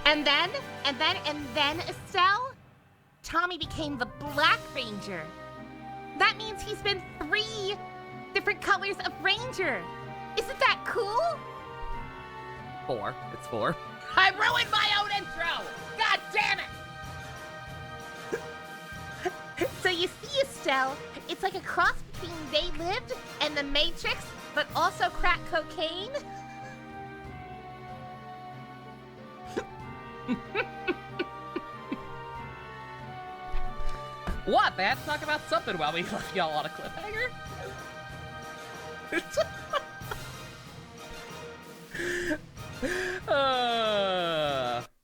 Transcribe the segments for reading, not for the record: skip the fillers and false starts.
And then, Estelle, Tommy became the Black Ranger. That means he's been 3 different colors of Ranger. Isn't that cool? 4. It's 4. I ruined my own intro! God damn it! So you see, Estelle, it's like a cross between They Lived and The Matrix, but also crack cocaine. What? They had to talk about something while we left y'all on a cliffhanger?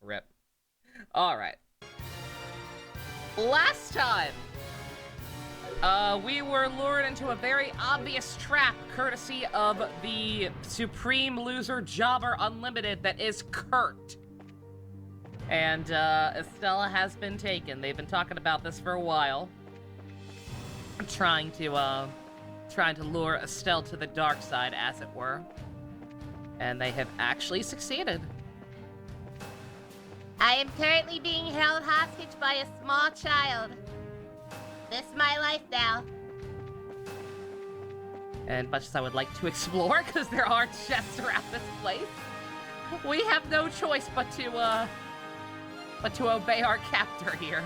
Rip. Alright. Last time, we were lured into a very obvious trap courtesy of the Supreme Loser Jobber Unlimited that is Kurt. And, Estella has been taken. They've been talking about this for a while. Trying to lure Estelle to the dark side, as it were. And they have actually succeeded. I am currently being held hostage by a small child. This is my life now. And much as I would like to explore, because there are chests around this place, we have no choice but to obey our captor here.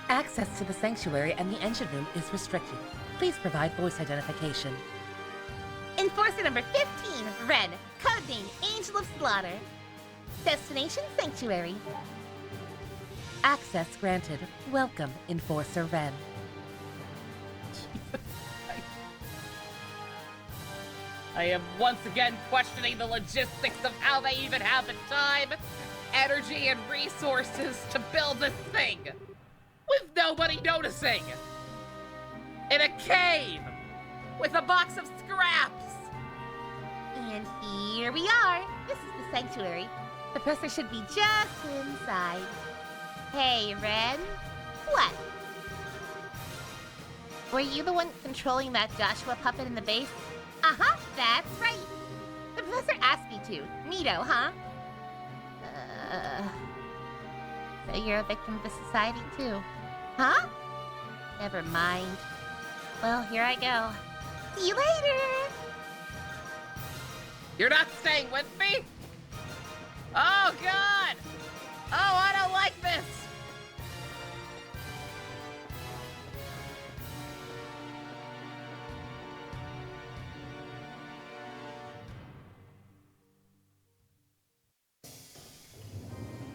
Access to the sanctuary and the engine room is restricted. Please provide voice identification. Enforcer number 15, Ren, codename Angel of Slaughter. Destination Sanctuary. Access granted. Welcome, Enforcer Ren. I am once again questioning the logistics of how they even have the time, energy, and resources to build this thing with nobody noticing. In a cave with a box of scraps. And here we are. This is the sanctuary. The professor should be just inside. Hey, Ren. What? Were you the one controlling that Joshua puppet in the base? Uh-huh, that's right. The professor asked me to. Neato, huh? So you're a victim of the society, too. Huh? Never mind. Well, here I go. See you later! You're not staying with me? Oh, God! Oh, I don't like this!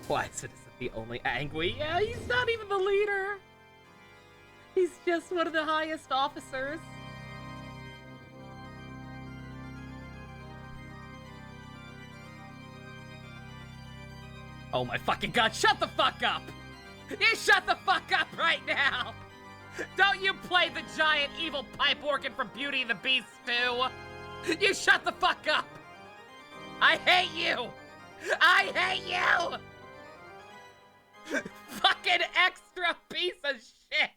Why, Citizen the only angry? Yeah, he's not even the leader. He's just one of the highest officers. Oh my fucking God, shut the fuck up! You shut the fuck up right now! Don't you play the giant evil pipe organ from Beauty and the Beast too? You shut the fuck up! I hate you! I hate you! Fucking extra piece of shit!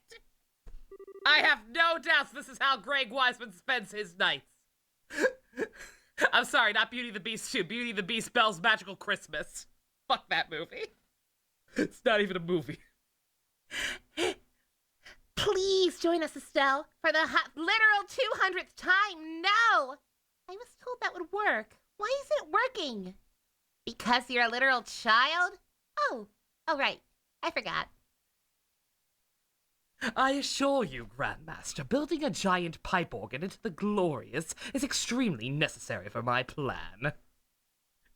I have no doubts this is how Greg Wiseman spends his nights. I'm sorry, not Beauty and the Beast 2. Beauty and the Beast Belle's Magical Christmas. Fuck that movie. It's not even a movie. Please join us, Estelle, for the literal 200th time. No! I was told that would work. Why is it working? Because you're a literal child? Oh, right. I forgot. I assure you, Grandmaster, building a giant pipe organ into the Glorious is extremely necessary for my plan.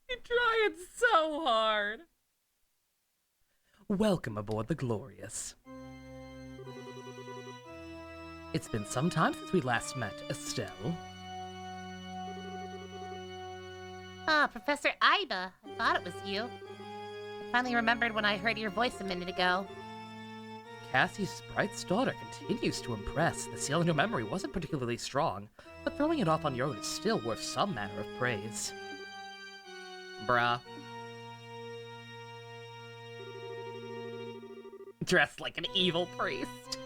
You're trying so hard. Welcome aboard the Glorious. It's been some time since we last met, Estelle. Ah, Professor Iba. I thought it was you. I finally remembered when I heard your voice a minute ago. Cassie Sprite's daughter continues to impress. The sealing of memory wasn't particularly strong, but throwing it off on your own is still worth some manner of praise. Bruh. Dressed like an evil priest.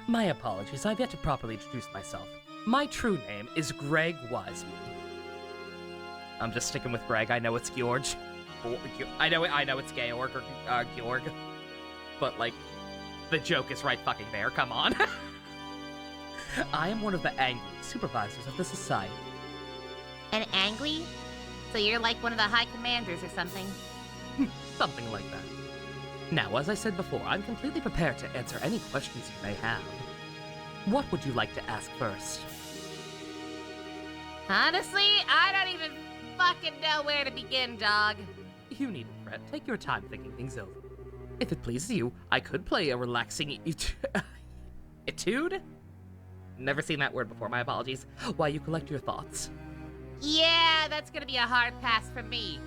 My apologies, I've yet to properly introduce myself. My true name is Greg Wiseman. I'm just sticking with Greg. I know it's Georg. I know it's Georg or Georg. But, like, the joke is right fucking there. Come on. I am one of the angry supervisors of the society. And angry? So you're like one of the high commanders or something? Something like that. Now, as I said before, I'm completely prepared to answer any questions you may have. What would you like to ask first? Honestly, I don't even fucking know where to begin, dog. You needn't fret. Take your time thinking things over. If it pleases you, I could play a relaxing etude? Never seen that word before, my apologies. While you collect your thoughts. Yeah, that's gonna be a hard pass for me.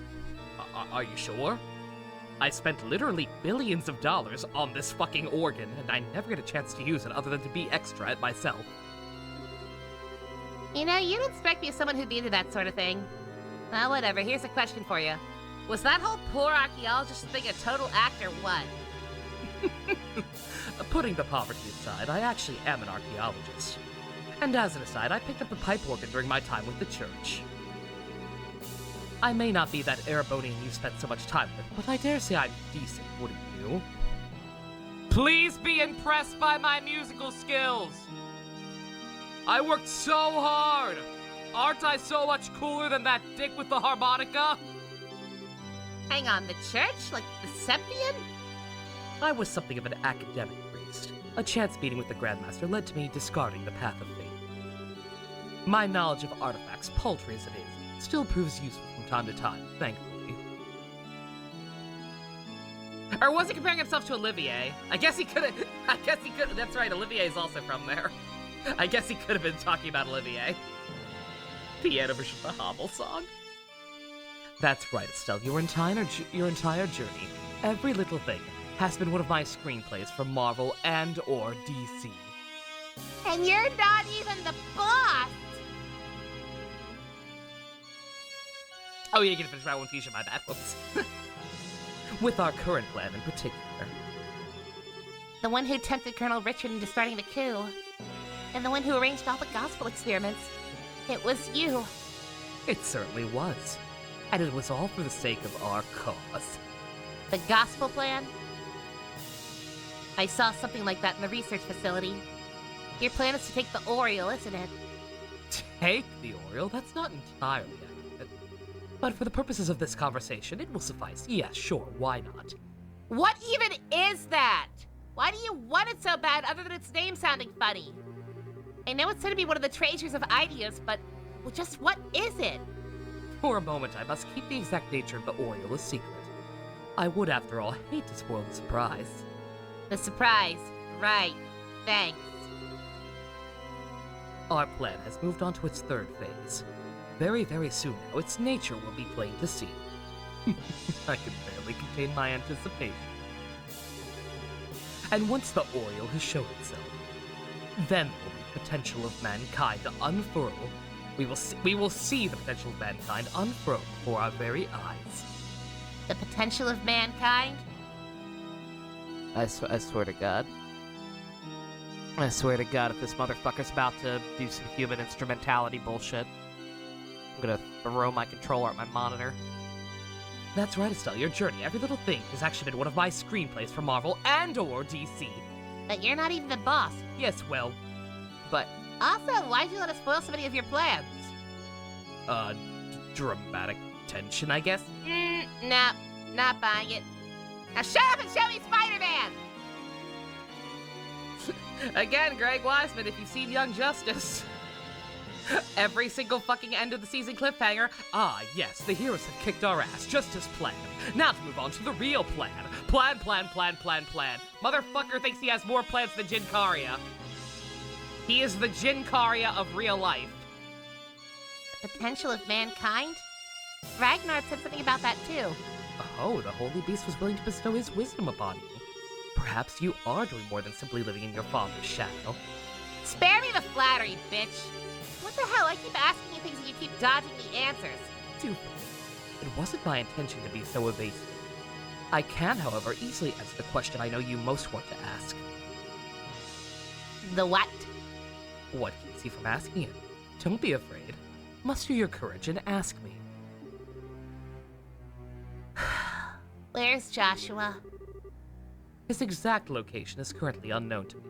Are you sure? I spent literally billions of dollars on this fucking organ, and I never get a chance to use it other than to be extra at myself. You know, you don't strike me as someone who'd be into that sort of thing. Well, whatever, here's a question for you. Was that whole poor archaeologist thing a total act or what? Putting the poverty aside, I actually am an archaeologist. And as an aside, I picked up the pipe organ during my time with the church. I may not be that Erebonian you spent so much time with, but I dare say I'm decent, wouldn't you? Please be impressed by my musical skills! I worked so hard! Aren't I so much cooler than that dick with the harmonica? Hang on, the church? Like the Sempian? I was something of an academic priest. A chance meeting with the Grandmaster led to me discarding the path of faith. My knowledge of artifacts, paltry as it is, still proves useful from time to time, thankfully. Or was he comparing himself to Olivier? I guess he could've, that's right, Olivier's also from there. I guess he could have been talking about Olivier. Piano version of the Hobble song. That's right, Estelle, your entire journey, every little thing, has been one of my screenplays for Marvel and or DC. And you're not even the boss! Oh yeah, you can finish my one fusion, my bad, whoops. With our current plan in particular. The one who tempted Colonel Richard into starting the coup. And the one who arranged all the gospel experiments. It was you. It certainly was. And it was all for the sake of our cause. The gospel plan? I saw something like that in the research facility. Your plan is to take the Oriole, isn't it? Take the Oriole? That's not entirely accurate. But for the purposes of this conversation, it will suffice. Yes, sure, why not? What even is that? Why do you want it so bad other than its name sounding funny? I know it's said to be one of the treasures of ideas, but just what is it? For a moment, I must keep the exact nature of the Oriole a secret. I would, after all, hate to spoil the surprise. The surprise. Right. Thanks. Our plan has moved on to its third phase. Very, very soon now, its nature will be plain to see. I can barely contain my anticipation. And once the Oriole has shown itself, then there will be the potential of mankind to unfurl. We will see the potential of mankind unfurl before our very eyes. The potential of mankind? I swear to God. I swear to God, if this motherfucker's about to do some human instrumentality bullshit, I'm gonna throw my controller at my monitor. That's right, Estelle, your journey, every little thing, has actually been one of my screenplays for Marvel and or DC. But you're not even the boss. Yes, well, but... Also, why'd you let us spoil so many of your plans? Dramatic tension, I guess? Nah, not buying it. Now shut up and show me Spider-Man! Again, Greg Wiseman, if you've seen Young Justice. Every single fucking end of the season cliffhanger. Ah, yes, the heroes have kicked our ass, just as planned. Now to move on to the real plan. Plan. Motherfucker thinks he has more plans than Jin Karya. He is the Jin Karya of real life. The potential of mankind? Ragnar said something about that too. Oh, the Holy Beast was willing to bestow his wisdom upon you. Perhaps you are doing more than simply living in your father's shadow. Spare me the flattery, bitch! What the hell? I keep asking you things and you keep dodging the answers. Stupid. It wasn't my intention to be so evasive. I can, however, easily answer the question I know you most want to ask. The what? What keeps you from asking it? Don't be afraid. Muster your courage and ask me. Where's Joshua? His exact location is currently unknown to me.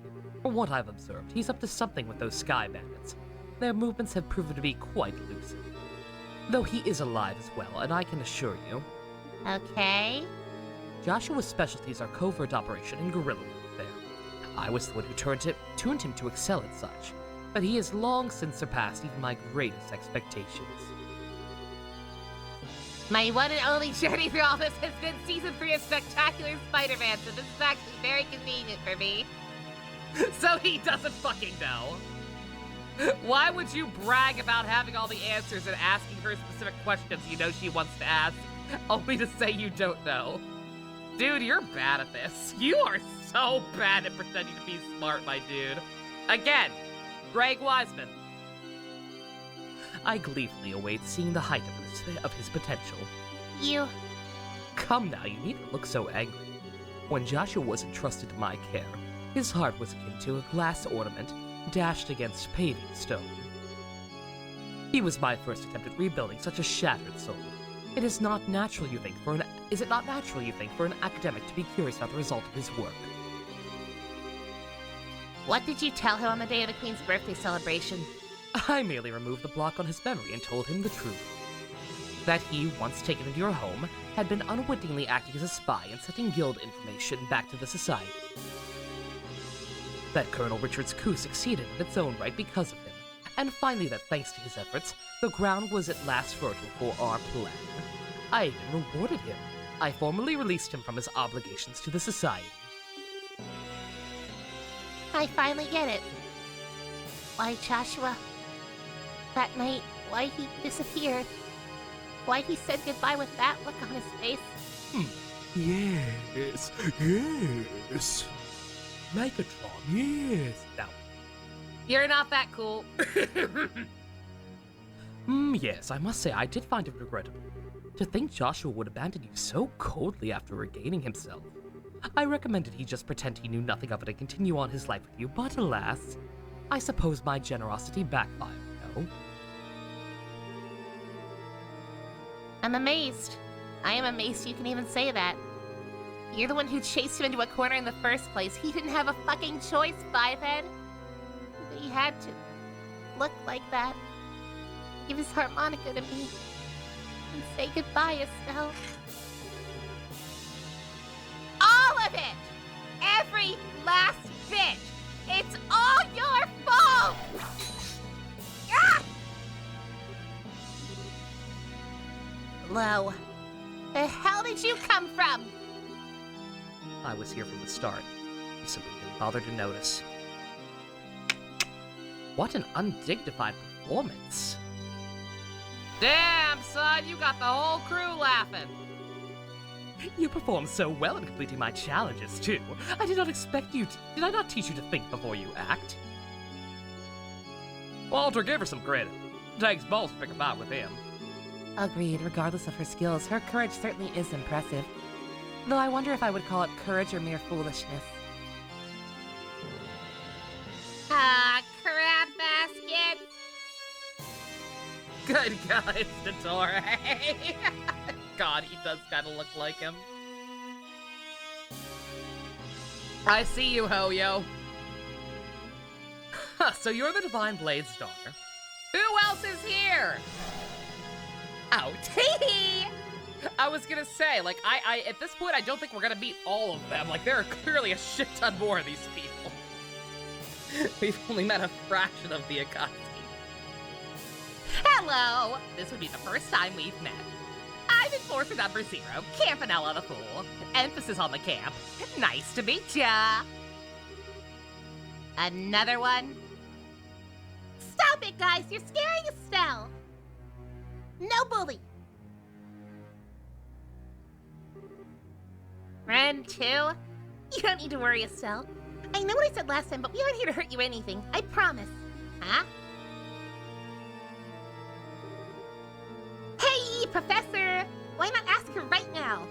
From what I've observed, he's up to something with those sky bandits. Their movements have proven to be quite elusive. Though he is alive as well, and I can assure you, Okay. Joshua's specialties are covert operation and guerrilla warfare. I was the one who tuned him to excel at such, but he has long since surpassed even my greatest expectations. My one and only journey through all this has been Season 3 of Spectacular Spider-Man, so this is actually very convenient for me. So he doesn't fucking know. Why would you brag about having all the answers and asking her specific questions you know she wants to ask, only to say you don't know? Dude, you're bad at this. You are so bad at pretending to be smart, my dude. Again, Greg Wiseman. I gleefully await seeing the height of his potential. You... Come now, you needn't look so angry. When Joshua was entrusted to my care, his heart was akin to a glass ornament dashed against paving stone. He was my first attempt at rebuilding such a shattered soul. Is it not natural, you think, for an academic to be curious about the result of his work? What did you tell him on the day of the Queen's birthday celebration? I merely removed the block on his memory and told him the truth. That he, once taken into your home, had been unwittingly acting as a spy and sending guild information back to the Society. That Colonel Richard's coup succeeded in its own right because of him, and finally that thanks to his efforts, the ground was at last fertile for our plan. I even rewarded him. I formally released him from his obligations to the Society. I finally get it. Why Joshua... That night, why he disappeared. Why he said goodbye with that look on his face. Yes, yes. Megatron, yes. Now, You're not that cool. yes, I must say I did find it regrettable. To think Joshua would abandon you so coldly after regaining himself. I recommended he just pretend he knew nothing of it and continue on his life with you, but alas, I suppose my generosity backfired, no? I'm amazed. I am amazed you can even say that. You're the one who chased him into a corner in the first place. He didn't have a fucking choice, Fivehead. But he had to look like that. Give his harmonica to me. And say goodbye, Estelle. All of it! Every last bit! It's all your fault! Ah! Lo, the hell did you come from? I was here from the start. You simply didn't bother to notice. What an undignified performance. Damn, son, you got the whole crew laughing. You performed so well in completing my challenges, too. I did not expect you to... Did I not teach you to think before you act? Walter, give her some credit. It takes balls to pick a fight with him. Agreed, regardless of her skills, her courage certainly is impressive. Though I wonder if I would call it courage or mere foolishness. Ah, crap basket! Good God, it's Dottore. God, he does kind of look like him. I see you, Ho-Yo. So you're the Divine Blade's daughter. Who else is here? Oh, tee! I was gonna say, like, I at this point, I don't think we're gonna meet all of them. Like, there are clearly a shit ton more of these people. We've only met a fraction of the Akatsuki. Hello! This would be the first time we've met. I'm Enforcer number 0, Campanella the Fool. Emphasis on the camp. Nice to meet ya! Another one? Stop it, guys! You're scaring Estelle! No bully! Friend 2? You don't need to worry, Estelle. I know what I said last time, but we aren't here to hurt you or anything. I promise. Huh? Hey, Professor! Why not ask her right now?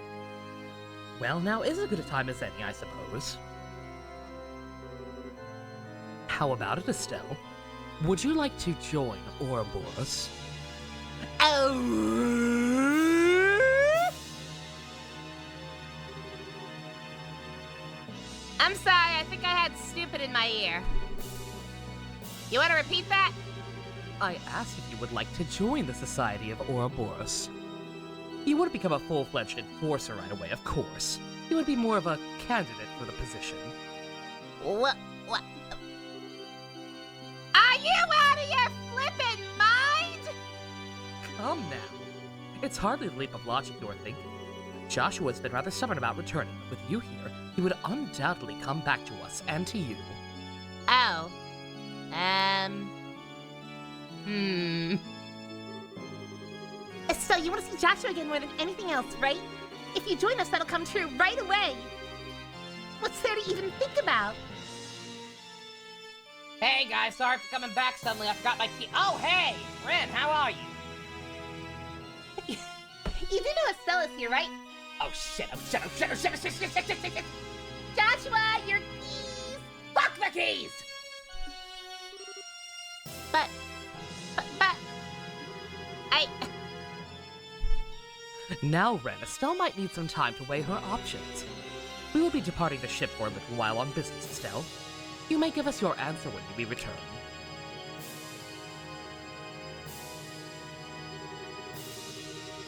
Well, now is as good a time as any, I suppose. How about it, Estelle? Would you like to join Ouroboros? Oh. I'm sorry, I think I had stupid in my ear. You want to repeat that? I asked if you would like to join the Society of Ouroboros. You wouldn't become a full-fledged enforcer right away, of course. You would be more of a candidate for the position. What? Are you out of your flippin' mind? Come now. It's hardly the leap of logic you're thinking. Joshua's been rather stubborn about returning, but with you here, he would undoubtedly come back to us and to you. Oh. So you want to see Joshua again more than anything else, right? If you join us, that'll come true right away. What's there to even think about? Hey guys, sorry for coming back suddenly. I forgot my key. Oh, hey! Ren, how are you? You do know Estella's here, right? Oh shit, shit. Joshua, your keys! Fuck the keys! But... Now, Ren, Estelle might need some time to weigh her options. We will be departing the ship for a little while on business, Estelle. You may give us your answer when we return.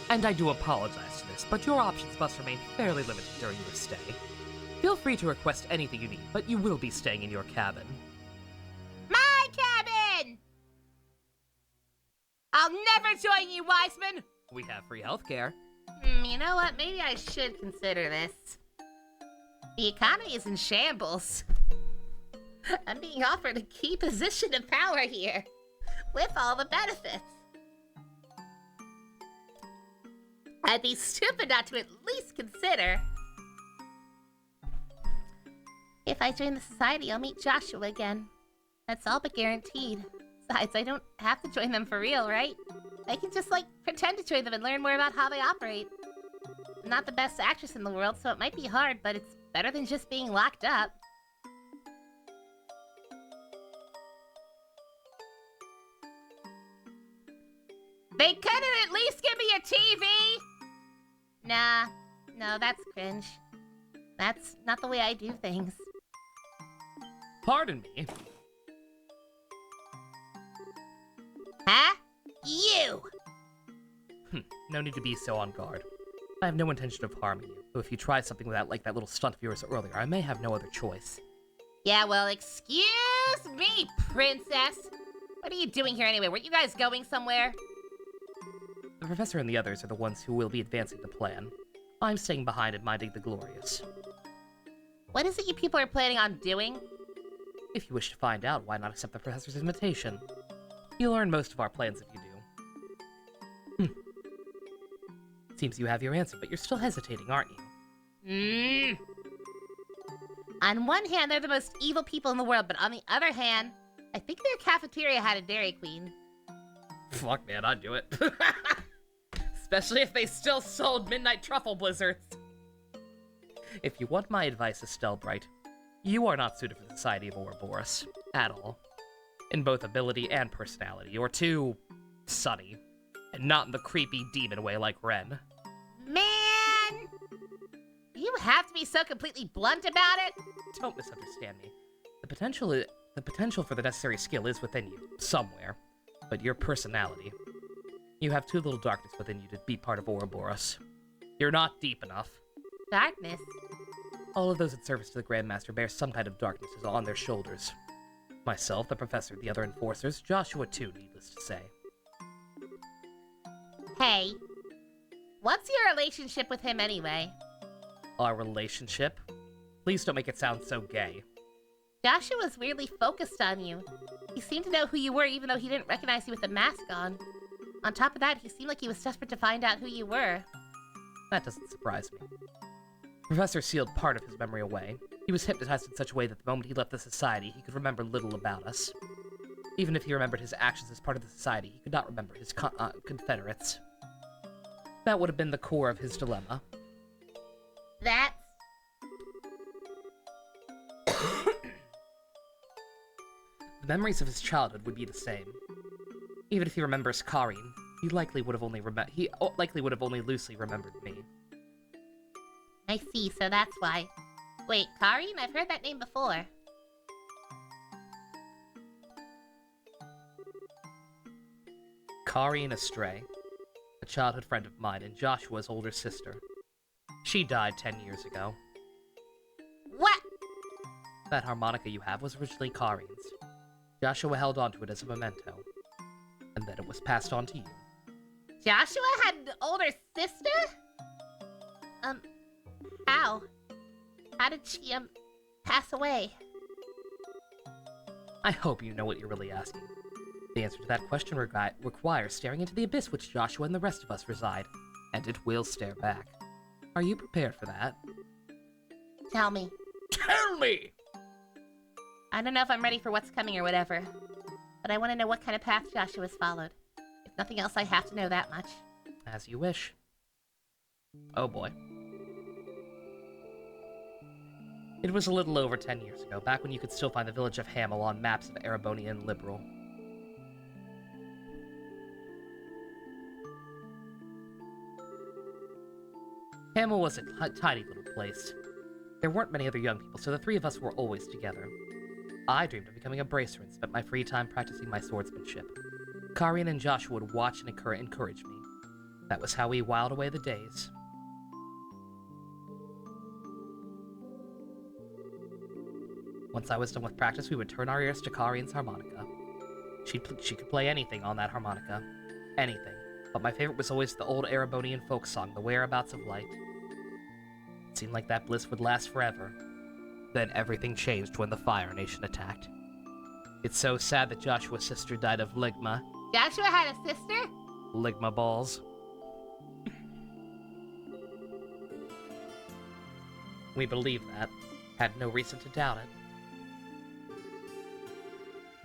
And I do apologize for this, but your options must remain fairly limited during your stay. Feel free to request anything you need, but you will be staying in your cabin. My cabin! I'll never join you, Wiseman! We have free healthcare. You know what? Maybe I should consider this. The economy is in shambles. I'm being offered a key position of power here, with all the benefits. I'd be stupid not to at least consider. If I join the society, I'll meet Joshua again. That's all but guaranteed. Besides, I don't have to join them for real, right? I can just, pretend to join them and learn more about how they operate. I'm not the best actress in the world, so it might be hard, but it's better than just being locked up. They couldn't at least give me a TV? Nah, no, that's cringe. That's not the way I do things. Pardon me. Huh? You! No need to be so on guard. I have no intention of harming you, though if you try something like that little stunt of yours earlier, I may have no other choice. Yeah, well, excuse me, princess. What are you doing here anyway? Weren't you guys going somewhere? The professor and the others are the ones who will be advancing the plan. I'm staying behind and minding the glorious. What is it you people are planning on doing? If you wish to find out, why not accept the professor's invitation? You'll learn most of our plans if you do. Seems you have your answer, but you're still hesitating, aren't you? On one hand, they're the most evil people in the world, but on the other hand, I think their cafeteria had a Dairy Queen. Fuck, man, I'd do it. Especially if they still sold Midnight Truffle Blizzards. If you want my advice, Estelle Bright, you are not suited for the Society of Ouroboros. At all. In both ability and personality. You're too... sunny. And not in the creepy demon way like Ren. Man! You have to be so completely blunt about it? Don't misunderstand me. The potential for the necessary skill is within you, somewhere. But your personality... You have too little darkness within you to be part of Ouroboros. You're not deep enough. Darkness? All of those in service to the Grandmaster bear some kind of darkness on their shoulders. Myself, the professor, the other enforcers, Joshua too, needless to say. Hey, what's your relationship with him anyway? Our relationship? Please don't make it sound so gay. Joshua was weirdly focused on you. He seemed to know who you were even though he didn't recognize you with the mask on. On top of that, he seemed like he was desperate to find out who you were. That doesn't surprise me. The professor sealed part of his memory away. He was hypnotized in such a way that the moment he left the society, he could remember little about us. Even if he remembered his actions as part of the society, he could not remember his confederates. That would have been the core of his dilemma. That's... The memories of his childhood would be the same. Even if he remembers Karin, he likely would have only loosely remembered me. I see, so that's why. Wait, Karin? I've heard that name before. Karin Astray, a childhood friend of mine and Joshua's older sister. She died 10 years ago. What? That harmonica you have was originally Karin's. Joshua held onto it as a memento, and then it was passed on to you. Joshua had an older sister? How? How did she, pass away? I hope you know what you're really asking. The answer to that question requires staring into the abyss which Joshua and the rest of us reside, and it will stare back. Are you prepared for that? Tell me. Tell me! I don't know if I'm ready for what's coming or whatever, but I want to know what kind of path Joshua's followed. If nothing else, I have to know that much. As you wish. Oh boy. It was a little over 10 years ago, back when you could still find the village of Hamel on maps of Erebonian Liberal. Hamel was a tiny little place. There weren't many other young people, so the three of us were always together. I dreamed of becoming a bracer and spent my free time practicing my swordsmanship. Karin and Joshua would watch and encourage me. That was how we whiled away the days. Once I was done with practice, we would turn our ears to Karin's harmonica. She could play anything on that harmonica. Anything. But my favorite was always the old Erebonian folk song, The Whereabouts of Light. It seemed like that bliss would last forever. Then everything changed when the Fire Nation attacked. It's so sad that Joshua's sister died of ligma. Joshua had a sister? Ligma balls. We believed that. Had no reason to doubt it.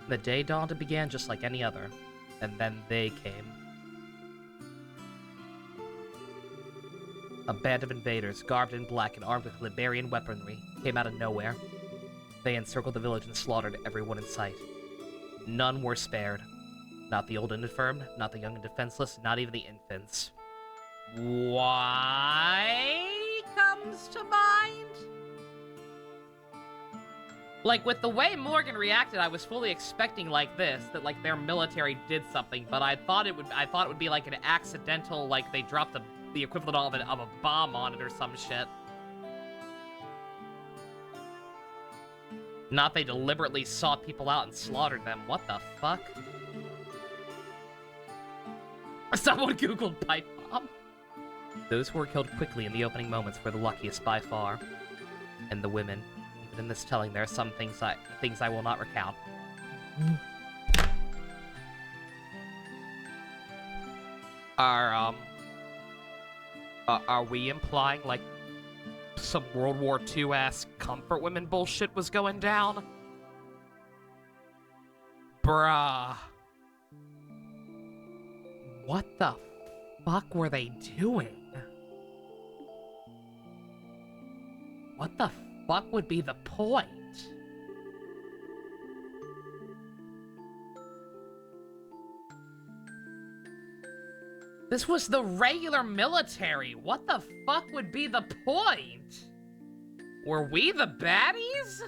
The day dawned and began just like any other, and then they came. A band of invaders, garbed in black and armed with Liberian weaponry, came out of nowhere. They encircled the village and slaughtered everyone in sight. None were spared. Not the old and infirm, not the young and defenseless, not even the infants. Why comes to mind? Like, with the way Morgan reacted, I was fully expecting like this, that like their military did something, but I thought it would be like an accidental, like they dropped the equivalent of a bomb on it or some shit. Not they deliberately sought people out and slaughtered them. What the fuck? Someone googled pipe bomb. Those who were killed quickly in the opening moments were the luckiest by far. And the women. Even in this telling, there are some things I will not recount. Are we implying, like, some World War II-ass comfort women bullshit was going down? Bruh. What the fuck were they doing? What the fuck would be the point? This was the regular military. What the fuck would be the point? Were we the baddies?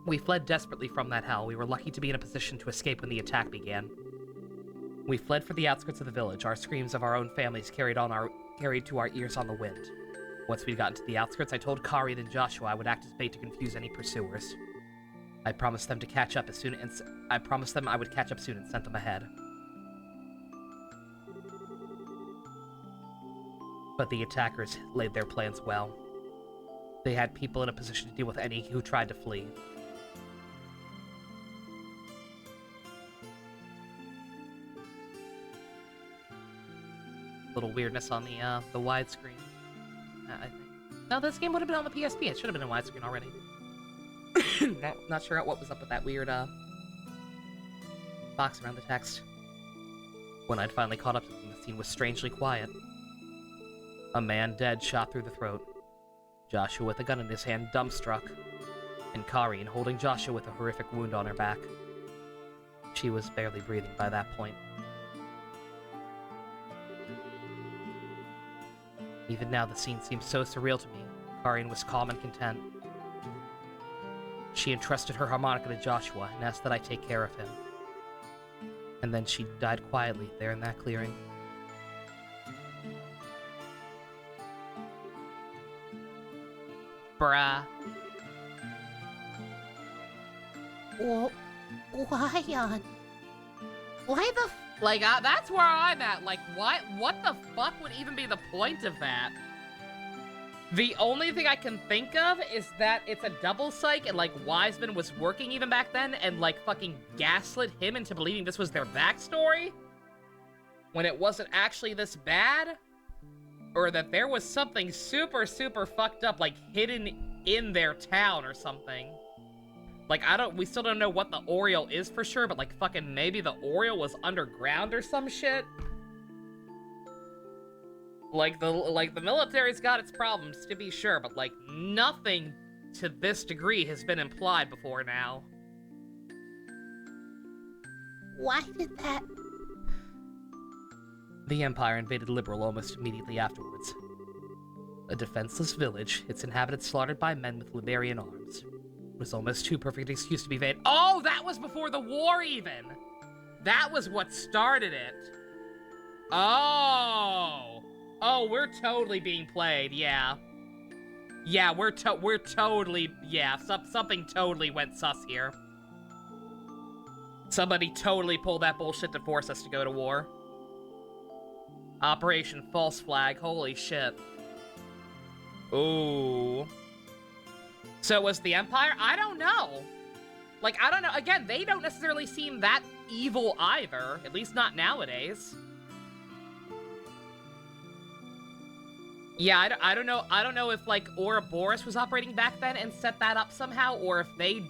We fled desperately from that hell. We were lucky to be in a position to escape when the attack began. We fled for the outskirts of the village, our screams of our own families carried to our ears on the wind. Once we'd gotten to the outskirts, I told Karin and Joshua I would act as bait to confuse any pursuers. I promised them to catch up I promised them I would catch up soon and sent them ahead. But the attackers laid their plans well. They had people in a position to deal with any who tried to flee. Little weirdness on the widescreen. I think. No, this game would have been on the PSP. It should have been in widescreen already. Not sure what was up with that weird box around the text. When I'd finally caught up to them, the scene was strangely quiet. A man dead, shot through the throat. Joshua with a gun in his hand, dumbstruck, and Karine holding Joshua with a horrific wound on her back. She was barely breathing by that point. Even now, the scene seemed so surreal to me. Karine was calm and content. She entrusted her harmonica to Joshua and asked that I take care of him. And then she died quietly there in that clearing. Bruh. Well, why, why the Like, that's where I'm at. Like, what the fuck would even be the point of that? The only thing I can think of is that it's a double psych and, like, Wiseman was working even back then and, like, fucking gaslit him into believing this was their backstory when it wasn't actually this bad? Or that there was something super, super fucked up, like, hidden in their town or something. Like, we still don't know what the Oriole is for sure, but, like, fucking maybe the Oriole was underground or some shit? Like, the military's got its problems, to be sure, but, like, nothing to this degree has been implied before now. Why did that? The Empire invaded Liberal almost immediately afterwards. A defenseless village, its inhabitants slaughtered by men with Liberian arms. It was almost too perfect an excuse to be invaded. Oh, that was before the war, even! That was what started it. Oh! Oh, we're totally being played, yeah. Yeah, we're totally, yeah, something totally went sus here. Somebody totally pulled that bullshit to force us to go to war. Operation False Flag, holy shit. Ooh. So was the Empire? I don't know. Like, I don't know. Again, they don't necessarily seem that evil either. At least not nowadays. Yeah, I don't know. I don't know if, like, Ouroboros was operating back then and set that up somehow, or if they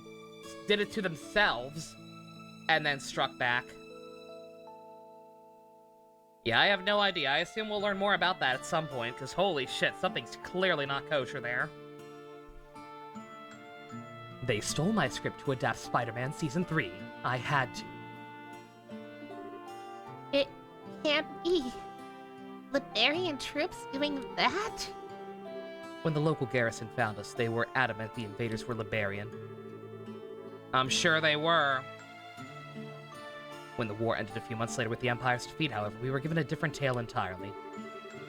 did it to themselves and then struck back. Yeah, I have no idea. I assume we'll learn more about that at some point, because holy shit, something's clearly not kosher there. They stole my script to adapt Spider-Man Season 3. I had to. It can't be. Liberian troops doing that? When the local garrison found us, they were adamant the invaders were Liberian. I'm sure they were. When the war ended a few months later with the Empire's defeat, however, we were given a different tale entirely.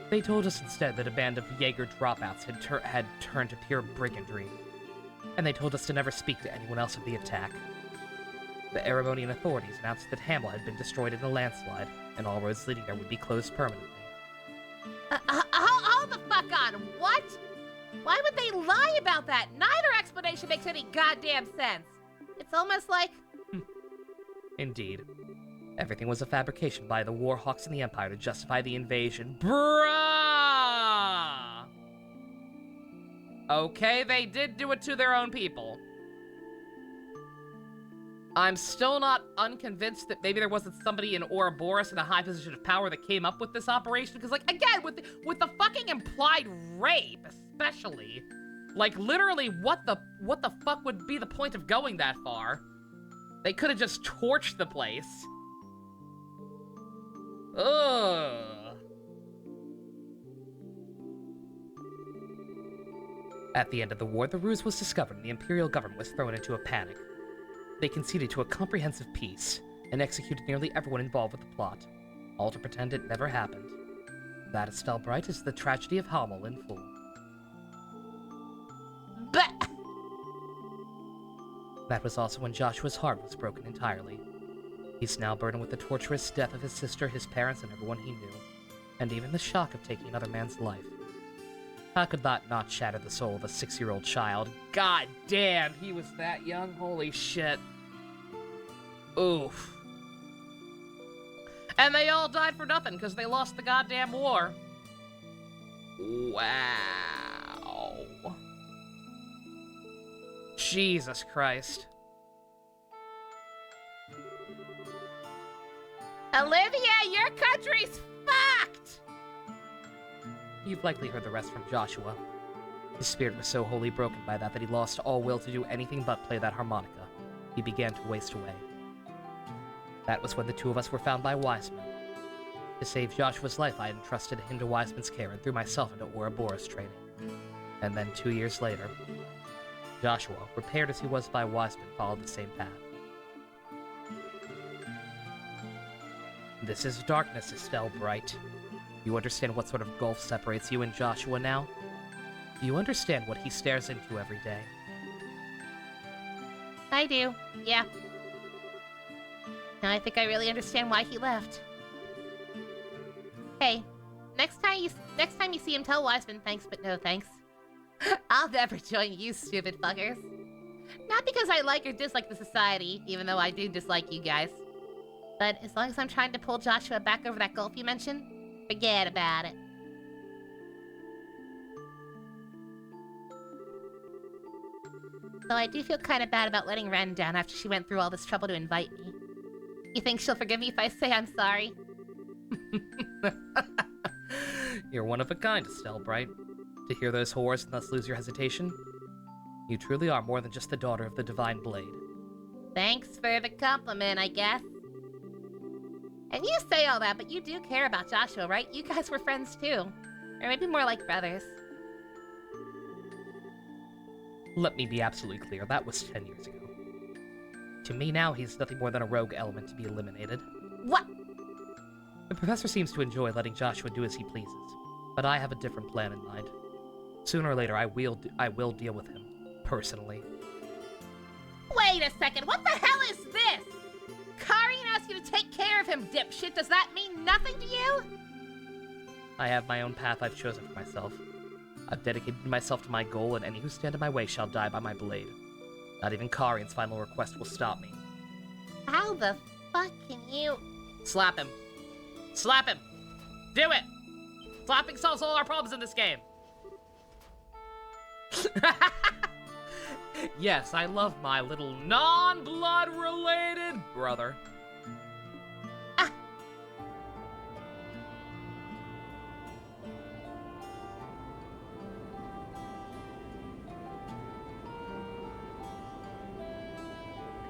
They told us instead that a band of Jaeger dropouts had turned to pure brigandry. And they told us to never speak to anyone else of the attack. The Erebonian authorities announced that Hamel had been destroyed in a landslide, and all roads leading there would be closed permanently. Hold the fuck on. What? Why would they lie about that? Neither explanation makes any goddamn sense. It's almost like... Indeed. Everything was a fabrication by the Warhawks and the Empire to justify the invasion. Bruh! Okay, they did do it to their own people. I'm still not unconvinced that maybe there wasn't somebody in Ouroboros in a high position of power that came up with this operation. Because, like, again, with the fucking implied rape, especially, like, literally, what the fuck would be the point of going that far? They could have just torched the place. Ugh. At the end of the war, the ruse was discovered and the Imperial government was thrown into a panic. They conceded to a comprehensive peace and executed nearly everyone involved with the plot, all to pretend it never happened. That, Estelle Bright, is the tragedy of Hamel in full. But... That was also when Joshua's heart was broken entirely. He's now burdened with the torturous death of his sister, his parents, and everyone he knew, and even the shock of taking another man's life. How could that not shatter the soul of a 6-year-old child? God damn, he was that young? Holy shit. Oof. And they all died for nothing because they lost the goddamn war. Wow. Jesus Christ. Olivia, your country's fucked! You've likely heard the rest from Joshua. His spirit was so wholly broken by that he lost all will to do anything but play that harmonica. He began to waste away. That was when the two of us were found by Wiseman. To save Joshua's life, I entrusted him to Wiseman's care and threw myself into Ouroboros training. And then 2 years later, Joshua, repaired as he was by Wiseman, followed the same path. This is darkness, Estelle Bright. You understand what sort of gulf separates you and Joshua now? Do you understand what he stares into every day? I do, yeah. Now I think I really understand why he left. Hey, next time you see him, tell Wiseman thanks, but no thanks. I'll never join you stupid fuckers. Not because I like or dislike the society, even though I do dislike you guys. But as long as I'm trying to pull Joshua back over that gulf you mentioned, forget about it. Though I do feel kind of bad about letting Ren down after she went through all this trouble to invite me. You think she'll forgive me if I say I'm sorry? You're one of a kind, Estelle Bright. To hear those whores and thus lose your hesitation, you truly are more than just the daughter of the Divine Blade. Thanks for the compliment, I guess. And you say all that, but you do care about Joshua, right? You guys were friends too. Or maybe more like brothers. Let me be absolutely clear, that was 10 years ago. To me now, he's nothing more than a rogue element to be eliminated. What? The professor seems to enjoy letting Joshua do as he pleases, but I have a different plan in mind. Sooner or later, I will deal with him, personally. Wait a second, what the hell is this? Karian asked you to take care of him, dipshit. Does that mean nothing to you? I have my own path I've chosen for myself. I've dedicated myself to my goal, and any who stand in my way shall die by my blade. Not even Karian's final request will stop me. How the fuck can you... Slap him. Slap him! Do it! Slapping solves all our problems in this game. Yes, I love my little non-blood related brother. Ah.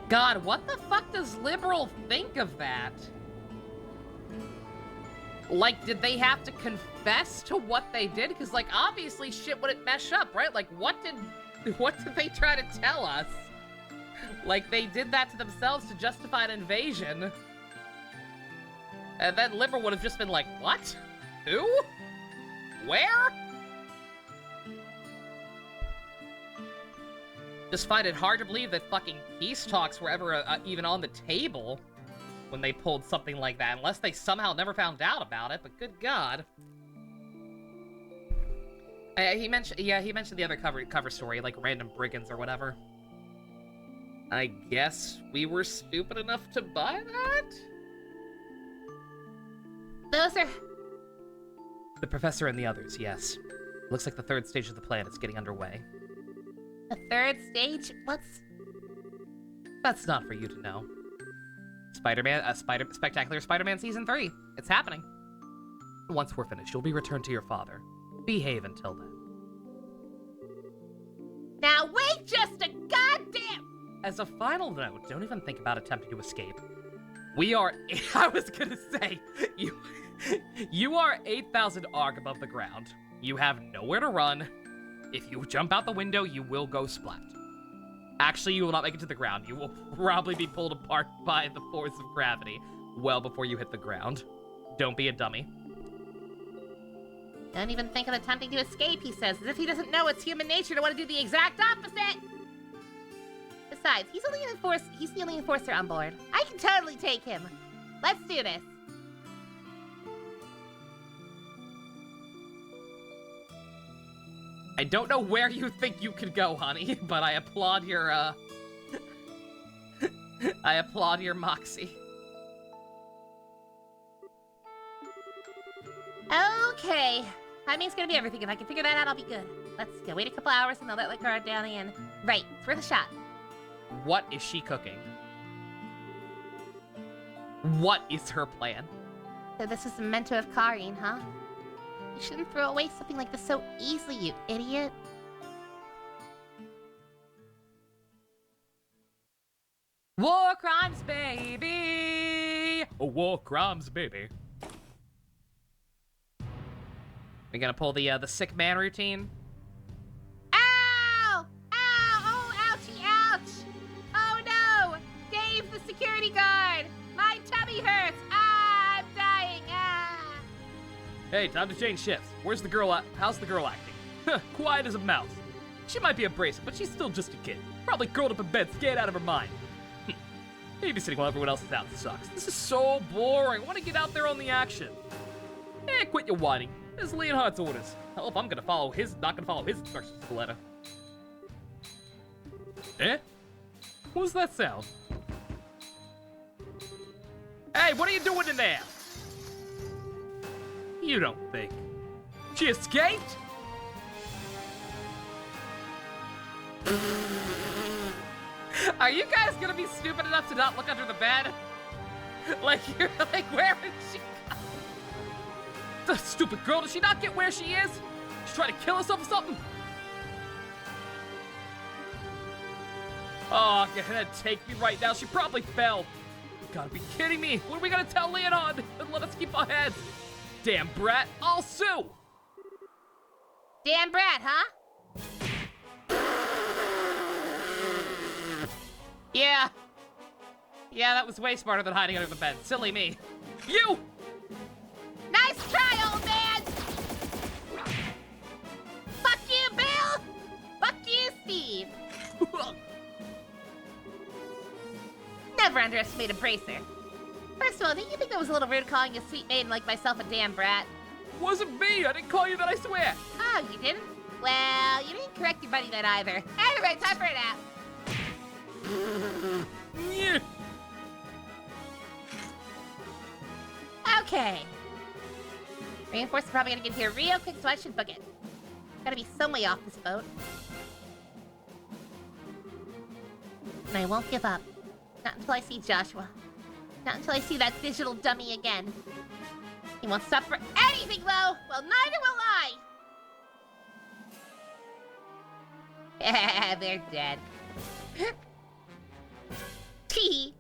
God, what the fuck does Liberal think of that? Like, did they have to confess to what they did? Because, like, obviously shit wouldn't mesh up, right? Like, what did they try to tell us? Like, they did that to themselves to justify an invasion. And then Liberal would have just been like, what? Who? Where? Just find it hard to believe that fucking peace talks were ever even on the table when they pulled something like that, unless they somehow never found out about it, but good God. He mentioned the other cover story, like random brigands or whatever. I guess we were stupid enough to buy that? Those are... The professor and the others, yes. Looks like the third stage of the plan is getting underway. The third stage? What's... That's not for you to know. Spectacular Spider-Man Season 3. It's happening. Once we're finished, you'll be returned to your father. Behave until then. Now wait just a goddamn... As a final note, don't even think about attempting to escape. We are... I was gonna say, you are 8,000 arc above the ground. You have nowhere to run. If you jump out the window, you will go splat. Actually, you will not make it to the ground. You will probably be pulled apart by the force of gravity well before you hit the ground. Don't be a dummy. Don't even think of attempting to escape, he says, as if he doesn't know it's human nature to want to do the exact opposite. Besides, he's the only enforcer on board. I can totally take him. Let's do this. I don't know where you think you could go, honey, but I applaud your, I applaud your moxie. Okay. Timing's gonna be everything. If I can figure that out, I'll be good. Let's go. Wait a couple hours and I'll let the guard down again. Right. It's worth a shot. What is she cooking? What is her plan? So this is a memento of Karin, huh? You shouldn't throw away something like this so easily, you idiot. War crimes, baby! Oh, war crimes, baby. We gonna pull the sick man routine? Ow! Ow! Oh, ouchie, ouch! Oh no! Dave, the security guard! My tummy hurts! Ah, I'm dying! Ah! Hey, time to change shifts. Where's the girl at? How's the girl acting? Huh, quiet as a mouse. She might be abrasive, but she's still just a kid. Probably curled up in bed, scared out of her mind. Babysitting while everyone else is out sucks. This is so boring. I want to get out there on the action. Quit your whining. This is Leonhardt's orders. Hell, if I'm not gonna follow his instructions to the letter. What was that sound? Hey, what are you doing in there? You don't think. She escaped? Are you guys gonna be stupid enough to not look under the bed? Like, you're like, where is she? The stupid girl, does she not get where she is? She's trying to kill herself or something? Oh, go ahead, take me right now. She probably fell. You gotta be kidding me. What are we gonna tell Leonhard? And let us keep our heads. Damn brat, I'll sue. Damn brat, huh? Yeah. Yeah, that was way smarter than hiding under the bed. Silly me. You! Nice try, old man! Fuck you, Bill! Fuck you, Steve! Never underestimate a bracer. First of all, didn't you think it was a little rude calling a sweet maiden like myself a damn brat? Wasn't me. I didn't call you that, I swear. Oh, you didn't? Well, you didn't correct your buddy then either. Anyway, time for a nap. Yeah. Okay. Reinforcements probably gonna get here real quick, so I should book it. Gotta be some way off this boat. And I won't give up. Not until I see Joshua. Not until I see that digital dummy again. He won't stop for anything, though! Well, neither will I! They're dead. Tee.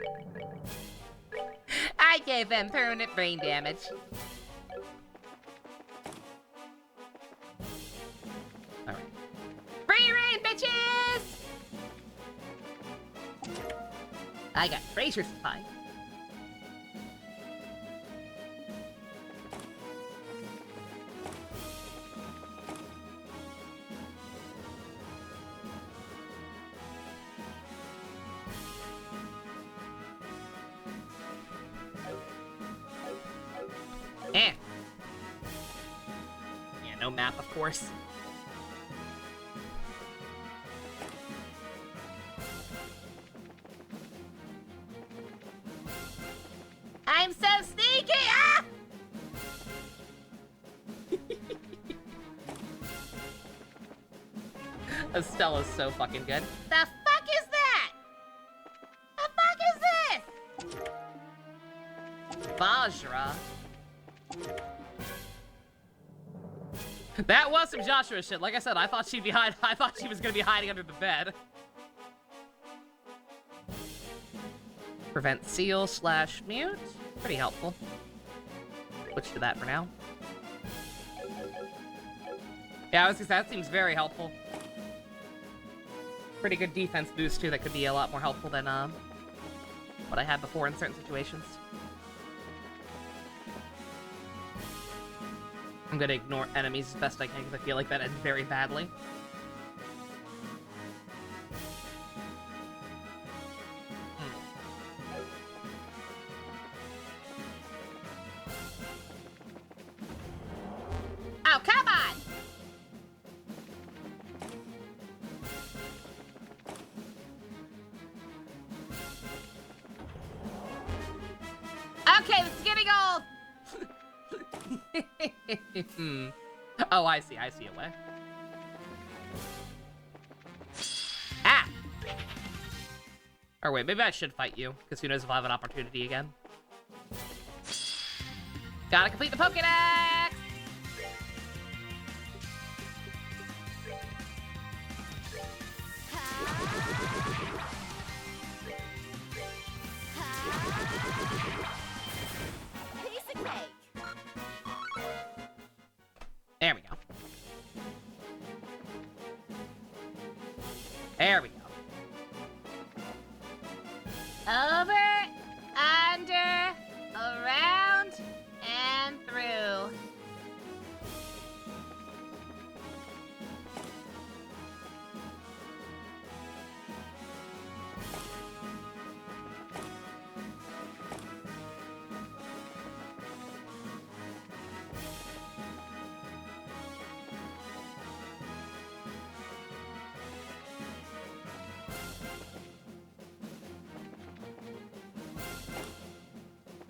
I gave them permanent brain damage. Alright. Free reign, bitches! I got Fraser's pie. Eh. Yeah, no map, of course. I'm so sneaky! Ah! Estella's so fucking good. The fuck is that? The fuck is this? Vajra. That was some Joshua shit. Like I said, I thought she was gonna be hiding under the bed. Prevent seal / mute. Pretty helpful. Switch to that for now. Yeah, I was gonna say, that seems very helpful. Pretty good defense boost too. That could be a lot more helpful than what I had before in certain situations. I'm gonna ignore enemies as best I can because I feel like that ends very badly. Oh, come on! Okay, this is getting old! Oh, I see a way. Ah! Or wait, maybe I should fight you, because who knows if I'll have an opportunity again. Gotta complete the Pokédex! There we go. Over, under, around, and through.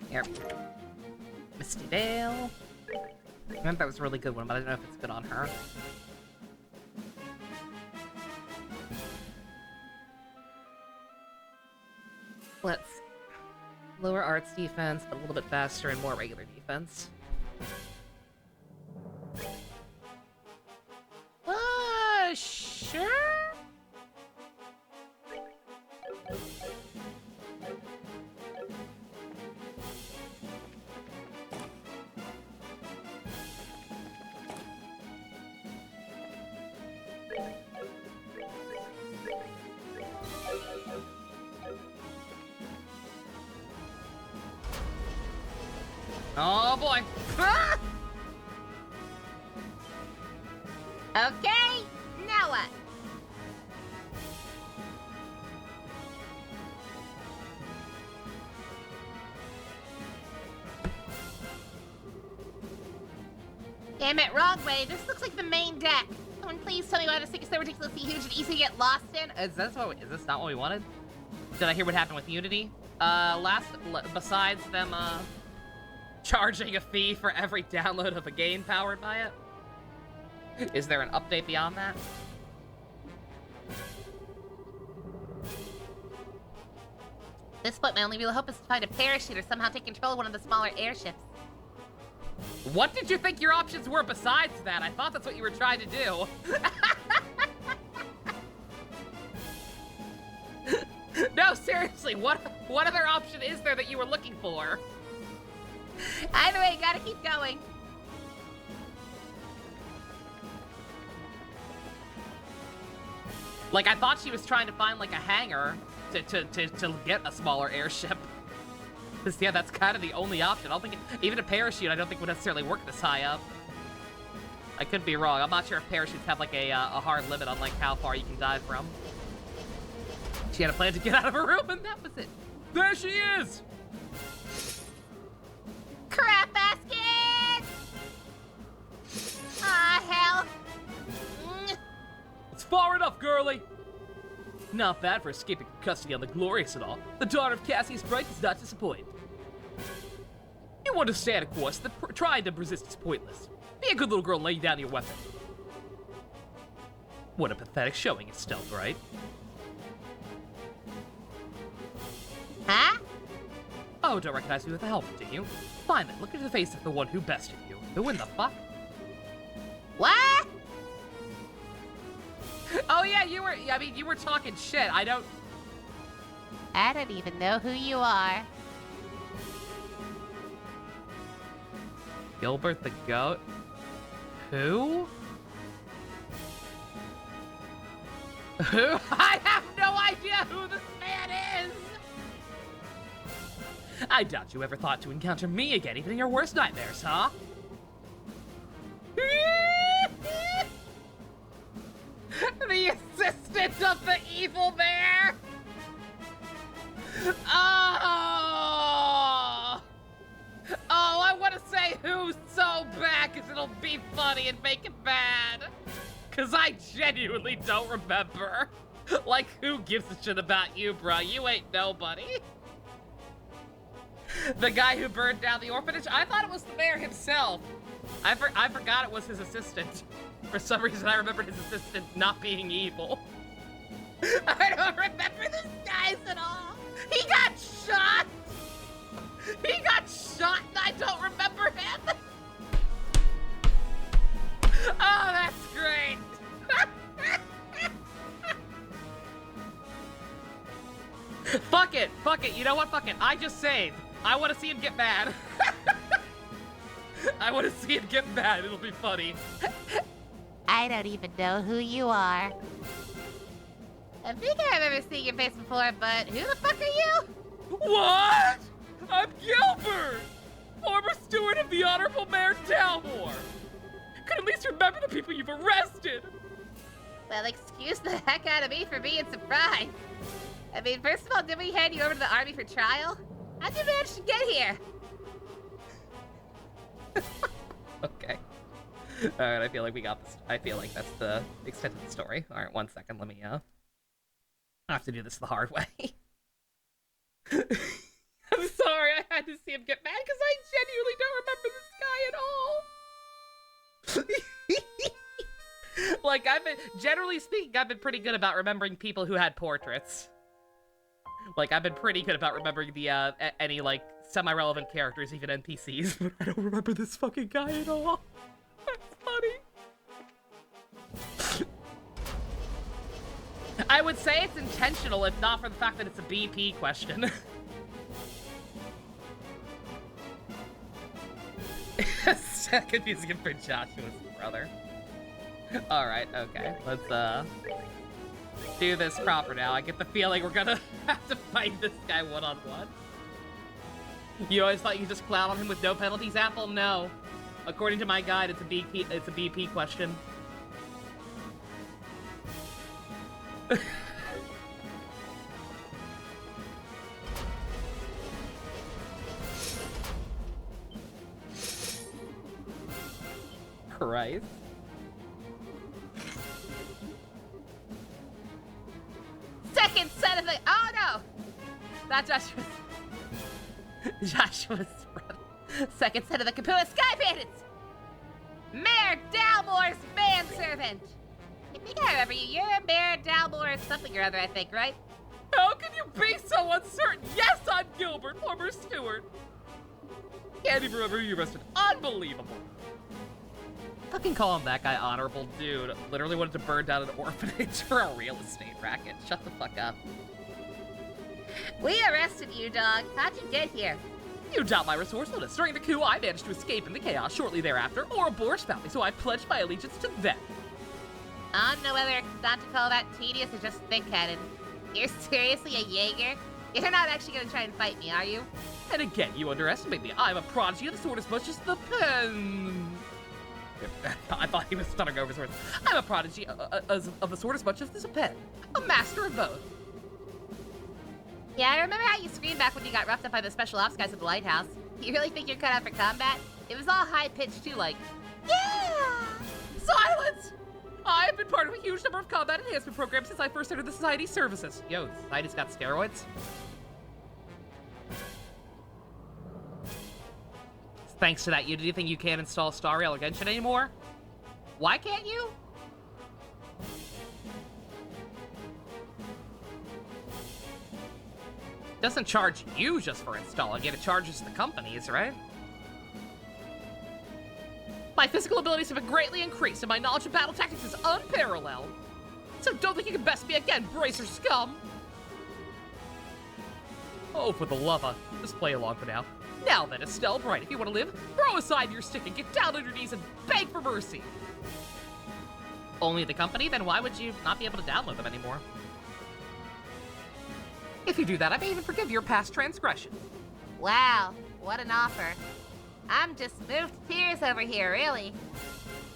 Here. Misty Vale. I think that was a really good one, but I don't know if it's good on her. Let's lower arts defense, but a little bit faster and more regular defense. Sure? Oh boy! Ah! Okay, now what? Damn it, wrong way. This looks like the main deck. Someone please tell me why this thing is so ridiculously huge and easy to get lost in. Is this not what we wanted? Did I hear what happened with Unity? Besides them, charging a fee for every download of a game powered by it? Is there an update beyond that? At this point, my only real hope is to find a parachute or somehow take control of one of the smaller airships. What did you think your options were besides that? I thought that's what you were trying to do. No, seriously, what other option is there that you were looking for? Either way, gotta keep going. Like, I thought she was trying to find, like, a hangar to get a smaller airship. Because, yeah, that's kind of the only option. I don't think, even a parachute, I don't think would necessarily work this high up. I could be wrong. I'm not sure if parachutes have, like, a hard limit on, like, how far you can dive from. She had a plan to get out of her room, and that was it. There she is! Crap basket! Ah, hell. It's far enough, girlie! Not bad for escaping from custody on the Glorious and all. The daughter of Cassius Bright does not disappoint. You understand, of course, that trying to resist is pointless. Be a good little girl and lay down your weapon. What a pathetic showing of stealth, right? Huh? Oh, don't recognize me with the helmet, do you? Fine then, look at the face of the one who bested you. Who in the fuck? What? Oh yeah, you were talking shit. I don't even know who you are. Gilbert the Goat? Who? Who? I have no idea who this man is! I doubt you ever thought to encounter me again, even in your worst nightmares, huh? The assistant of the evil bear! Oh! Oh, I want to say who so bad, because it'll be funny and make it bad. Because I genuinely don't remember. Like, who gives a shit about you, bro? You ain't nobody. The guy who burned down the orphanage? I thought it was the mayor himself. I forgot it was his assistant. For some reason, I remembered his assistant not being evil. I don't remember this guy's at all. He got shot! He got shot and I don't remember him! Oh, that's great! Fuck it, you know what, fuck it, I just saved. I want to see him get mad. I want to see him get mad, it'll be funny. I don't even know who you are. I think I remember seeing your face before, but who the fuck are you? What? I'm Gilbert! Former steward of the Honorable Mayor Dalmore! Could at least remember the people you've arrested! Well, excuse the heck out of me for being surprised. I mean, first of all, did we hand you over to the army for trial? How'd you manage to get here? Okay. Alright, I feel like we got this. I feel like that's the extent of the story. Alright, 1 second, let me, I have to do this the hard way. I'm sorry, I had to see him get mad because I genuinely don't remember this guy at all. Like, generally speaking, I've been pretty good about remembering people who had portraits. Like, I've been pretty good about remembering the, any, like, semi-relevant characters, even NPCs, but I don't remember this fucking guy at all. That's funny. I would say it's intentional, if not for the fact that it's a BP question. Confusing him for Joshua's brother. Alright, okay. Let's, do this proper now. I get the feeling we're gonna have to fight this guy one-on-one. You always thought you could just clown on him with no penalties, Apple? No. According to my guide, it's a BP question. Christ. Second set of the... Oh, no! Not Joshua's... Joshua's brother. Second set of the Kapua Sky Bandits! Mayor Dalmore's manservant! I think I remember you. You're Mayor Dalmore's something or other, I think, right? How can you be so uncertain? Yes, I'm Gilbert, former steward. Can't even remember who you arrested. Unbelievable. Fucking call him that guy honorable dude. Literally wanted to burn down an orphanage for a real estate racket. Shut the fuck up. We arrested you, dog. How'd you get here? You doubt my resourcefulness. During the coup, I managed to escape in the chaos shortly thereafter, or a Boris family, so I pledged my allegiance to them. I don't know whether not to call that tedious or just thick-headed. You're seriously a Jaeger? You're not actually gonna try and fight me, are you? And again, you underestimate me. I'm a prodigy of the sword as much as the pen. I thought he was stuttering over his words. I'm a prodigy of the sword as much as the pen. A master of both. Yeah, I remember how you screamed back when you got roughed up by the special ops guys at the lighthouse. You really think you're cut out for combat? It was all high-pitched too, like, yeah! Silence! I've been part of a huge number of combat enhancement programs since I first entered the Society's services. Yo, the Society's got steroids? Thanks to that, do you think you can't install Star Rail or Genshin anymore? Why can't you? It doesn't charge you just for installing it, it charges the companies, right? My physical abilities have been greatly increased, and my knowledge of battle tactics is unparalleled. So don't think you can best me again, Bracer scum! Oh, for the love of... Just play along for now. Now then, Estelle Bright, if you want to live, throw aside your stick and get down on your knees and beg for mercy! Only the company? Then why would you not be able to download them anymore? If you do that, I may even forgive your past transgression. Wow, what an offer. I'm just moved to tears over here, really.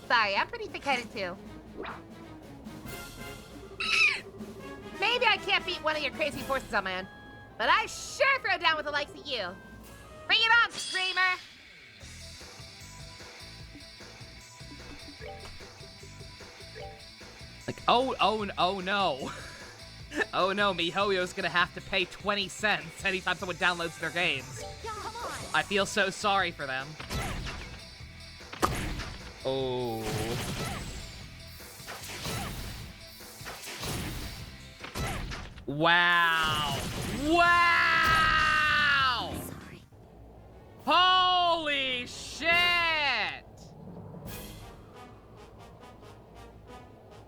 Sorry, I'm pretty thick-headed too. Maybe I can't beat one of your crazy forces on my own, but I sure throw down with the likes of you. Bring it on, Screamer! Like, oh no. Oh no, MiHoYo's gonna have to pay 20 cents anytime someone downloads their games. Come on! I feel so sorry for them. Oh. Wow. Wow! Sorry. Holy shit!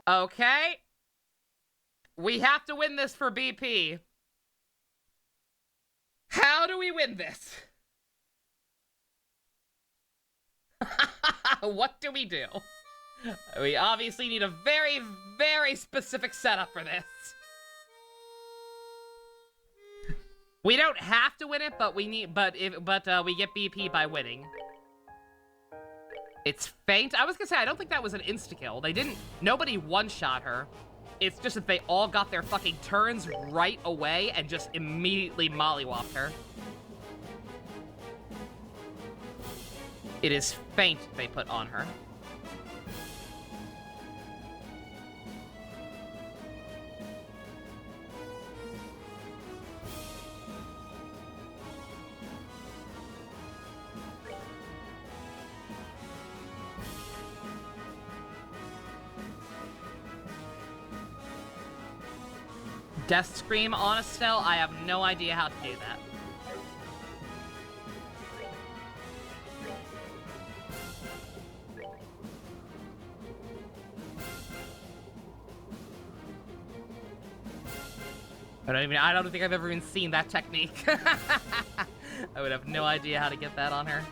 Okay. We have to win this for BP. How do we win this? What do we do? We obviously need a very, very specific setup for this. We don't have to win it, but we need, but we get BP by winning. It's faint. I was gonna say, I don't think that was an insta-kill. Nobody one-shot her. It's just that they all got their fucking turns right away and just immediately mollywopped her. It is faint they put on her. Death Scream on Estelle, I have no idea how to do that. I don't think I've ever even seen that technique. I would have no idea how to get that on her.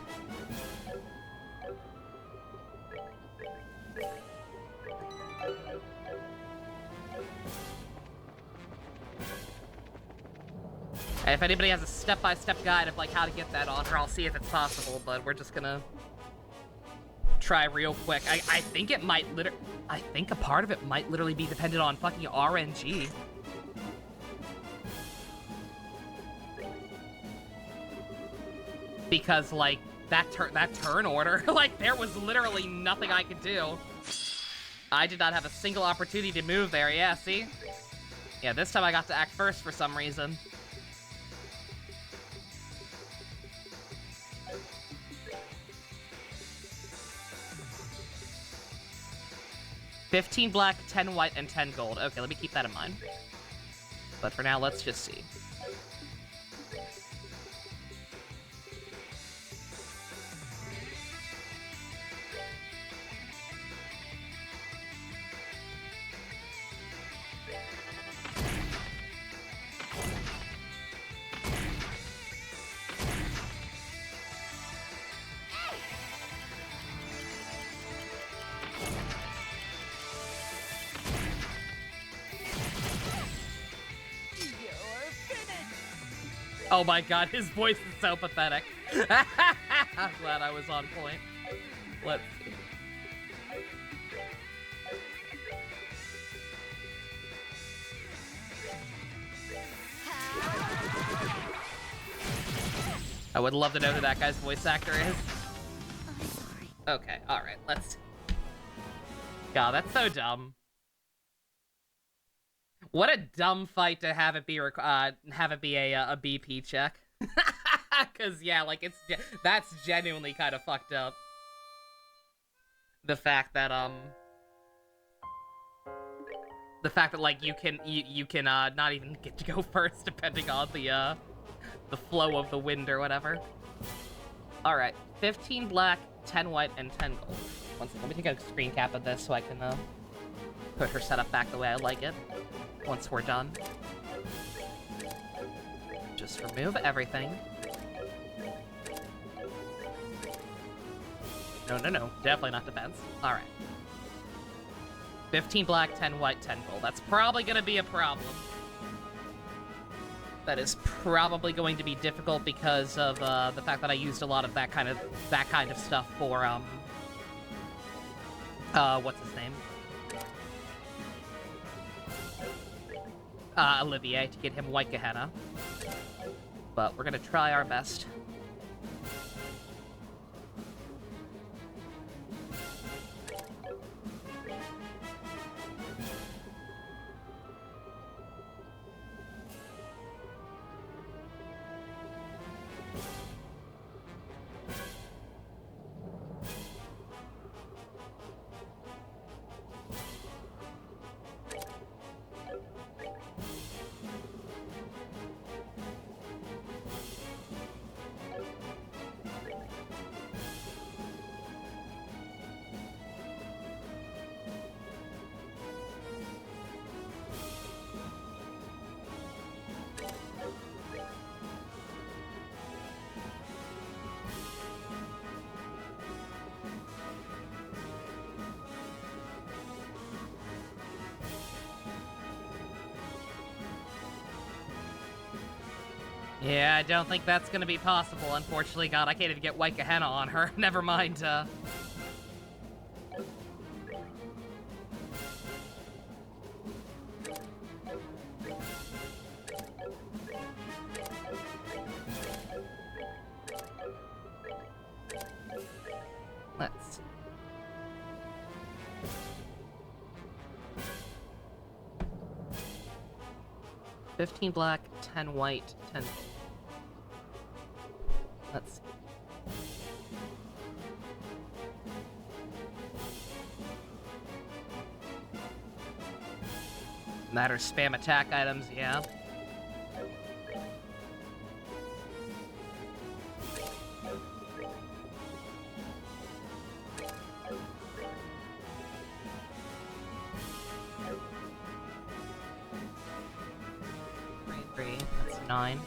And if anybody has a step-by-step guide of like how to get that on her, I'll see if it's possible, but we're just gonna try real quick. I think it might I think a part of it might literally be dependent on fucking RNG. Because, like, that turn order, like, there was literally nothing I could do. I did not have a single opportunity to move there, yeah, see? Yeah, this time I got to act first for some reason. $15 black, 10 white, and 10 gold. Okay, let me keep that in mind. But for now, let's just see. Oh my god, his voice is so pathetic. I'm glad I was on point. Let's see. I would love to know who that guy's voice actor is. Okay, alright, let's... God, that's so dumb. What a dumb fight to have it be a BP check. Cause yeah, like that's genuinely kind of fucked up. The fact that like you can not even get to go first depending on the flow of the wind or whatever. All right, 15 black, 10 white, and 10 gold. Let me take a screen cap of this so I can put her setup back the way I like it. Once we're done. Just remove everything. No, definitely not defense. Alright. 15 black, 10 white, 10 gold. That's probably gonna be a problem. That is probably going to be difficult because of the fact that I used a lot of that kind of stuff for what's his name? Olivier, to get him White Gehenna. But we're gonna try our best. Yeah, I don't think that's gonna be possible, unfortunately. God, I can't even get White Gehenna on her. Never mind, Let's... 15 black, 10 white, 10 gold. Let's see. Matter spam attack items, yeah. Three, that's 9.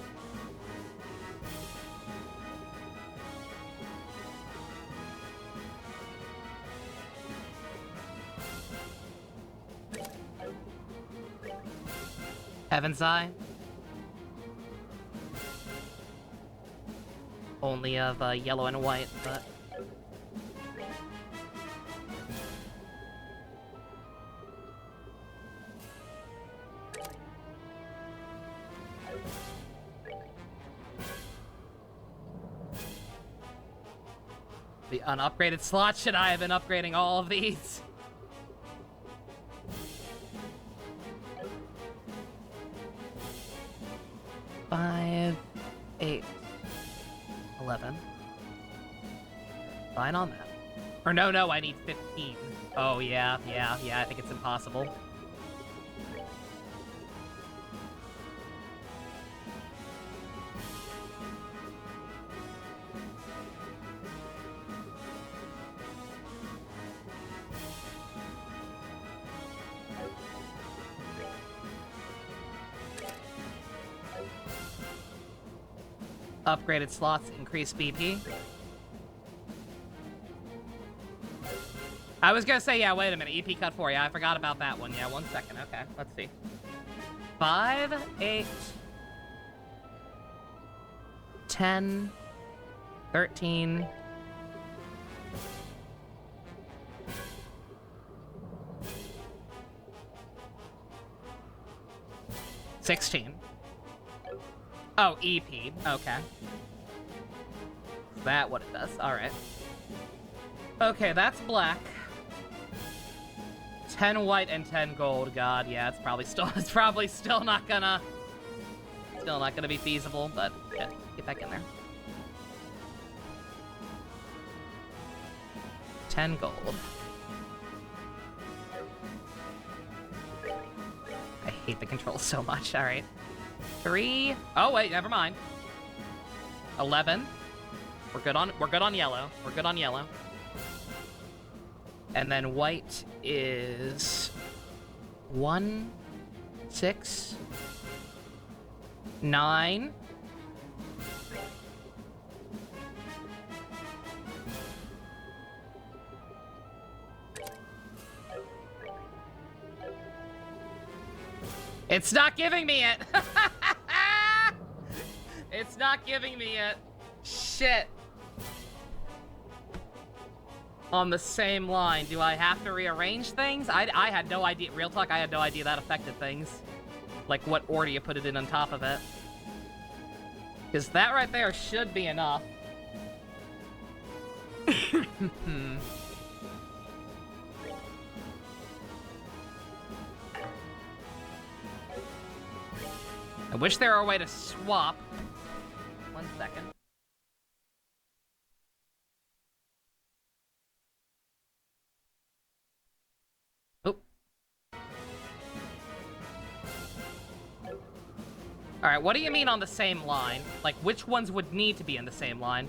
Heaven's Eye. Only of yellow and white, but... The unupgraded slot, should I have been upgrading all of these? Five, 8, 11. Fine on that. Or no, I need 15. Oh, yeah, I think it's impossible. Upgraded slots increase BP. I was gonna say, yeah, wait a minute. EP cut 4. Yeah, I forgot about that one. Yeah, 1 second. Okay, let's see. 5, 8, 10, 13. $16. Oh, EP. Okay. Is that what it does? Alright. Okay, that's black. 10 white and 10 gold. God, yeah, it's probably still not gonna be feasible, but yeah, get back in there. 10 gold. I hate the controls so much. Alright. 3. Oh wait, never mind. 11. We're good on yellow. We're good on yellow. And then white is 1, 6, 9. It's not giving me it. It's not giving me it. Shit. On the same line, do I have to rearrange things? I had no idea. Real talk, I had no idea that affected things. Like what order you put it in on top of it. Because that right there should be enough. I wish there were a way to swap. 1 second. Oh. Alright, what do you mean on the same line? Like, which ones would need to be in the same line?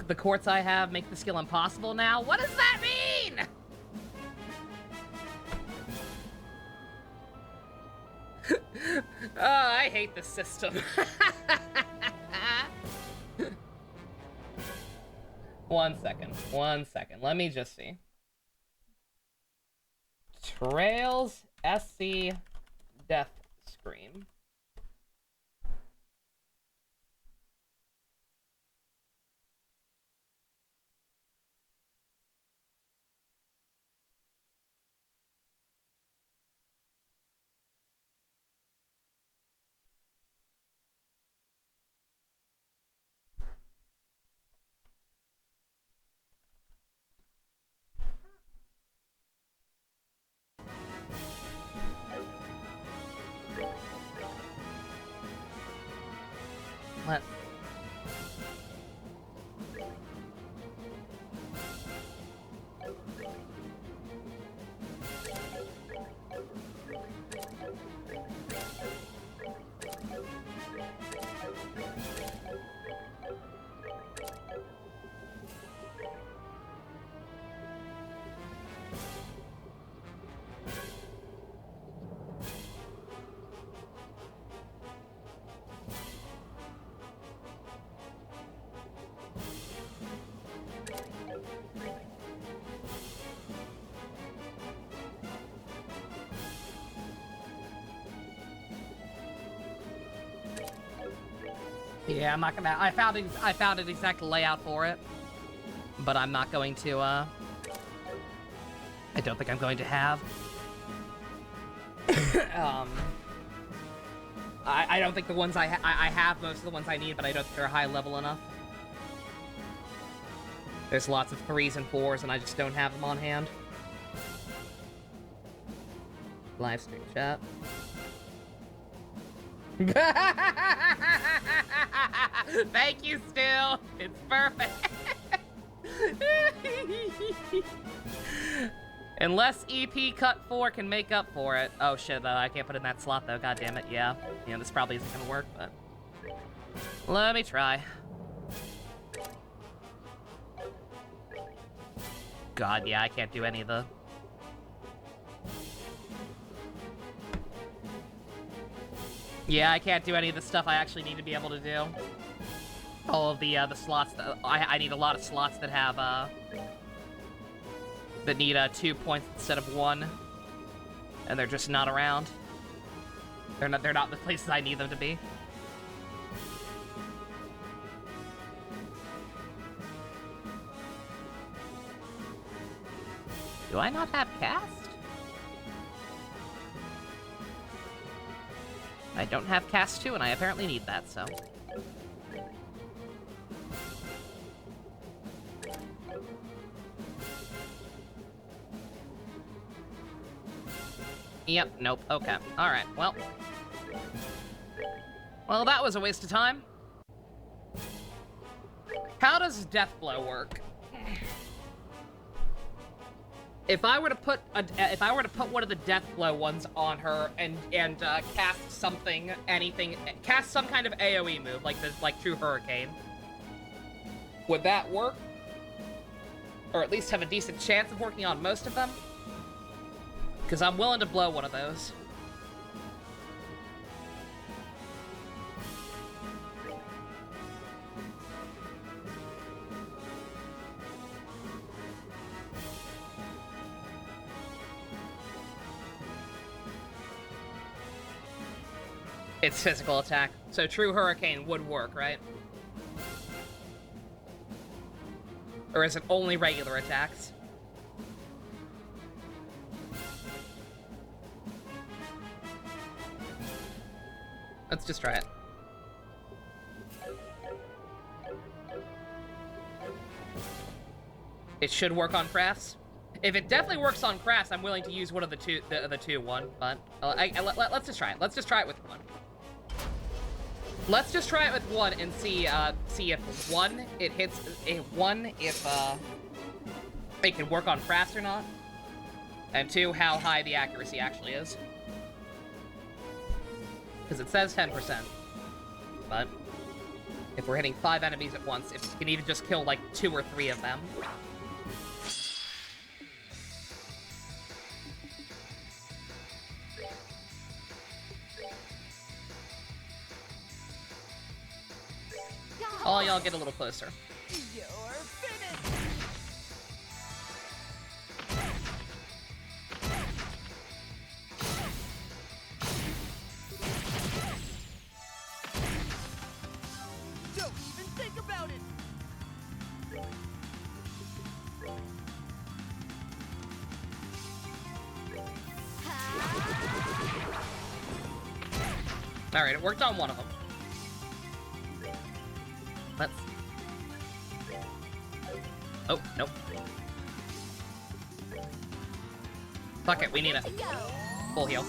The quartz I have make the skill impossible now? What does that mean? Oh, I hate this system. 1 second. 1 second. Let me just see. Trails SC Death Scream. Let. Yeah, I'm not gonna. I found an exact layout for it, but I'm not going to. I don't think I'm going to have. I don't think the ones I have most of the ones I need, but I don't think they're high level enough. There's lots of 3s and 4s, and I just don't have them on hand. Live stream chat. Thank you, Still. It's perfect. Unless EP Cut 4 can make up for it. Oh shit, I can't put it in that slot though. God damn it. Yeah. Yeah, this probably isn't gonna work, but let me try. God, yeah, I can't do any of the. Yeah, I can't do any of the stuff I actually need to be able to do. All of the slots that I need a lot of slots that have that need 2 points instead of 1, and they're just not around. They're not the places I need them to be. Do I not have cast? I don't have cast 2, and I apparently need that, so. Yep, nope, okay. Alright, well. Well, that was a waste of time. How does Deathblow work? If I were to put one of the Deathblow ones on her and cast something, cast some kind of AoE move like True Hurricane, would that work? Or at least have a decent chance of working on most of them? Because I'm willing to blow one of those. It's physical attack. So True Hurricane would work, right? Or is it only regular attacks? Let's just try it. It should work on crafts. If it definitely works on crafts, I'm willing to use one of the two one. But let's just try it. Let's just try it with one. Let's just try it with one and see if one it hits one if it can work on crafts or not, and two how high the accuracy actually is. Because it says 10%, but if we're hitting 5 enemies at once, if you can even just kill like 2 or 3 of them. Oh, y'all get a little closer. You're finished. Don't even think about it. All right, it worked on one of them. Let's. Oh, nope. Fuck it, we need it. Full heal.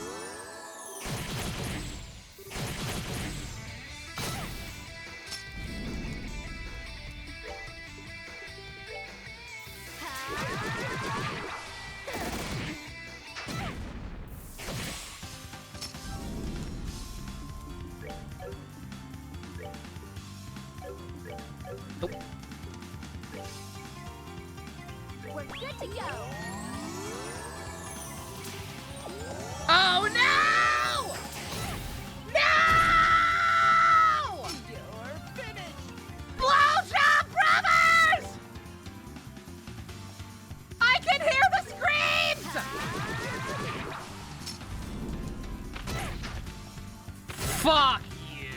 Fuck you.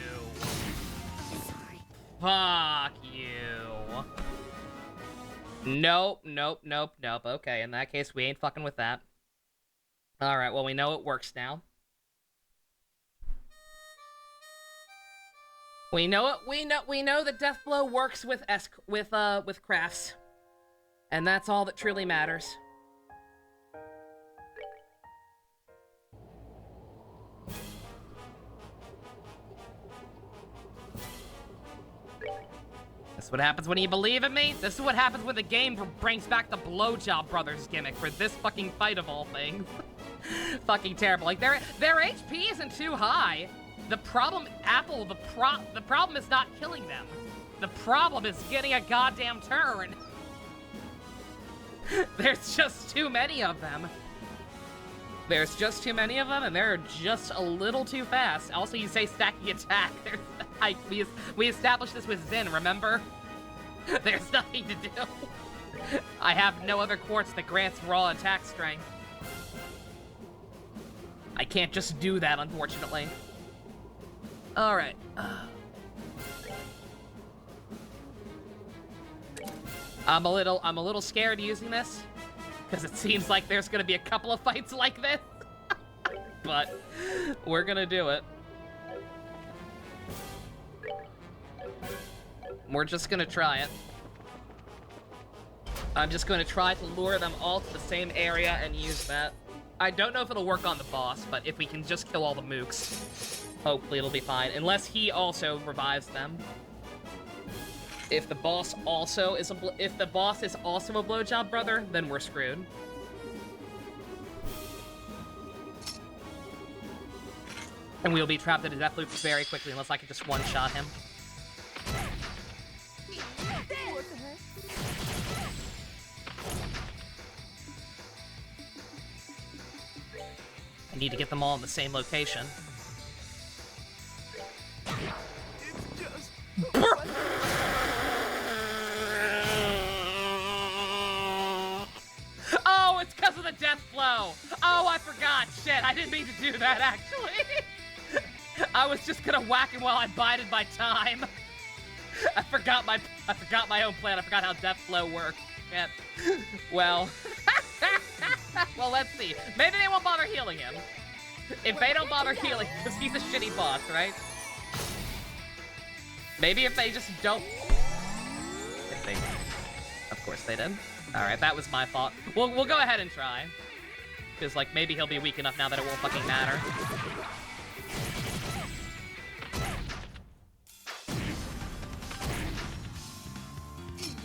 Fuck you. Nope, nope, nope, nope. Okay, in that case, we ain't fucking with that. Alright, well, we know it works now. We know it. We know that Death Blow works with crafts, and that's all that truly matters. This is what happens when you believe in me. This is what happens when the game brings back the Blowjob Brothers gimmick for this fucking fight of all things. Fucking terrible. Like their HP isn't too high. The problem, Apple, the problem is not killing them. The problem is getting a goddamn turn. There's just too many of them. There's just too many of them, and they're just a little too fast. Also, you say stacking attack. We established this with Zen, remember? There's nothing to do. I have no other quartz that grants raw attack strength. I can't just do that, unfortunately. Alright. I'm a little scared using this, because it seems like there's gonna be a couple of fights like this. But we're gonna do it. We're just gonna try it. I'm just gonna try to lure them all to the same area and use that. I don't know if it'll work on the boss, but if we can just kill all the mooks, hopefully it'll be fine. Unless he also revives them. If the boss also is a blowjob brother, then we're screwed. And we'll be trapped in a death loop very quickly unless I can just one-shot him. I need to get them all in the same location. Oh, it's because of the death blow. Oh, I forgot. Shit, I didn't mean to do that, actually. I was just gonna whack him while I bided my time. I forgot my own plan. I forgot how death blow works. Yeah. Well. Well, let's see. Maybe they won't bother healing him. If they don't bother healing, because he's a shitty boss, right? Maybe if they just don't... If they... Of course they did. Alright, that was my fault. We'll go ahead and try. Because, like, maybe he'll be weak enough now that it won't fucking matter.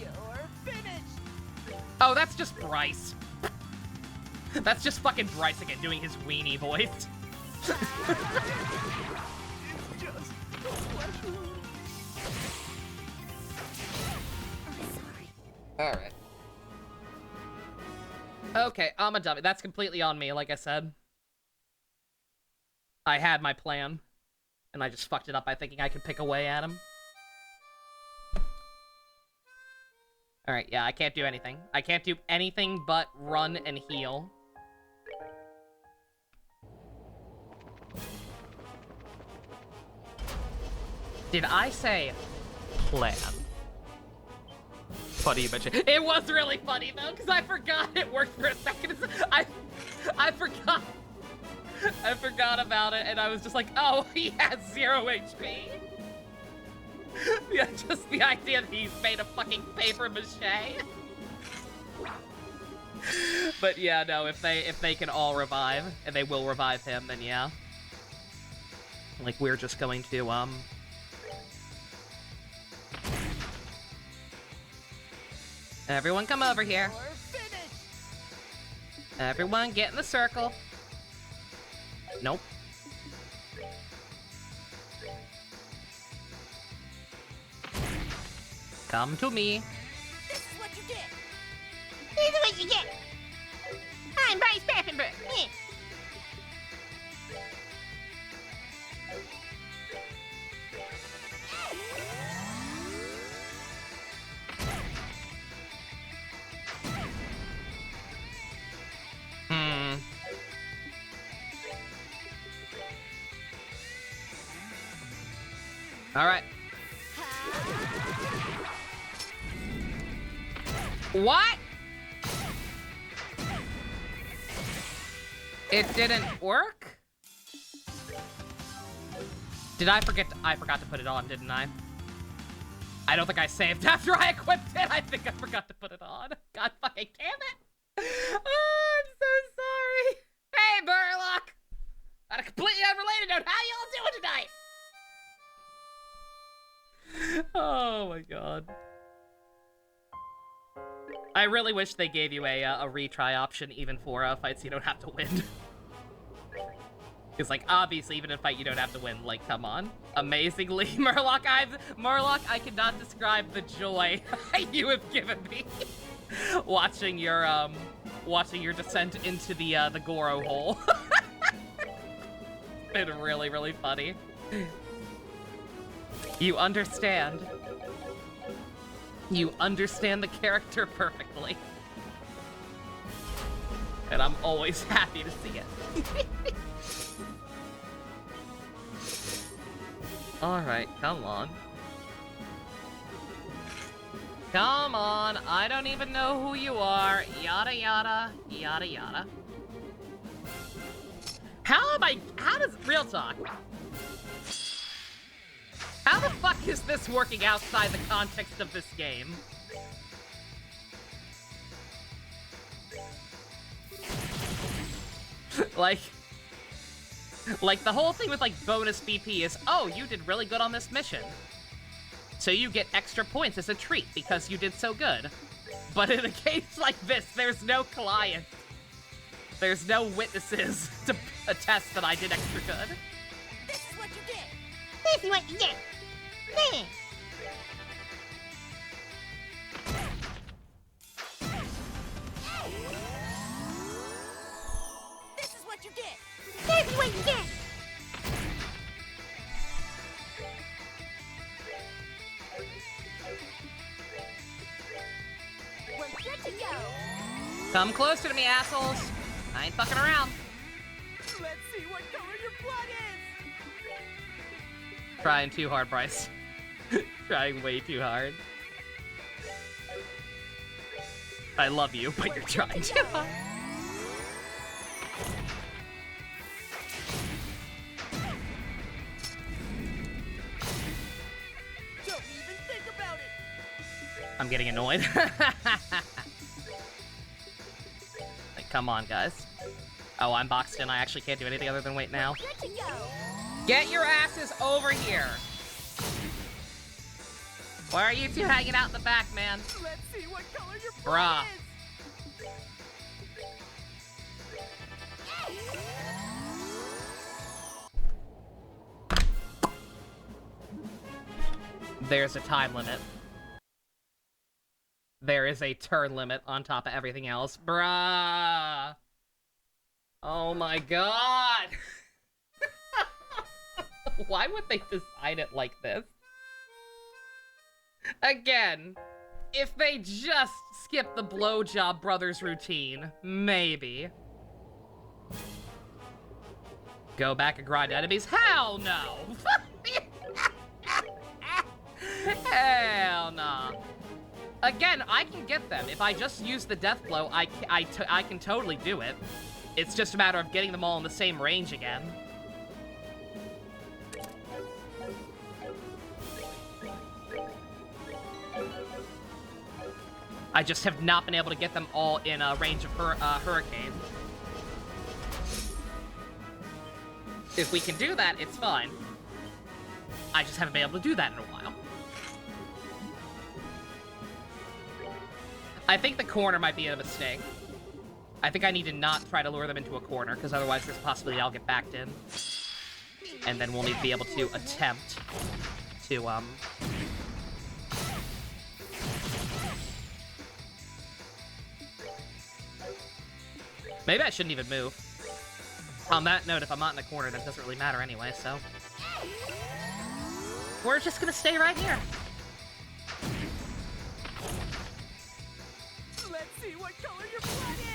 You're finished. Oh, that's just Bryce. That's just fucking Bryce again, doing his weenie voice. It's just a pleasure. Alright. Okay, I'm a dummy. That's completely on me, like I said. I had my plan, and I just fucked it up by thinking I could pick away at him. Alright, yeah, I can't do anything. I can't do anything but run and heal. Did I say plan? Funny you mentioned. It was really funny though, because I forgot it worked for a second. I forgot. I forgot about it, and I was just like, oh, he has 0 HP. Yeah, just the idea that he's made of fucking paper mache. But yeah, no, if they can all revive, and they will revive him, then yeah. Like, we're just going to, Everyone come over here. Everyone get in the circle. Nope. Come to me. This is what you get. This is what you get. I'm Bryce Paffenberg. Yeah. Alright. What? It didn't work? Did I forget I forgot to put it on, didn't I? I don't think I saved after I equipped it. I think I forgot to put it on. God fucking damn it. Oh, I'm so sorry. Hey, Burlock. On a completely unrelated note, how y'all doing tonight? Oh my god. I really wish they gave you a retry option even for fights you don't have to win. Because, like, obviously, even in a fight you don't have to win, like, come on. Amazingly, Murloc, I cannot describe the joy you have given me watching your descent into the Goro hole. It's been really, really funny. You understand. You understand the character perfectly. And I'm always happy to see it. Alright, come on. Come on, I don't even know who you are. Yada yada, yada yada. How does, real talk. How the fuck is this working outside the context of this game? Like the whole thing with like bonus BP is, oh, you did really good on this mission. So you get extra points as a treat because you did so good. But in a case like this, there's no client. There's no witnesses to attest that I did extra good. This is what you get. This is what you get. This is what you get. This is what you get. We're good to go. Come closer to me, assholes. I ain't fucking around. Let's see what color your blood is. Trying too hard, Bryce. Trying way too hard. I love you, but you're trying too hard. Don't even think about it. I'm getting annoyed. Like, come on, guys. Oh, I'm boxed in. I actually can't do anything other than wait now. Good to go. Get your asses over here. Why are you two hanging out in the back, man? Let's see what color your Bruh. blood is. There's a time limit. There is a turn limit on top of everything else. Bruh. Oh my god. Why would they design it like this? Again, if they just skip the Blowjob Brothers routine, maybe. Go back and grind enemies? Hell no! Hell nah. Again, I can get them. If I just use the death blow, I can totally do it. It's just a matter of getting them all in the same range again. I just have not been able to get them all in range of Hurricane. If we can do that, it's fine. I just haven't been able to do that in a while. I think the corner might be a mistake. I think I need to not try to lure them into a corner, because otherwise there's a possibility I'll get backed in. And then we'll need to be able to attempt to, maybe I shouldn't even move. On that note, if I'm not in the corner, that doesn't really matter anyway, so... We're just gonna stay right here. Let's see what color your blood is.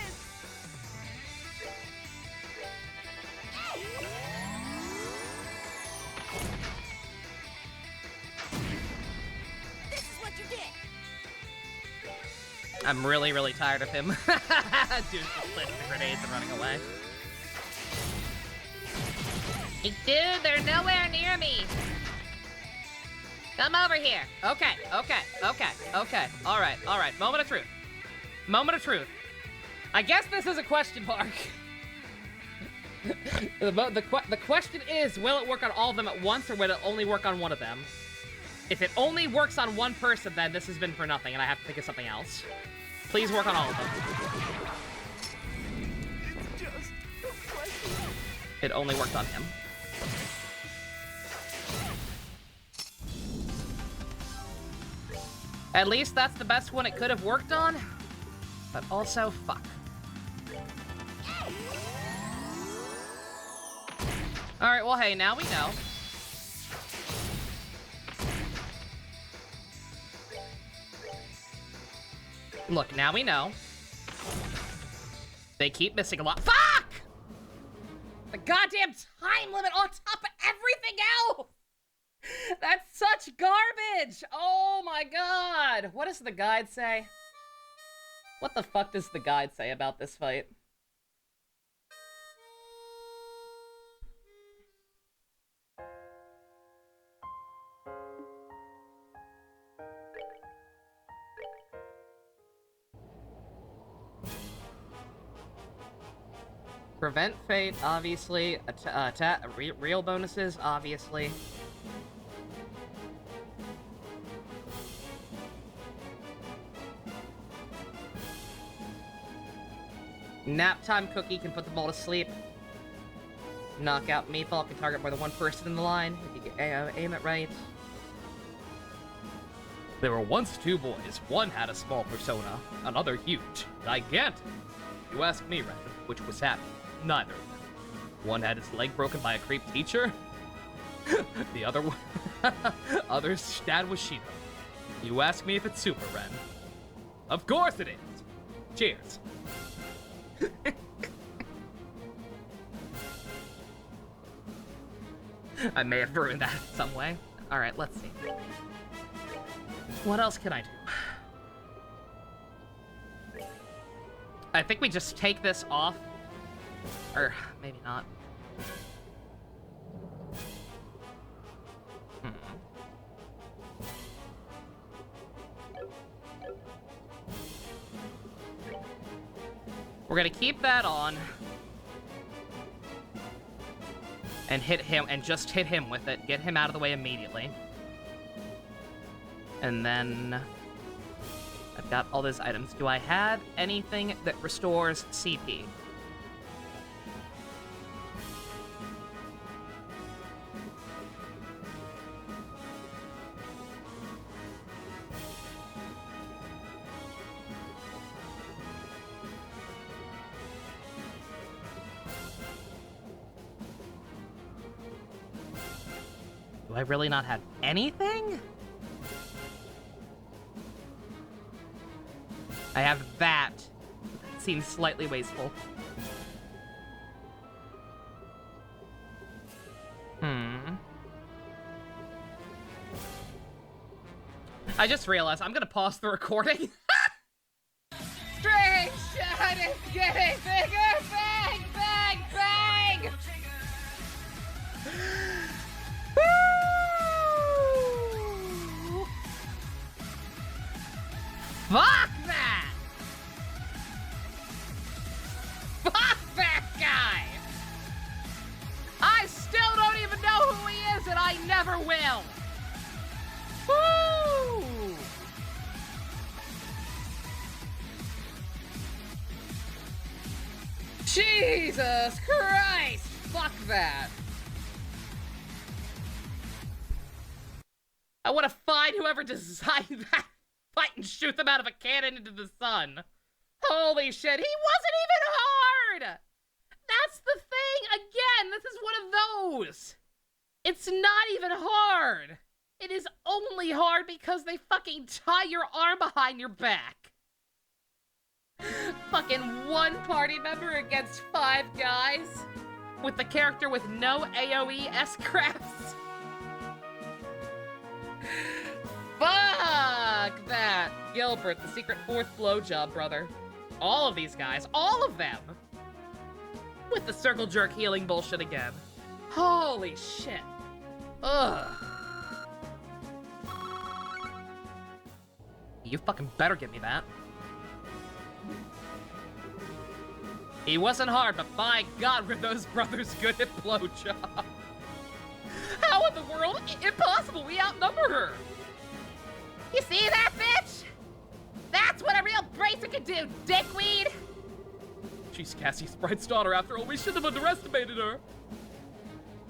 I'm really, really tired of him. Dude, just planting the grenades and running away. Hey, dude, they're nowhere near me. Come over here. Okay. All right. Moment of truth. I guess this is a question mark. The question is, will it work on all of them at once, or will it only work on one of them? If it only works on one person, then this has been for nothing, and I have to think of something else. Please work on all of them. It's just a question. It only worked on him. At least that's the best one it could have worked on. But also, fuck. Alright, well, hey, now we know. Look, now we know. They keep missing a lot. Fuck! The goddamn time limit on top of everything else! That's such garbage! Oh my god! What does the guide say? What the fuck does the guide say about this fight? Prevent fate, obviously. Real bonuses, obviously. Nap time cookie can put them all to sleep. Knockout meatball can target more than one person in the line if you aim it right. There were once two boys. One had a small persona, another huge, gigantic. You ask me, Ren, which was happy? Neither of them. One had his leg broken by a creep teacher. The other one, other's dad was Shiva. You ask me if it's super, Ren. Of course it is. Cheers. I may have ruined that in some way. Alright, let's see. What else can I do? I think we just take this off. Or maybe not. We're gonna keep that on. And hit him, and just hit him with it. Get him out of the way immediately. And then... I've got all those items. Do I have anything that restores CP? Do I really not have anything? I have that. That seems slightly wasteful. I just realized I'm gonna pause the recording. Strange shot is getting bigger! Bang! Bang! Bang! Woo! Fuck that! Fuck that guy! I still don't even know who he is, and I never will! Woo! Jesus Christ! Fuck that! I want to find whoever designed that fight and shoot them out of a cannon into the sun. Holy shit, he wasn't even hard! That's the thing! Again, this is one of those! It's not even hard! It is only hard because they fucking tie your arm behind your back. Fucking one party member against 5 guys? With the character with no AoE S-crafts? Fuck that! Gilbert, the secret fourth blowjob brother. All of these guys, all of them! With the circle jerk healing bullshit again. Holy shit. Ugh. You fucking better give me that. He wasn't hard, but by God, were those brothers good at blowjob. How in the world? Impossible, we outnumber her. You see that, bitch? That's what a real bracer can do, dickweed! She's Cassie Sprite's daughter after all. We should have underestimated her.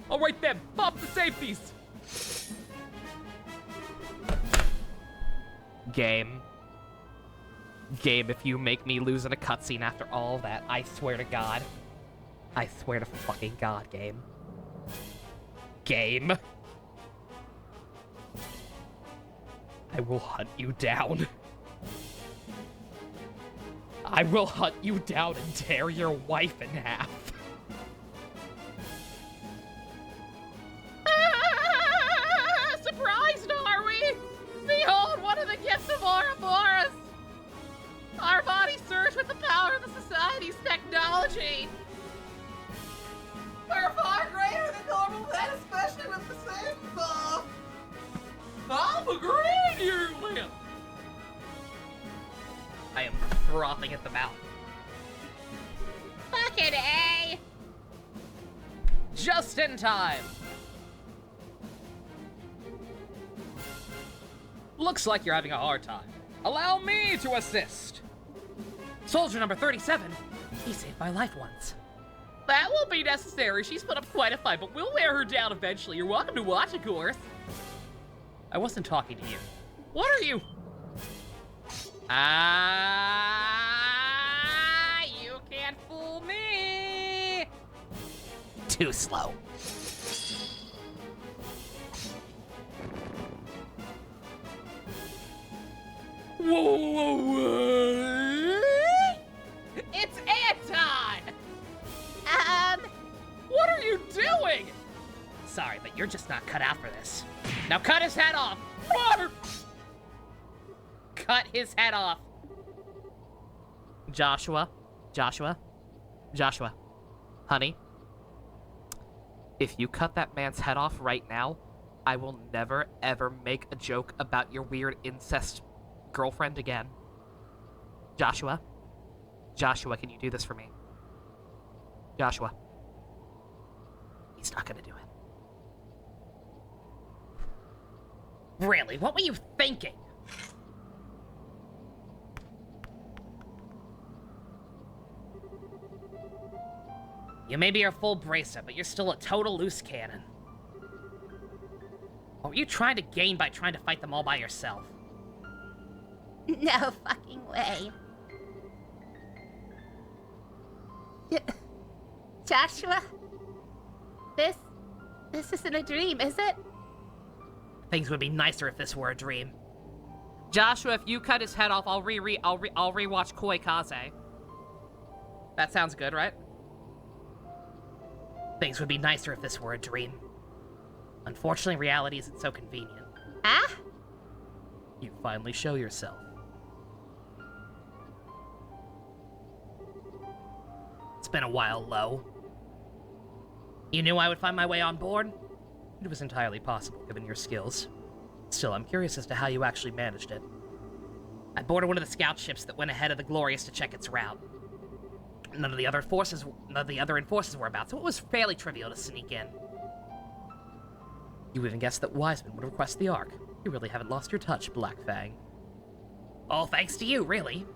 All right then, pop the safeties. Game. Game, if you make me lose in a cutscene after all that, I swear to God. I swear to fucking God, game. Game. I will hunt you down. I will hunt you down and tear your wife in half. Surprised, are we? Behold, one of the gifts of Ouroboros. Our bodies surge with the power of the society's technology. We're far greater than normal men, especially with the same stuff. I'm agreeing here, Liam. I am frothing at the mouth. Fucking A! Just in time. Looks like you're having a hard time. Allow me to assist. Soldier number 37. He saved my life once. That won't be necessary. She's put up quite a fight, but we'll wear her down eventually. You're welcome to watch, of course. I wasn't talking to you. What are you? You can't fool me. Too slow. Whoa. It's Anton! What are you doing? Sorry, but you're just not cut out for this. Now cut his head off! Cut his head off. Joshua. Honey. If you cut that man's head off right now, I will never, ever make a joke about your weird incest girlfriend again. Joshua, can you do this for me? Joshua. He's not gonna do it. Really, what were you thinking? You may be a full bracer, but you're still a total loose cannon. What were you trying to gain by trying to fight them all by yourself? No fucking way. Joshua? This isn't a dream, is it? Things would be nicer if this were a dream. Joshua, if you cut his head off, I'll rewatch Koi Kaze. That sounds good, right? Things would be nicer if this were a dream. Unfortunately, reality isn't so convenient. Huh? You finally show yourself. It's been a while, Lo. You knew I would find my way on board? It was entirely possible, given your skills. Still, I'm curious as to how you actually managed it. I boarded one of the scout ships that went ahead of the Glorious to check its route. None of the other enforcers were about, so it was fairly trivial to sneak in. You even guessed that Wiseman would request the Ark. You really haven't lost your touch, Black Fang. All thanks to you, really.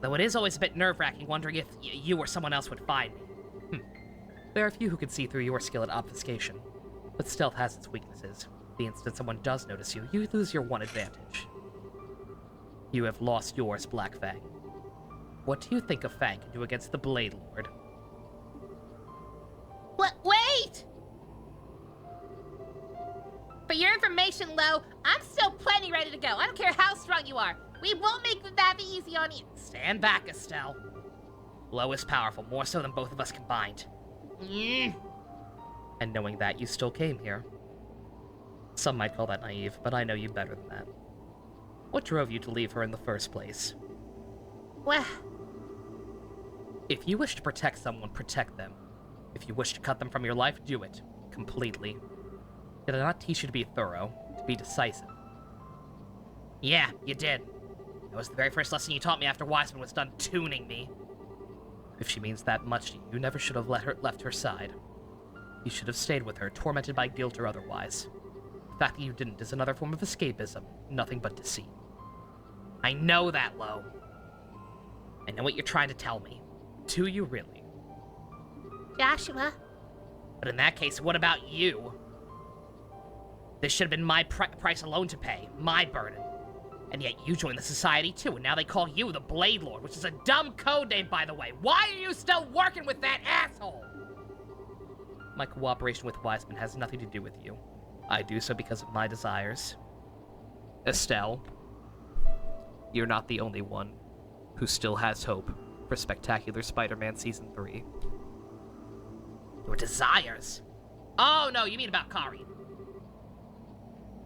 Though it is always a bit nerve-wracking wondering if you or someone else would find me. There are few who can see through your skill at obfuscation, but stealth has its weaknesses. The instant someone does notice you, you lose your one advantage. You have lost yours, Black Fang. What do you think a Fang can do against the Blade Lord? What? Wait! For your information, Lo, I'm still plenty ready to go. I don't care how strong you are. We won't make that be easy on you. Stand back, Estelle. Lo is powerful, more so than both of us combined. And knowing that, you still came here. Some might call that naive, but I know you better than that. What drove you to leave her in the first place? Well, If you wish to protect someone, protect them. If you wish to cut them from your life, do it. Completely. Did I not teach you to be thorough? To be decisive? Yeah, you did. That was the very first lesson you taught me after Wiseman was done tuning me. If she means that much to you, you never should have left her side. You should have stayed with her, tormented by guilt or otherwise. The fact that you didn't is another form of escapism, nothing but deceit. I know that, Lo. I know what you're trying to tell me. Do you really? Joshua, But in that case, what about you? This should have been my price alone to pay, my burden. And yet you joined the society too, and now they call you the Blade Lord, which is a dumb code name, by the way. Why are you still working with that asshole? My cooperation with Wiseman has nothing to do with you. I do so because of my desires. Estelle, you're not the only one who still has hope for Spectacular Spider-Man Season 3. Your desires? Oh no, you mean about Kari.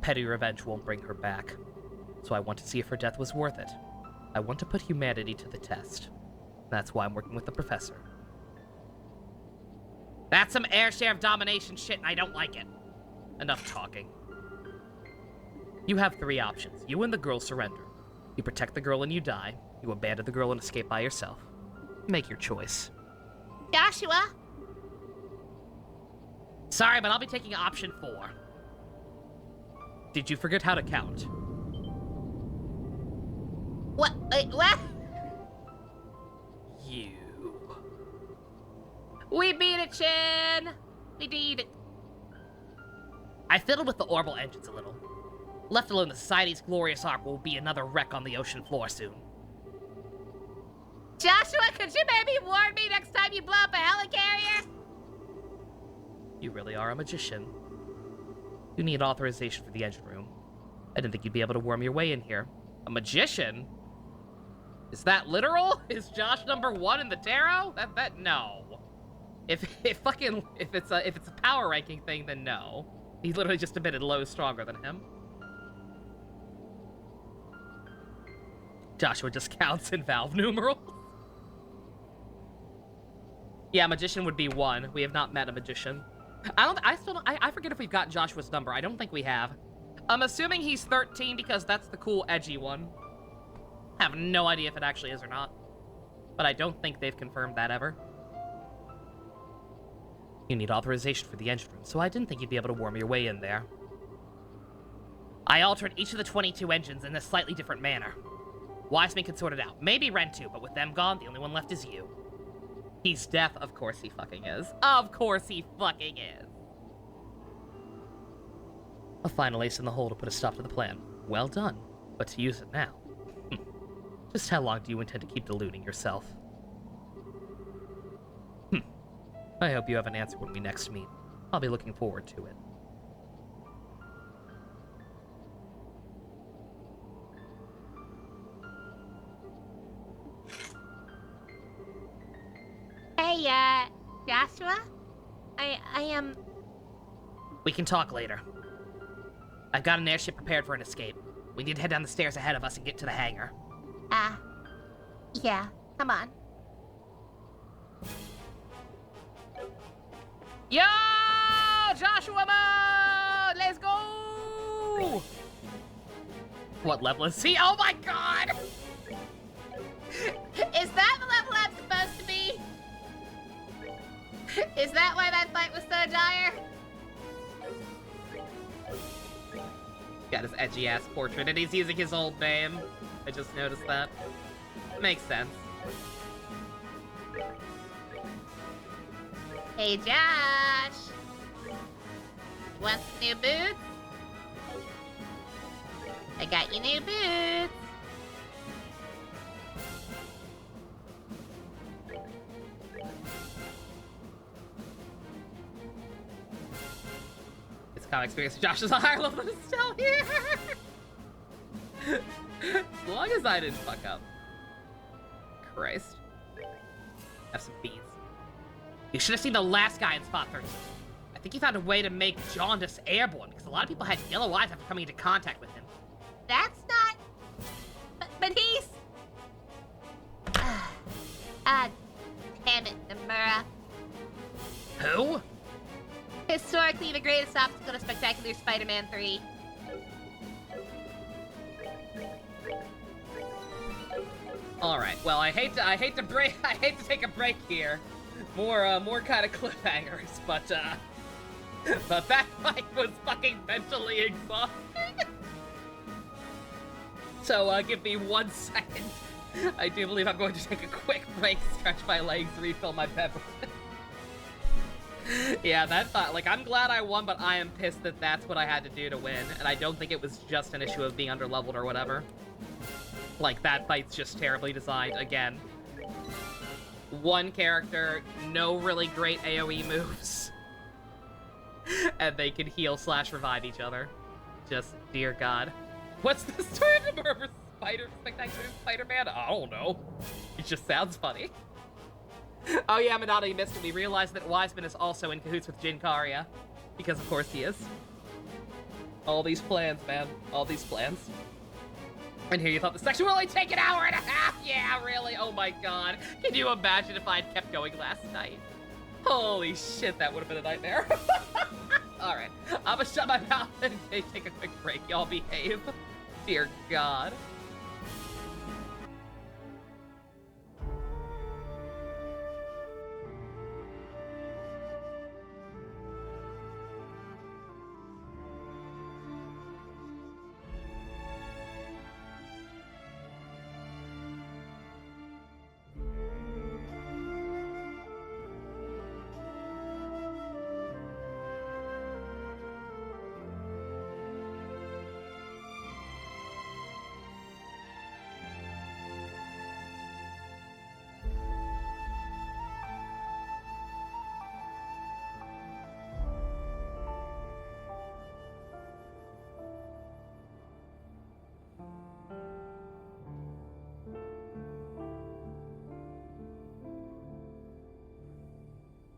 Petty revenge won't bring her back, so I want to see if her death was worth it. I want to put humanity to the test. That's why I'm working with the professor. That's some air share of domination shit, and I don't like it. Enough talking. You have 3 options. You and the girl surrender. You protect the girl and you die. You abandon the girl and escape by yourself. Make your choice. Joshua, Sorry, but I'll be taking option 4. Did you forget how to count? what? Wait, what? You. We beat it, Chin! We did it. I fiddled with the orbital engines a little. Left alone, the Society's glorious ark will be another wreck on the ocean floor soon. Joshua, could you maybe warn me next time you blow up a helicarrier? You really are a magician. You need authorization for the engine room. I didn't think you'd be able to worm your way in here. A magician? Is that literal? Is Josh number 1 in the tarot? No. If it's a power ranking thing, then no. He literally just admitted Lowe's stronger than him. Joshua just counts in Valve numerals. Yeah, magician would be 1. We have not met a magician. I forget if we've got Joshua's number. I don't think we have. I'm assuming he's 13 because that's the cool, edgy one. I have no idea if it actually is or not. But I don't think they've confirmed that ever. You need authorization for the engine room, so I didn't think you'd be able to worm your way in there. I altered each of the 22 engines in a slightly different manner. Wiseman can sort it out. Maybe Ren too, but with them gone, the only one left is you. He's deaf. Of course he fucking is. Of course he fucking is. A final ace in the hole to put a stop to the plan. Well done. But to use it now. Just how long do you intend to keep deluding yourself? I hope you have an answer when we next meet. I'll be looking forward to it. Hey, Joshua? I am... We can talk later. I've got an airship prepared for an escape. We need to head down the stairs ahead of us and get to the hangar. Yeah, come on. Yo! Joshua mode! Let's go! What level is he? Oh my god! Is that the level I'm supposed to be? Is that why that fight was so dire? Got his edgy ass portrait and he's using his old name. I just noticed that. Makes sense. Hey, Josh. Want some new boots? I got you new boots. It's comic experience. Josh is a higher level than still here. As long as I didn't fuck up. Christ. Have some beans. You should have seen the last guy in Spot 13. I think he found a way to make Jaundice airborne because a lot of people had yellow eyes after coming into contact with him. That's not But he's... damn it, Nomura. Who? Historically the greatest obstacle to Spectacular Spider-Man 3. All right. Well, I hate to take a break here. More kind of cliffhangers, but that fight was fucking mentally exhausting. So give me 1 second. I do believe I'm going to take a quick break, stretch my legs, refill my beverage. Yeah, that thought, like, I'm glad I won, but I am pissed that that's what I had to do to win, and I don't think it was just an issue of being underleveled or whatever. Like, that fight's just terribly designed, again. One character, no really great AoE moves. And they can heal / revive each other. Just, dear God. What's the story of the Murder Spectacular Spider-Man? I don't know. It just sounds funny. Oh yeah, Madonna, you missed it. We realized that Wiseman is also in cahoots with Jin Kariya. Because of course he is. All these plans, man. All these plans. And here you thought the section will only take an hour and a half? Yeah, really? Oh my god. Can you imagine if I'd kept going last night? Holy shit, that would have been a nightmare. Alright, I'm gonna shut my mouth and take a quick break. Y'all behave. Dear God.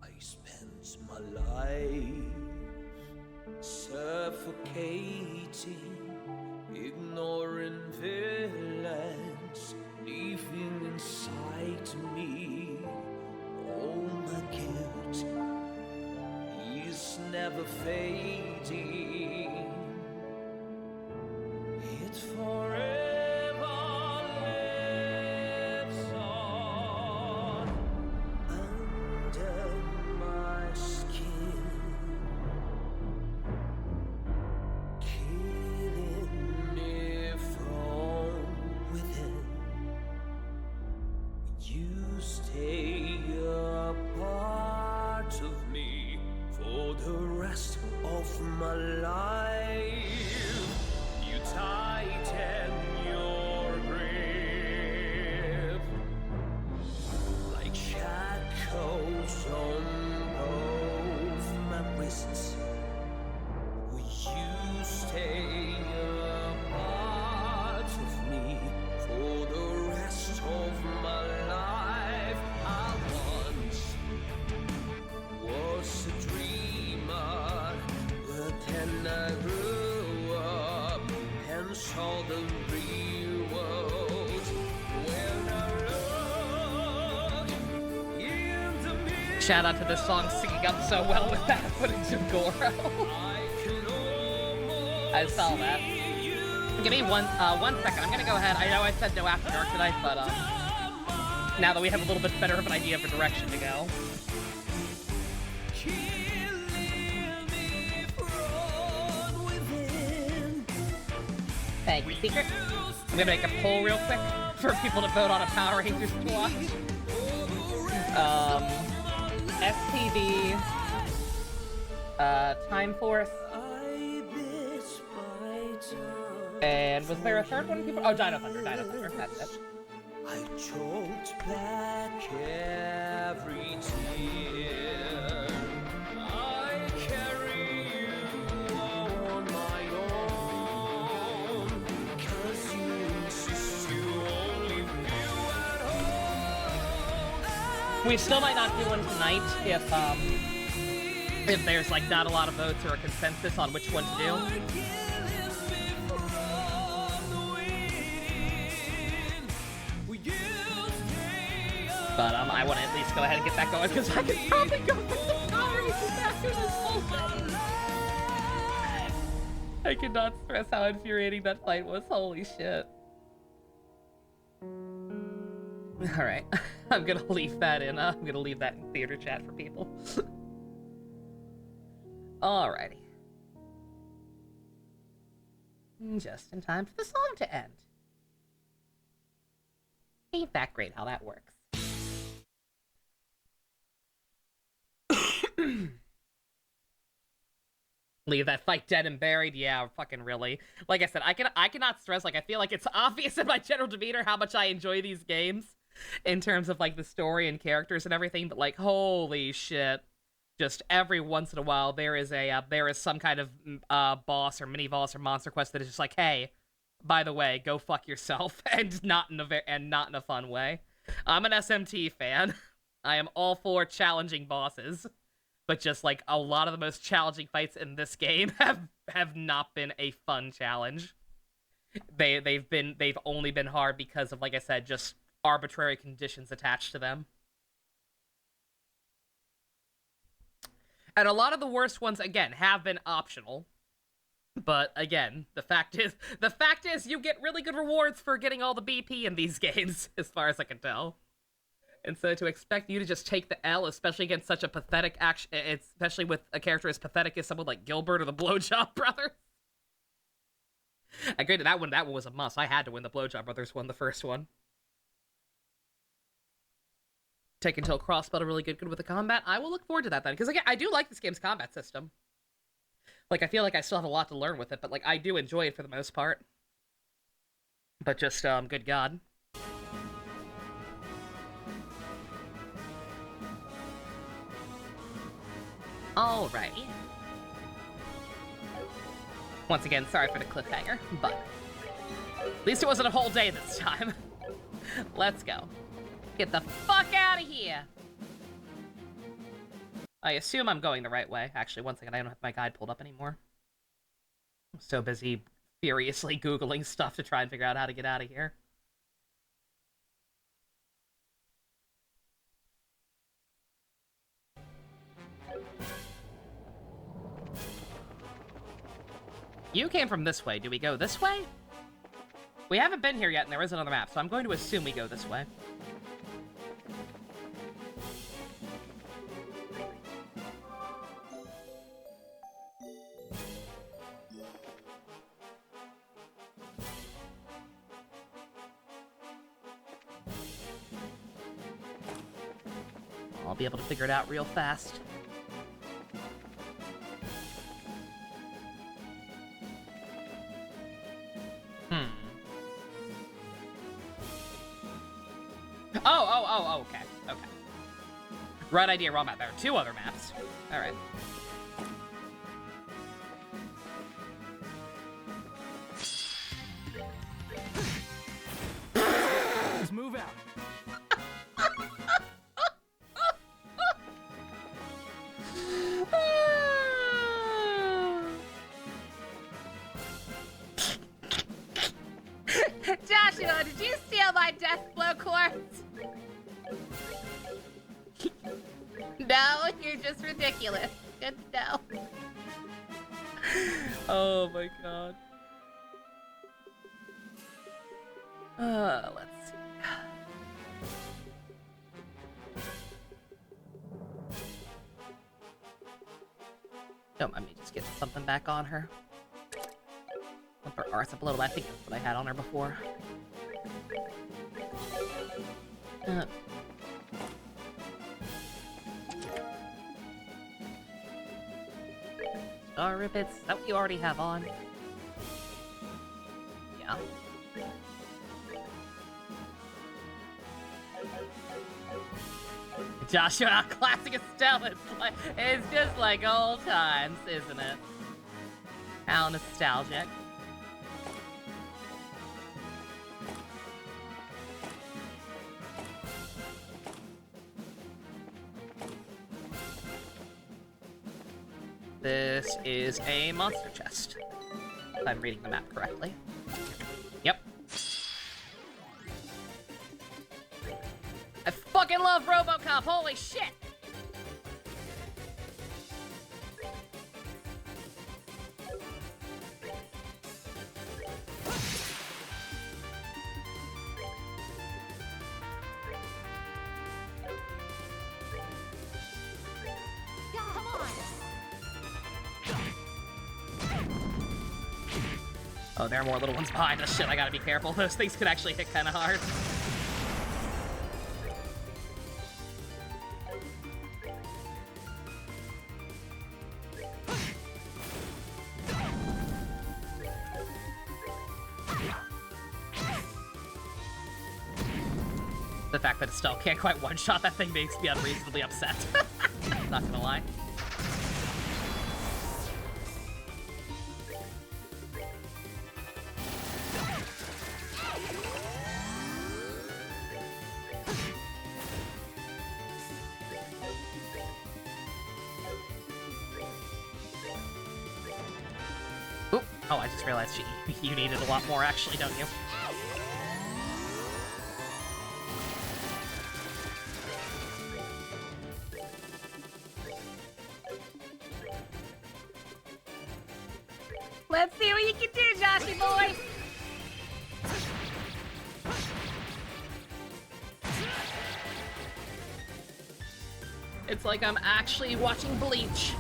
I spent my life suffocating, ignoring villains, leaving inside me all my guilt is never fading. It forever lives on under my skin, killing me from within. You stay a part of me for the rest of my life. You tighten your grip like shackles on both my wrists. Will you stay a part of me for the rest of my life? I once was a dreamer, but then I grew up and saw the real world. When I look in the mirror, Shout out to this song singing up so well with that footage of Goro. I can almost I saw that. Give me 1 second. I'm gonna go ahead. I know I said no after dark tonight, but now that we have a little bit better of an idea of the direction to go. killing me from within. Thank you, Secret. I'm gonna make a poll real quick for people to vote on a Power Rangers to watch. SPD, Time Force, and was there a third one? People? Oh, Dino Thunder. That's it. I choked back every tear. I carry you on my own, 'cause you insist you only feel at home. We still might not do one tonight if there's like not a lot of votes or a consensus on which one to do. But I want to at least go ahead and get that going because I can probably go get some power races after this whole thing. I cannot stress how infuriating that fight was. Holy shit. Alright, I'm gonna leave that in, I'm gonna leave that in theater chat for people. Alrighty. Just in time for the song to end. Ain't that great how that works. Leave that fight dead and buried? Yeah, fucking really. Like I said, I cannot stress, like, I feel like it's obvious in my general demeanor how much I enjoy these games in terms of, like, the story and characters and everything, but, like, holy shit. Just every once in a while, there is some kind of, boss or mini-boss or monster quest that is just like, hey, by the way, go fuck yourself, and not in a fun way. I'm an SMT fan. I am all for challenging bosses. But just, like, a lot of the most challenging fights in this game have not been a fun challenge. They've only been hard because of, like I said, just arbitrary conditions attached to them. And a lot of the worst ones, again, have been optional. But, again, the fact is you get really good rewards for getting all the BP in these games, as far as I can tell. And so to expect you to just take the L, especially against such a pathetic action, especially with a character as pathetic as someone like Gilbert or the Blowjob Brothers. I agree that one was a must. I had to win the Blowjob Brothers one, the first one. Take until crossbow really good with the combat. I will look forward to that then, because again, I do like this game's combat system. Like, I feel like I still have a lot to learn with it, but like, I do enjoy it for the most part. But just, good God. Alrighty. Once again, sorry for the cliffhanger, but at least it wasn't a whole day this time. Let's go. Get the fuck out of here! I assume I'm going the right way. Actually, one second, I don't have my guide pulled up anymore. I'm so busy furiously Googling stuff to try and figure out how to get out of here. You came from this way. Do we go this way? We haven't been here yet, and there is another map, so I'm going to assume we go this way. I'll be able to figure it out real fast. Oh, okay. Right idea, wrong map. There are two other maps. Alright. Let's move out. Joshua, did you steal my death blow corpse? No, you're just ridiculous. Good to know. Oh my god. Let's see. Don't mind me just getting something back on her. Pump her arse up a little. I think that's what I had on her before. Star ribbits? Is that what you already have on? Yeah. Joshua, classic Estelle. It's just like old times, isn't it? How nostalgic. This is a monster chest, if I'm reading the map correctly. Yep. fucking love RoboCop, holy shit! Come on. Oh, there are more little ones behind us. Shit, I gotta be careful. Those things could actually hit kind of hard. The fact that Estelle can't quite one-shot that thing makes me unreasonably upset. Not gonna lie. Oop. Oh, I just realized you needed a lot more, actually, don't you? Let's see what you can do, Joshy boy. It's like I'm actually watching Bleach.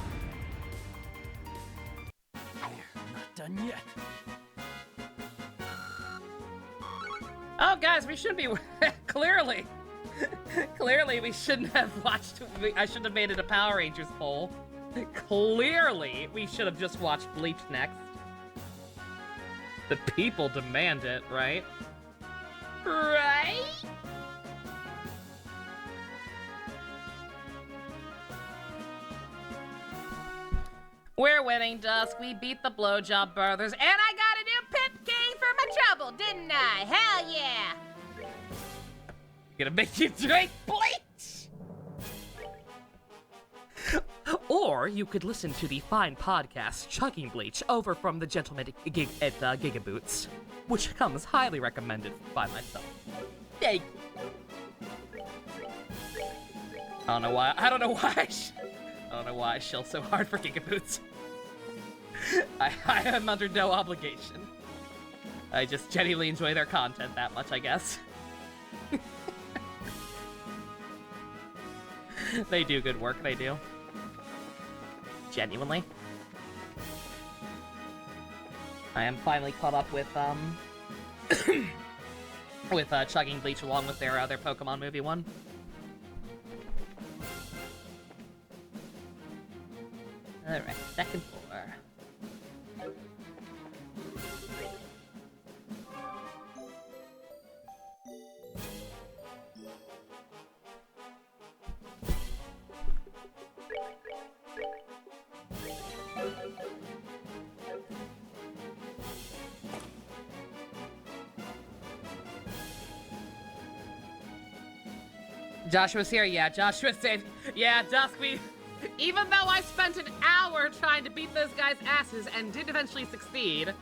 Not done yet. Oh, guys, we should be clearly. Clearly, we shouldn't have watched. I shouldn't have made it a Power Rangers poll. Clearly, we should have just watched Bleach next. The people demand it, right? Right? We're winning, Dusk. We beat the Blowjob Brothers, and I got a new pip king for my trouble, didn't I? Hell yeah! Gonna make you drink bleach! Or you could listen to the fine podcast Chugging Bleach over from the gentleman at Gigaboots, which comes highly recommended by myself. Thank you. I don't know why. I don't know why I shill so hard for Gigaboots. I am under no obligation. I just genuinely enjoy their content that much, I guess. They do good work, they do. Genuinely. I am finally caught up with, with, Chugging Bleach along with their Pokemon movie one. Alright, second floor. Joshua's here, yeah, Joshua's safe. Yeah, Dusk, even though I spent an hour trying to beat those guys' asses and did eventually succeed,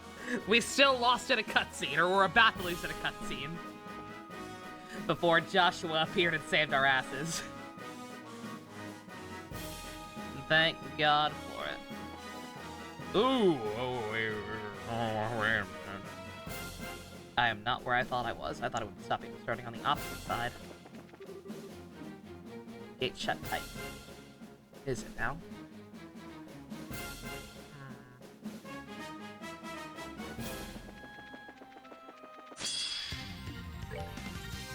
we still lost in a cutscene, or were about to lose in a cutscene. Before Joshua appeared and saved our asses. Thank God for it. Ooh. I am not where I thought I was. I thought it would stop me from starting on the opposite side. Gate shut tight. Is it now?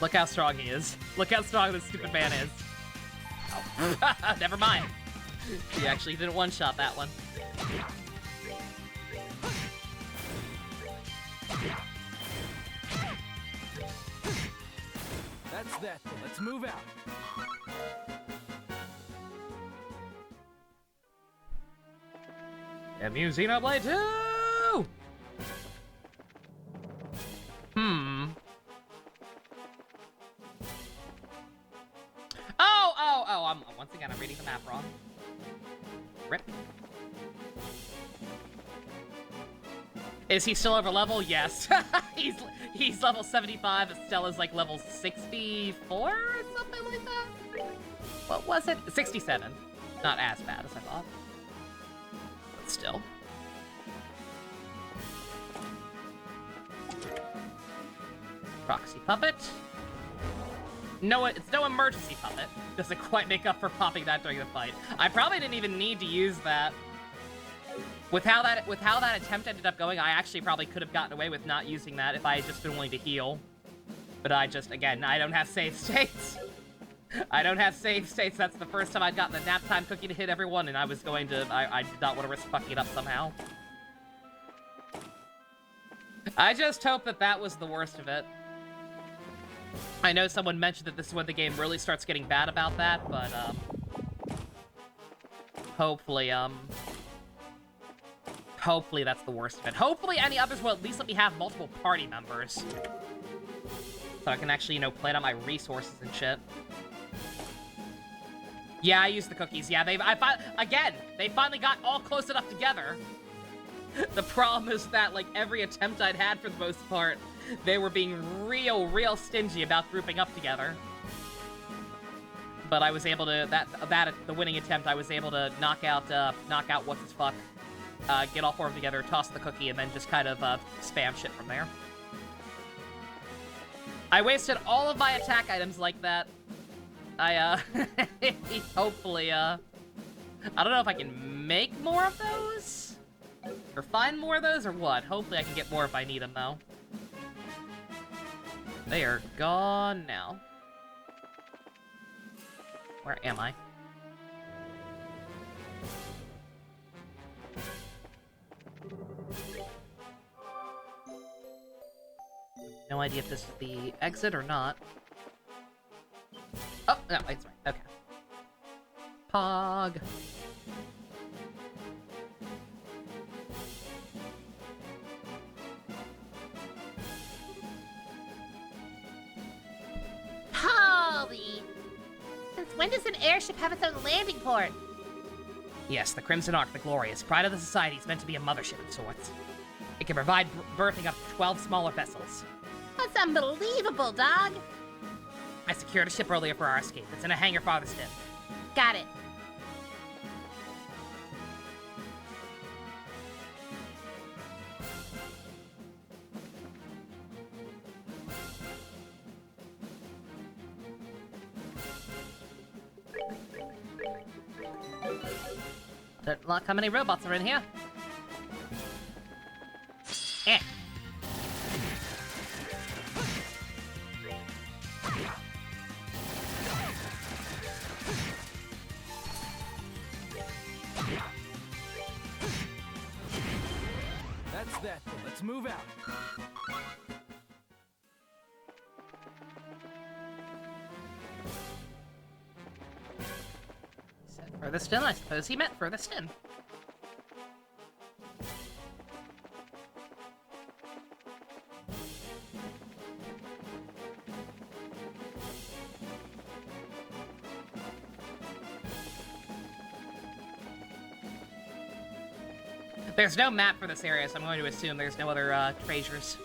Look how strong he is. Look how strong this stupid man is. Oh. Never mind. He actually didn't one-shot that one. That's that. Let's move out. MU Xenoblade 2! Oh, once again, I'm reading the map wrong. Rip. Is he still over level? Yes. he's level 75. Stella's like level 64 or something like that. What was it? 67. Not as bad as I thought. But still. Proxy puppet. No, it's no emergency puppet. Doesn't quite make up for popping that during the fight. I probably didn't even need to use that. With how that attempt ended up going, I actually probably could have gotten away with not using that if I had just been willing to heal. But again, I don't have save states. I don't have save states. That's the first time I'd gotten the nap time cookie to hit everyone, and I did not want to risk fucking it up somehow. I just hope that was the worst of it. I know someone mentioned that this is when the game really starts getting bad about that, but, hopefully that's the worst of it. Hopefully any others will at least let me have multiple party members. So I can actually, you know, plan out my resources and shit. Yeah, I used the cookies. Yeah, they finally got all close enough together. The problem is that, like, every attempt I'd had for the most part, they were being real stingy about grouping up together. But I was able to, the winning attempt, I was able to knock out what's-his-fuck. Get all 4 of them together, toss the cookie, and then just kind of spam shit from there. I wasted all of my attack items like that. Hopefully, I don't know if I can make more of those? Or find more of those, or what? Hopefully I can get more if I need them, though. They are gone now. Where am I? No idea if this is the exit or not. Oh, no, it's right. Okay. Pog. Holy! Since when does an airship have its own landing port? Yes, the Crimson Ark, the glorious pride of the society, is meant to be a mothership of sorts. It can provide berthing up to 12 smaller vessels. That's unbelievable, dog. I secured a ship earlier for our escape. It's in a hangar farthest in. Got it. Look how many robots are in here. Eh. That's that. Let's move out. Said furthest in, I suppose he meant furthest in. There's no map for this area, so I'm going to assume there's no other treasures.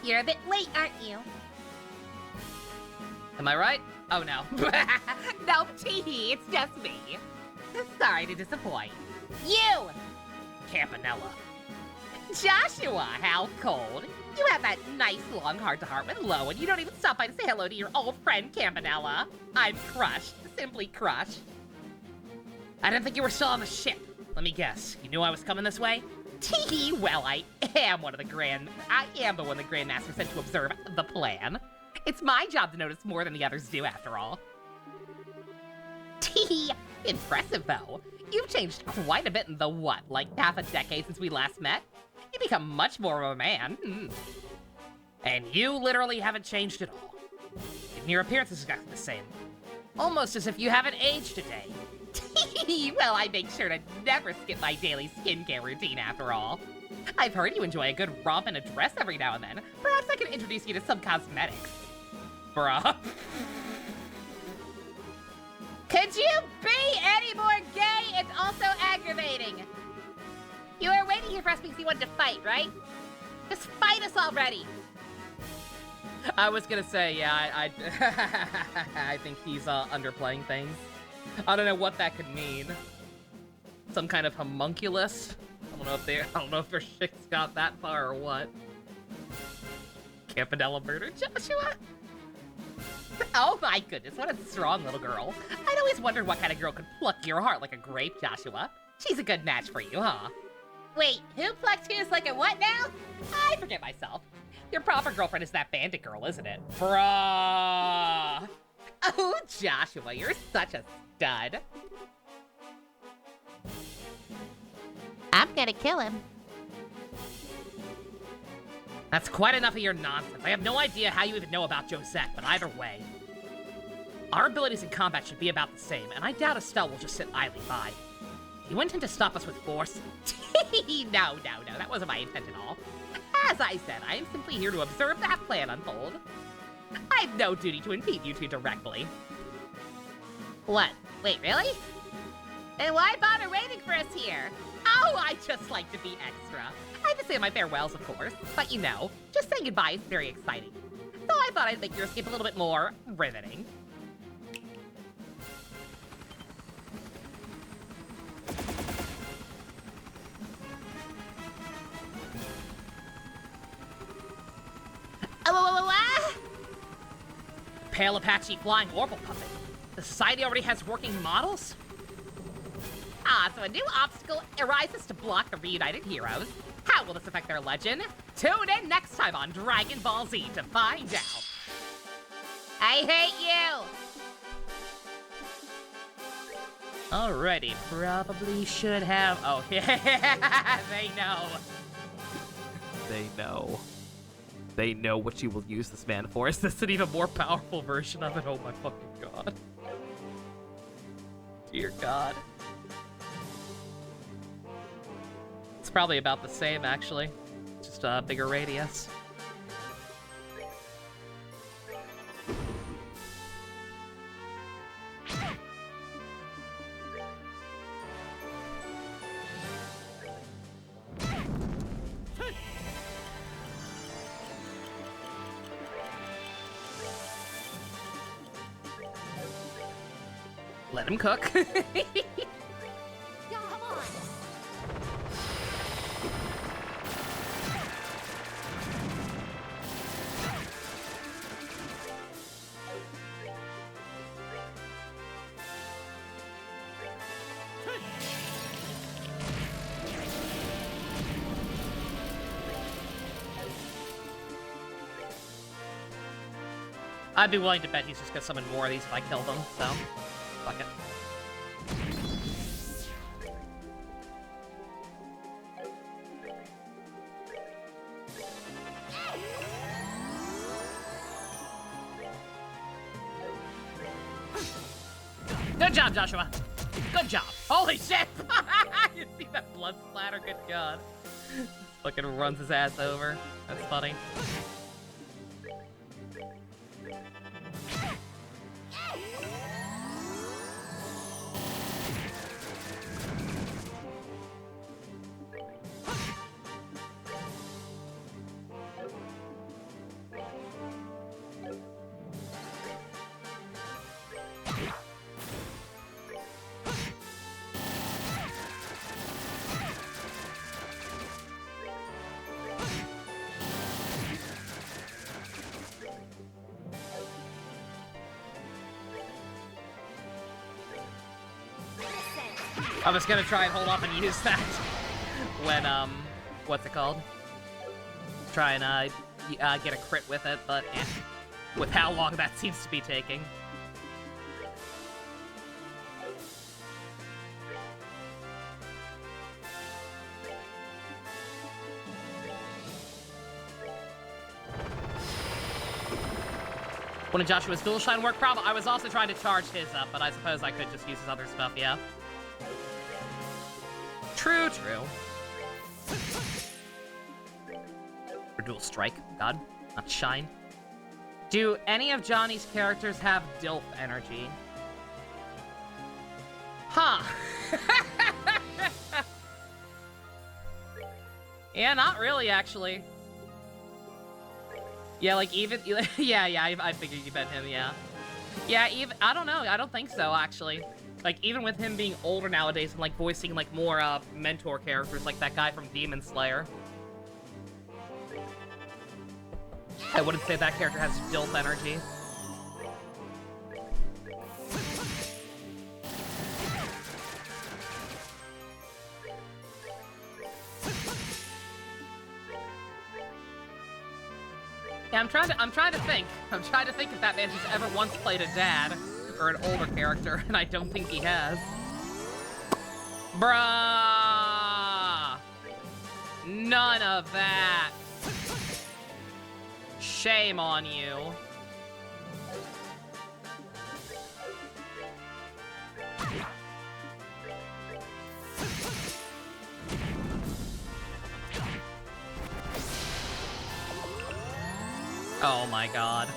You're a bit late, aren't you? Am I right? Oh no. No, teehee, it's just me. Sorry to disappoint. You! Campanella. Joshua, how cold. You have that nice long heart-to-heart with Lo, and you don't even stop by to say hello to your old friend Campanella. I'm crushed, simply crushed. I didn't think you were still on the ship. Let me guess. You knew I was coming this way? Teehee, well, I am the one the Grandmaster sent to observe the plan. It's my job to notice more than the others do, after all. Teehee, impressive, though. You've changed quite a bit in the, like half a decade since we last met? You've become much more of a man. And you literally haven't changed at all. Even your appearance is exactly the same. Almost as if you haven't aged a day. Well, I make sure to never skip my daily skincare routine, after all. I've heard you enjoy a good romp and a dress every now and then. Perhaps I can introduce you to some cosmetics. Bruh. Could you be any more gay and also aggravating? here for us because you wanted to fight, right? Just fight us already. I was gonna say, yeah, I I think he's underplaying things. I don't know what that could mean. Some kind of homunculus. I don't know if their shit's got that far or what. Campanella murdered Joshua? Oh my goodness, what a strong little girl. I'd always wondered what kind of girl could pluck your heart like a grape, Joshua. She's a good match for you, huh? Wait, who plucked who's like a what now? I forget myself. Your proper girlfriend is that bandit girl, isn't it? Bruh. Oh, Joshua, you're such a stud. I'm gonna kill him. That's quite enough of your nonsense. I have no idea how you even know about Josette, but either way, our abilities in combat should be about the same, and I doubt Estelle will just sit idly by. You intend to stop us with force? No, that wasn't my intent at all. As I said, I am simply here to observe that plan unfold. I have no duty to impede you two directly. What? Wait, really? Then why bother waiting for us here? Oh, I just like to be extra. I have to say my farewells, of course, but you know, just saying goodbye is very exciting. So I thought I'd make your escape a little bit more riveting. Pale Apache flying orbital puppet. The society already has working models? Ah, so a new obstacle arises to block the reunited heroes. How will this affect their legend? Tune in next time on Dragon Ball Z to find out. I hate you! Alrighty, probably should have... Oh, yeah, they know. They know. They know what you will use this man for. Is this an even more powerful version of it? Oh my fucking god. Dear god. It's probably about the same, actually. Just a bigger radius. Let him cook. I'd be willing to bet he's just gonna summon more of these if I kill them, so fuck it. Good job, Joshua. Good job. Holy shit! You see that blood splatter? Good god. Fucking runs his ass over. That's funny. I was gonna try and hold off and use that when, what's it called? Try and, get a crit with it, but with how long that seems to be taking. One of Joshua's dual shine work problem. I was also trying to charge his up, but I suppose I could just use his other stuff, yeah. True. Or dual strike, god, not shine. Do any of Johnny's characters have DILF energy? Huh. Yeah, not really, actually. Yeah, like, even... yeah, I figured you bet him, yeah. Yeah, even... I don't know. I don't think so, actually. Like, even with him being older nowadays and, like, voicing, like, more, mentor characters, like that guy from Demon Slayer. I wouldn't say that character has DILF energy. Yeah, I'm trying to think. I'm trying to think if that man has ever once played a dad or an older character, and I don't think he has. Bruh! None of that. Shame on you. Oh my god.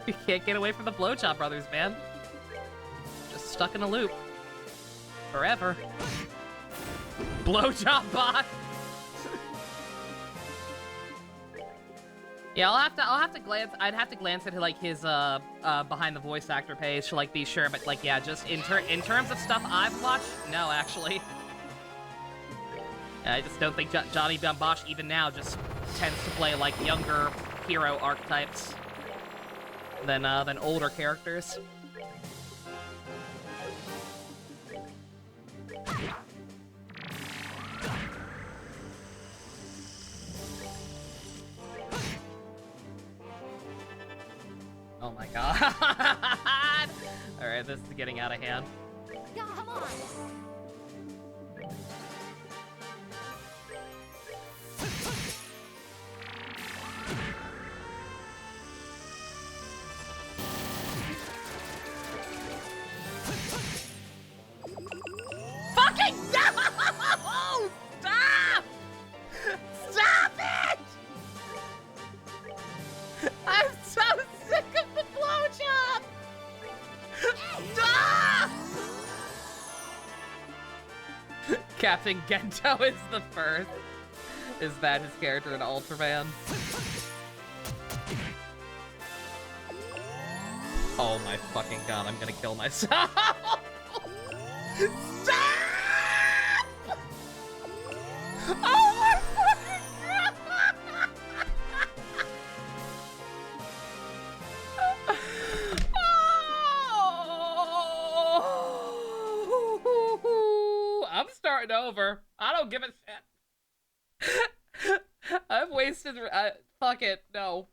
You can't get away from the Blowjob brothers, man. Just stuck in a loop. Forever. Blowjob bot! Yeah, I'll have to glance. I'd have to glance at like his behind the voice actor page to like be sure, but like yeah, just in terms of stuff I've watched, no, actually. I just don't think Johnny Bambosh even now just tends to play like younger hero archetypes than older characters. Oh my god. Alright, this is getting out of hand. Yeah, come on. Fucking no! Stop! Stop it! I'm so sick of the blowjob! Stop! Captain Gento is the first. Is that his character in Ultraman? Oh my fucking god, I'm gonna kill myself! Stop! Oh my fucking god! Oh! I'm starting over. I don't give a shit. I've wasted. Fuck it. No.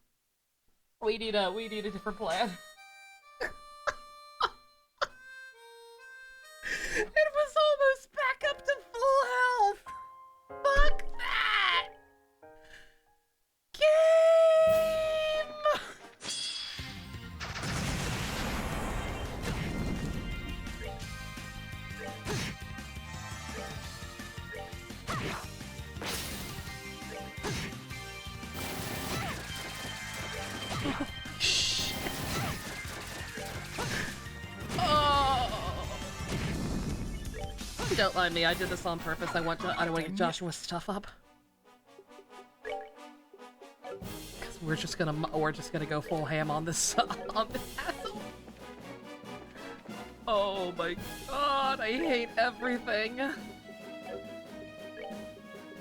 We need a different plan. It was almost back up to full health. Fuck that. Game. Shit. Oh. Don't mind me. I did this on purpose. I don't want to get Joshua's stuff up. Cause we're just gonna go full ham on this on this asshole. Oh my god! I hate everything.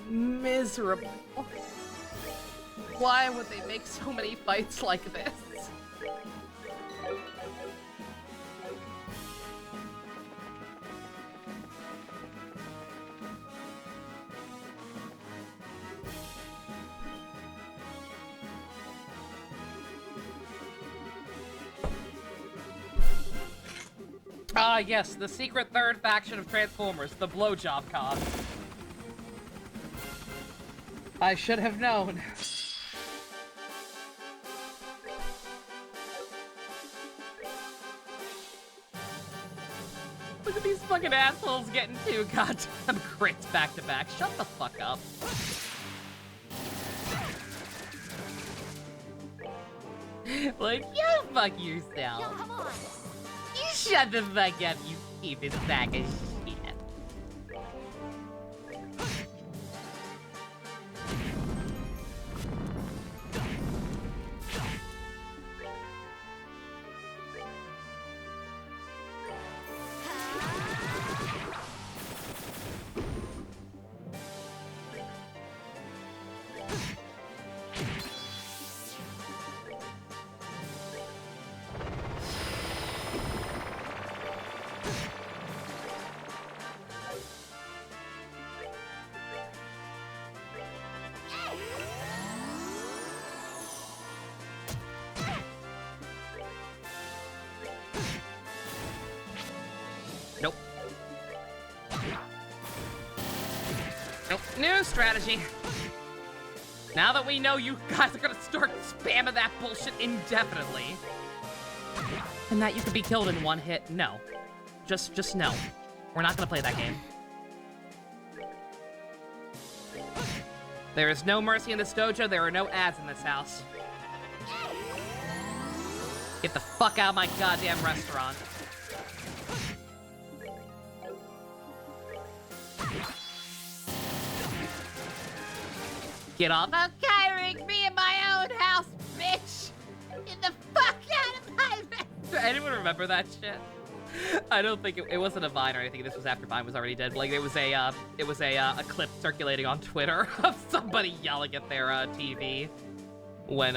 Miserable. Why would they make so many fights like this? Ah, yes, the secret third faction of Transformers, the Blowjob Con. I should have known. Look at these fucking assholes getting two goddamn crits back to back. Shut the fuck up. Like, you fuck yourself. Yeah, come on. You shut the fuck up, you stupid sack of shit. New strategy. Now that we know you guys are gonna start spamming that bullshit indefinitely, and that you could be killed in one hit, no. Just no. We're not gonna play that game. There is no mercy in this dojo. There are no ads in this house. Get the fuck out of my goddamn restaurant. Get off. Firing me in my own house, bitch! Get the fuck out of my restaurant! Anyone remember that shit? I don't think it wasn't a Vine or anything. This was after Vine was already dead. Like it was a clip circulating on Twitter of somebody yelling at their TV when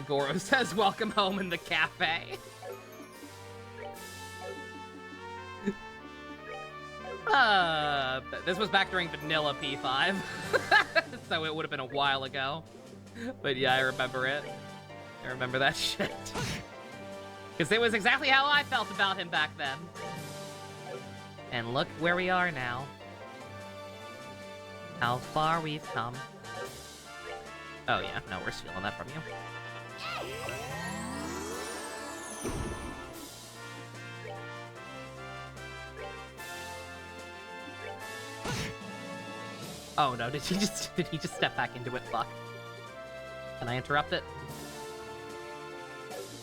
Goro says "Welcome home" in the cafe. This was back during vanilla P5, so it would have been a while ago. But yeah, I remember it. I remember that shit. Because it was exactly how I felt about him back then. And look where we are now. How far we've come. Oh yeah, no, we're stealing that from you. Oh no, did he just step back into it? Fuck. Can I interrupt it?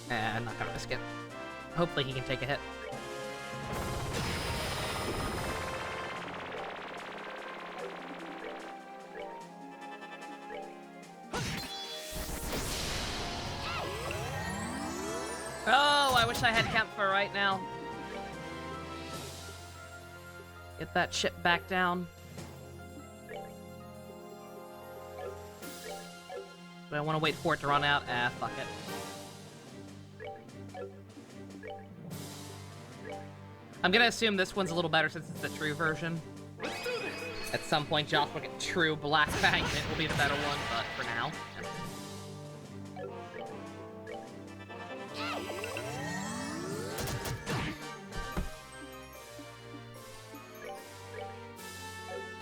I'm not gonna risk it. Hopefully he can take a hit. Oh, I wish I had camp for right now. Get that shit back down. But I want to wait for it to run out. Ah, fuck it. I'm gonna assume this one's a little better since it's the true version. At some point, Josh will get true Black Fang. It will be the better one, but for now.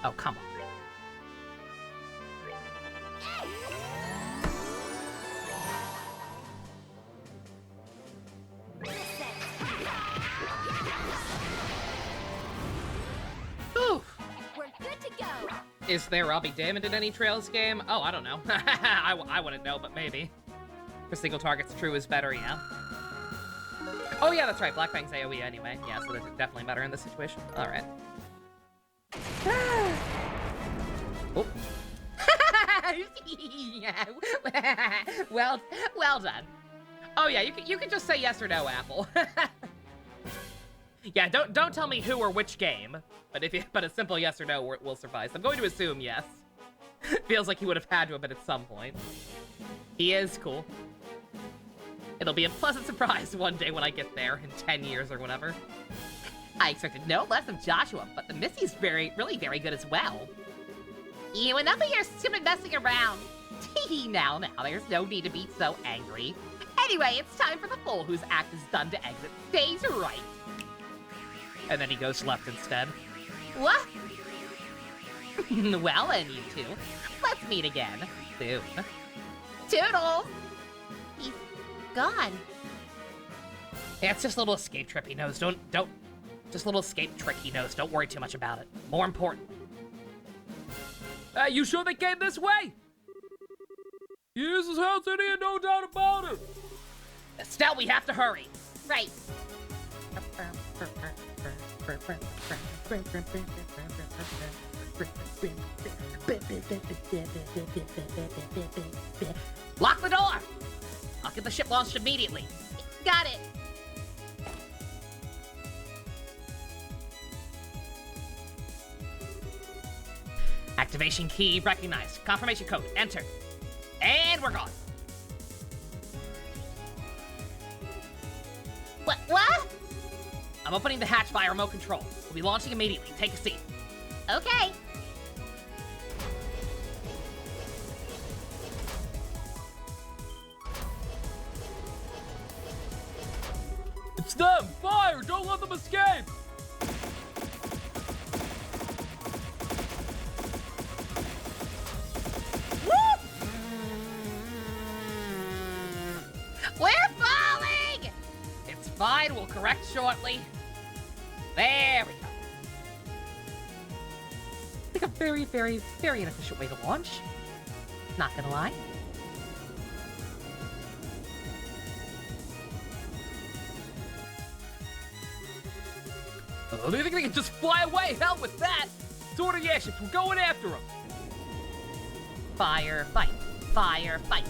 Oh, come on. Is there Robbie Damon in any Trails game? Oh, I don't know. I wouldn't know, but maybe. For single targets, true is better, yeah. Oh yeah, that's right. Black Fang's AoE anyway. Yeah, so that's definitely better in this situation. All right. Oh. well done. Oh yeah, you can just say yes or no, Apple. Yeah, don't tell me who or which game, but a simple yes or no will suffice. I'm going to assume yes. Feels like he would have had to have been at some point. He is cool. It'll be a pleasant surprise one day when I get there in 10 years or whatever. I expected no less of Joshua, but the Missy's really very good as well. You, enough of your stupid messing around. now, there's no need to be so angry. Anyway, it's time for the fool whose act is done to exit stage right. And then he goes left instead. What? Well then, you two. Let's meet again. Soon. Toodles! He's gone. Yeah, it's just a little escape trip he knows. Don't... Just a little escape trick he knows. Don't worry too much about it. More important. You sure they came this way? Yes, this house in here, no doubt about it. Estelle, we have to hurry. Right. Lock the door! I'll get the ship launched immediately. Got it. Activation key recognized. Confirmation code, enter. And we're gone. What? I'm opening the hatch via remote control. We'll be launching immediately. Take a seat. Okay. It's them! Fire! Don't let them escape! shortly. There we go. I think a very, very, very inefficient way to launch. Not gonna lie. Oh, do you think they can just fly away? Hell with that! Sword of the airships, we're going after them! Fire, fight. Fire, fight.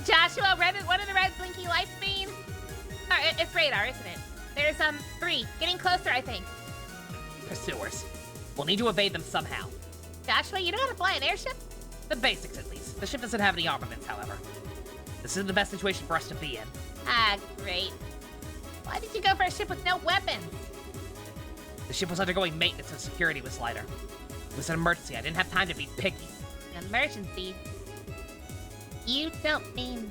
Joshua, what do the red blinky lights mean? Oh, it's radar, isn't it? There's, 3. Getting closer, I think. Pursuers. We'll need to evade them somehow. Joshua, you know how to fly an airship? The basics, at least. The ship doesn't have any armaments, however. This isn't the best situation for us to be in. Ah, great. Why did you go for a ship with no weapons? The ship was undergoing maintenance and security was lighter. It was an emergency. I didn't have time to be picky. An emergency? You don't mean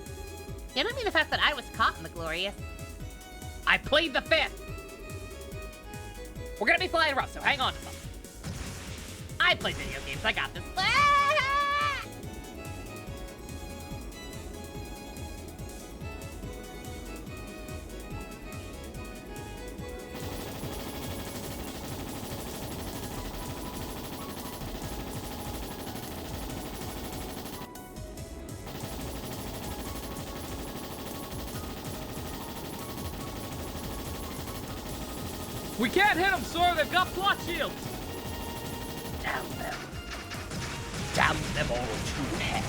the fact that I was caught in the Glorious? I plead the fifth! We're gonna be flying rough, so hang on to them. I play video games. I got this. Ah! We can't hit them, sir. They've got plot shields. Damn them. Damn them all to heck.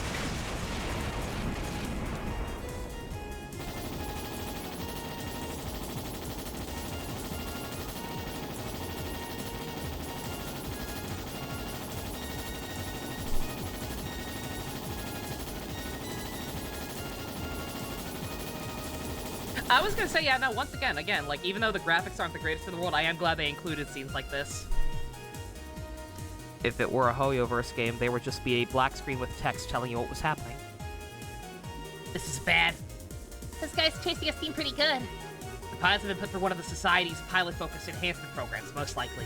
I was gonna say, yeah, no, once again, like, even though the graphics aren't the greatest in the world, I am glad they included scenes like this. If it were a Hoyoverse game, there would just be a black screen with text telling you what was happening. This is bad. Those guys chasing us seem pretty good. The pilots have been put through one of the Society's pilot-focused enhancement programs, most likely.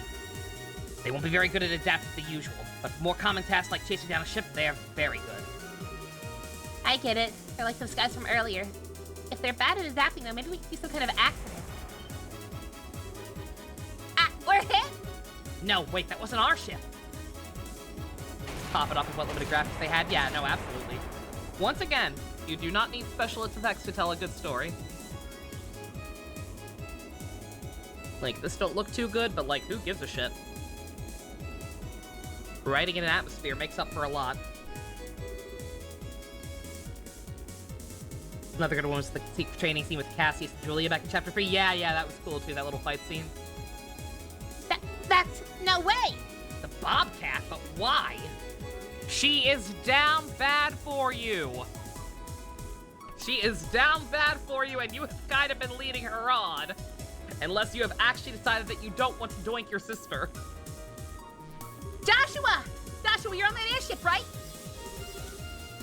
They won't be very good at adapting to the usual, but for more common tasks like chasing down a ship, they are very good. I get it. They're like those guys from earlier. If they're bad at adapting, though, maybe we can see some kind of accident. Ah, we're hit! No, wait, that wasn't our ship. Pop it off with what limited graphics they had? Yeah, no, absolutely. Once again, you do not need special effects to tell a good story. Like, this don't look too good, but, like, who gives a shit? Writing in an atmosphere makes up for a lot. Another good one was the training scene with Cassius and Julia back in Chapter 3. Yeah, that was cool, too, that little fight scene. That's... no way! The Bobcat? But why? She is down bad for you. She is down bad for you, and you have kind of been leading her on. Unless you have actually decided that you don't want to doink your sister. Joshua! Joshua, you're on that airship, right?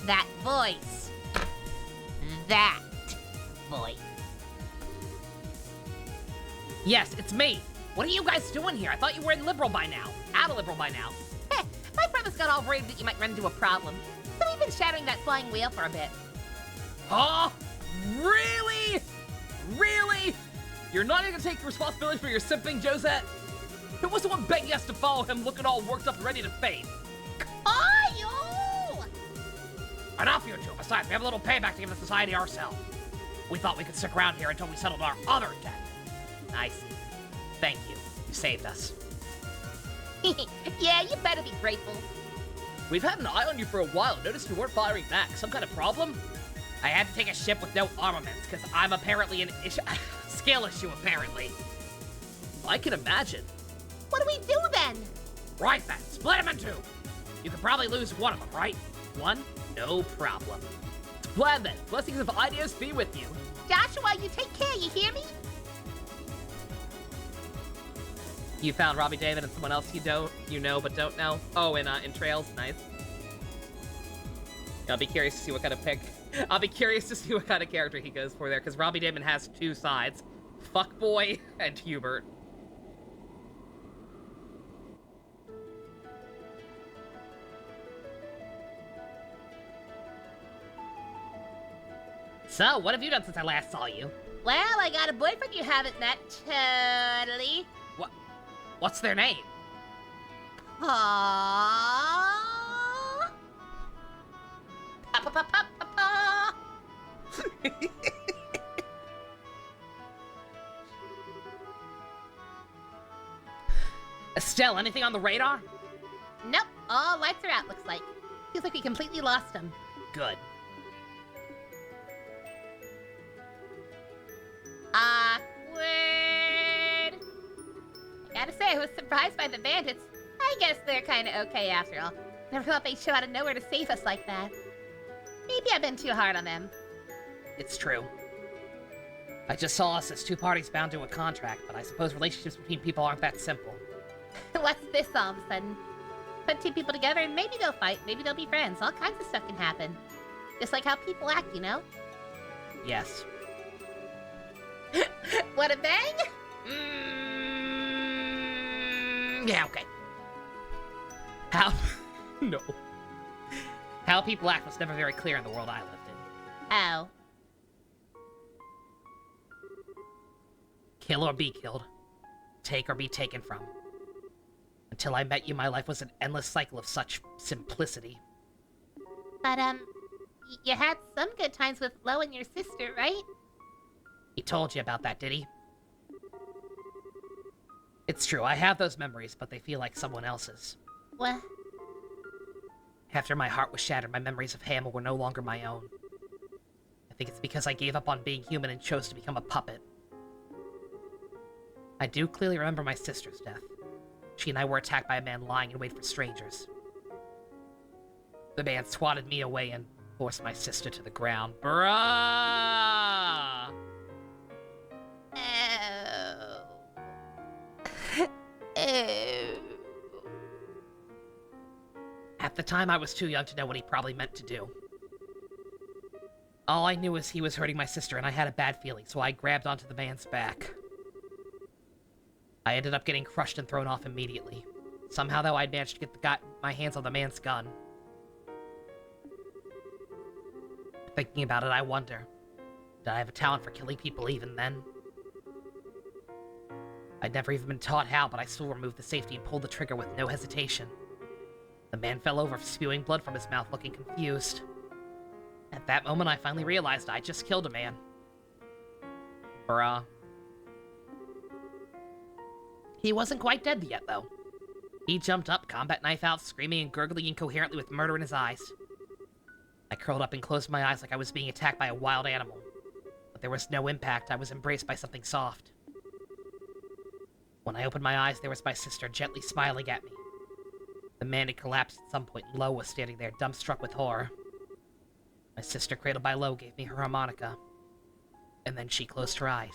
That voice. That voice. Yes, it's me. What are you guys doing here? I thought you were in Liberal by now. Out of Liberal by now. Heh, my brother's got all worried that you might run into a problem. So we've been shadowing that flying wheel for a bit. Oh, really? Really? You're not even gonna take responsibility for your simping, Josette? Who was the one begging us to follow him looking all worked up and ready to fade? Kyle! Enough, you two. Besides, we have a little payback to give the Society ourselves. We thought we could stick around here until we settled our other debt. I see. Thank you. You saved us. Yeah, you better be grateful. We've had an eye on you for a while. Noticed you weren't firing back. Some kind of problem? I had to take a ship with no armaments, because I'm apparently an skill issue, apparently. I can imagine. What do we do then? Right then, split them in two. You could probably lose one of them, right? One? No problem. Plan then. Blessings of ideas be with you. Joshua, you take care, you hear me? You found Robbie David and someone else you know but don't know. Oh, in Trails, nice. I'll be curious to see what kind of I'll be curious to see what kind of character he goes for there, because Robbie Damon has two sides. Fuckboy and Hubert. So, what have you done since I last saw you? Well, I got a boyfriend you haven't met, totally. What's their name? Aww. Pa-pa-pa-pa-pa-pa. Estelle, anything on the radar? Nope, all lights are out, looks like. Feels like we completely lost him. Good. Awkward. I gotta say, I was surprised by the bandits. I guess they're kinda okay after all. Never thought they'd show out of nowhere to save us like that. Maybe I've been too hard on them. It's true. I just saw us as two parties bound to a contract, but I suppose relationships between people aren't that simple. What's this all of a sudden? Put two people together and maybe they'll fight, maybe they'll be friends. All kinds of stuff can happen. Just like how people act, you know? Yes. What a bang? Yeah, okay. How... no. How people act was never very clear in the world I lived in. Oh. Kill or be killed. Take or be taken from. Until I met you, my life was an endless cycle of such simplicity. But, you had some good times with Flo and your sister, right? He told you about that, did he? It's true, I have those memories, but they feel like someone else's. What? After my heart was shattered, my memories of Hamill were no longer my own. I think it's because I gave up on being human and chose to become a puppet. I do clearly remember my sister's death. She and I were attacked by a man lying in wait for strangers. The man swatted me away and forced my sister to the ground. Bruh! Oh. Oh. At the time, I was too young to know what he probably meant to do. All I knew was he was hurting my sister, and I had a bad feeling, so I grabbed onto the man's back. I ended up getting crushed and thrown off immediately. Somehow, though, I'd managed to get my hands on the man's gun. Thinking about it, I wonder, did I have a talent for killing people even then? I'd never even been taught how, but I still removed the safety and pulled the trigger with no hesitation. The man fell over, spewing blood from his mouth, looking confused. At that moment, I finally realized I just killed a man. Bruh. He wasn't quite dead yet, though. He jumped up, combat knife out, screaming and gurgling incoherently with murder in his eyes. I curled up and closed my eyes like I was being attacked by a wild animal. But there was no impact. I was embraced by something soft. When I opened my eyes, there was my sister gently smiling at me. The man had collapsed at some point, and Lo was standing there, dumbstruck with horror. My sister, cradled by Lo, gave me her harmonica. And then she closed her eyes.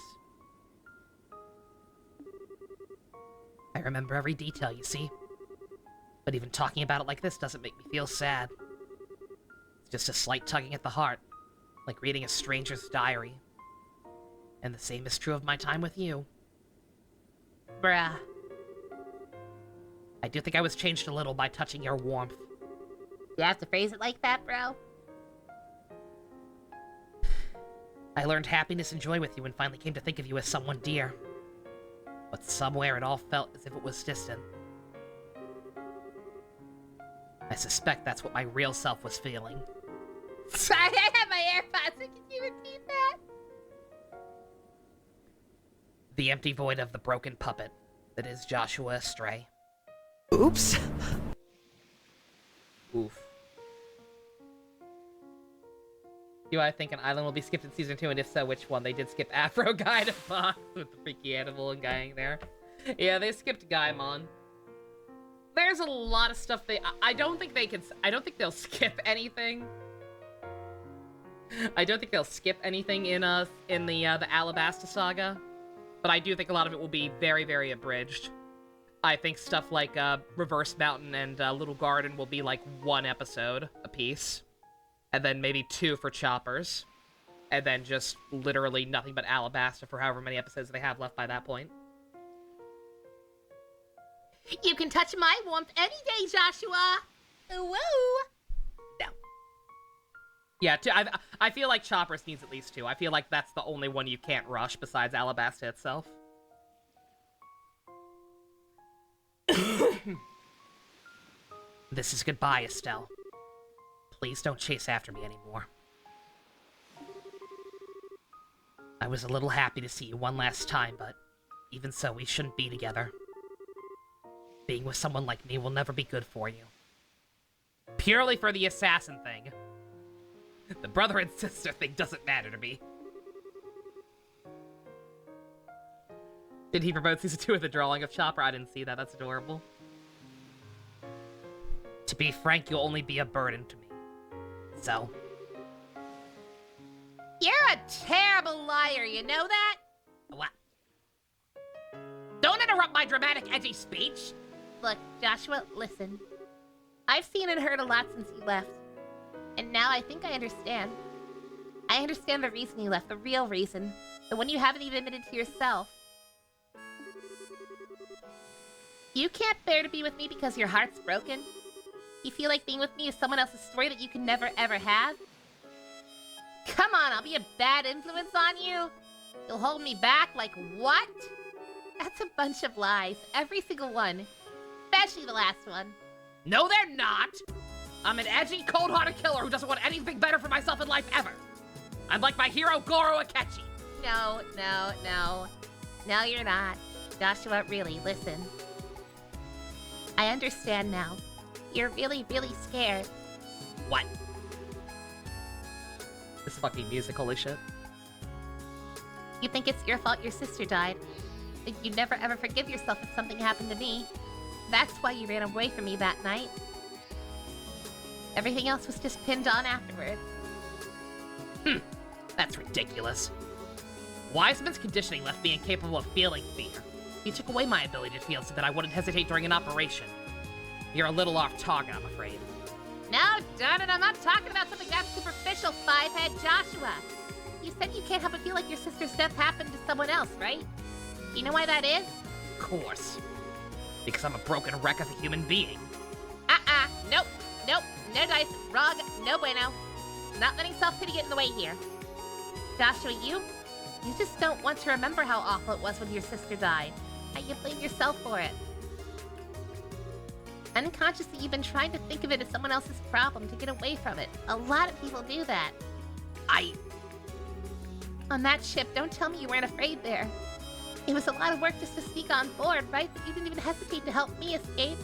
I remember every detail, you see? But even talking about it like this doesn't make me feel sad. It's just a slight tugging at the heart, like reading a stranger's diary. And the same is true of my time with you. Bruh. I do think I was changed a little by touching your warmth. You have to phrase it like that, bro? I learned happiness and joy with you and finally came to think of you as someone dear. But somewhere it all felt as if it was distant. I suspect that's what my real self was feeling. Sorry, I have my AirPods. Can you repeat that? The empty void of the broken puppet that is Joshua Astray. Oops. Oof. Do I think an island will be skipped in Season 2, and if so, which one? They did skip Afro Guy to Fox with the freaky animal and guying there. Yeah, they skipped Gaimon. There's a lot of stuff I don't think they'll skip anything. I don't think they'll skip anything in the Alabasta saga. But I do think a lot of it will be very, very abridged. I think stuff like Reverse Mountain and Little Garden will be like one episode apiece. And then maybe 2 for Choppers. And then just literally nothing but Alabasta for however many episodes they have left by that point. You can touch my warmth any day, Joshua. Woo! No. Yeah, I feel like Choppers needs at least 2. I feel like that's the only one you can't rush besides Alabasta itself. This is goodbye, Estelle. Please don't chase after me anymore. I was a little happy to see you one last time, but even so, we shouldn't be together. Being with someone like me will never be good for you. Purely for the assassin thing. The brother and sister thing doesn't matter to me. Did he promote season 2 of the drawing of Chopper? I didn't see that. That's adorable. To be frank, you'll only be a burden to me. So. You're a terrible liar, you know that? What? Don't interrupt my dramatic, edgy speech! Look, Joshua, listen. I've seen and heard a lot since you left. And now I think I understand. I understand the reason you left, the real reason. The one you haven't even admitted to yourself. You can't bear to be with me because your heart's broken? You feel like being with me is someone else's story that you can never ever have? Come on, I'll be a bad influence on you? You'll hold me back? Like what? That's a bunch of lies. Every single one. Especially the last one. No, they're not! I'm an edgy, cold-hearted killer who doesn't want anything better for myself in life ever. I'm like my hero, Goro Akechi. No. No, you're not. Joshua, really, listen. I understand now. You're really, really scared. What? This fucking music, holy shit. You think it's your fault your sister died. That you'd never ever forgive yourself if something happened to me. That's why you ran away from me that night. Everything else was just pinned on afterwards. That's ridiculous. Wiseman's conditioning left me incapable of feeling fear. He took away my ability to feel so that I wouldn't hesitate during an operation. You're a little off target, I'm afraid. No, darn it, I'm not talking about something that superficial, five-head Joshua. You said you can't help but feel like your sister's death happened to someone else, right? You know why that is? Of course. Because I'm a broken wreck of a human being. Nope, no dice, wrong, no bueno. Not letting self-pity get in the way here. Joshua, you just don't want to remember how awful it was when your sister died. How you blame yourself for it. Unconsciously, you've been trying to think of it as someone else's problem to get away from it. A lot of people do that. On that ship, don't tell me you weren't afraid there. It was a lot of work just to sneak on board, right? But you didn't even hesitate to help me escape.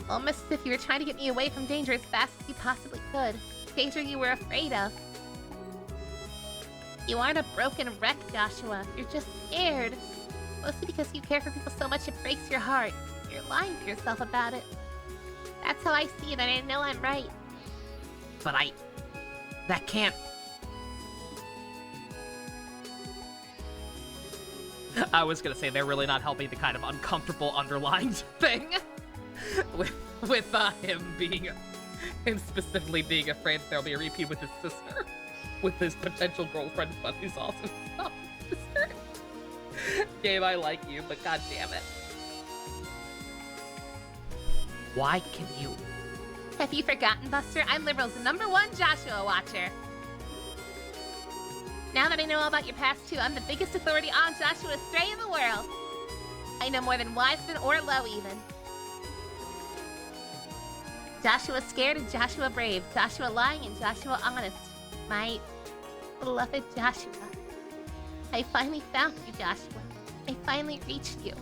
Almost as if you were trying to get me away from danger as fast as you possibly could. Danger you were afraid of. You aren't a broken wreck, Joshua. You're just scared. Mostly because you care for people so much it breaks your heart. You're lying to yourself about it. That's how I see it, and I know I'm right. But that can't... I was gonna say, they're really not helping the kind of uncomfortable underlying thing. with him specifically being afraid that there'll be a repeat with his sister. With his potential girlfriend, but who's also his sister. Gabe, I like you, but god damn it. Why can you... Have you forgotten, Buster? I'm Liberal's #1 Joshua watcher. Now that I know all about your past too, I'm the biggest authority on Joshua Stray in the world. I know more than Wiseman or Lowe even. Joshua scared and Joshua brave. Joshua lying and Joshua honest. My beloved Joshua. I finally found you, Joshua. I finally reached you.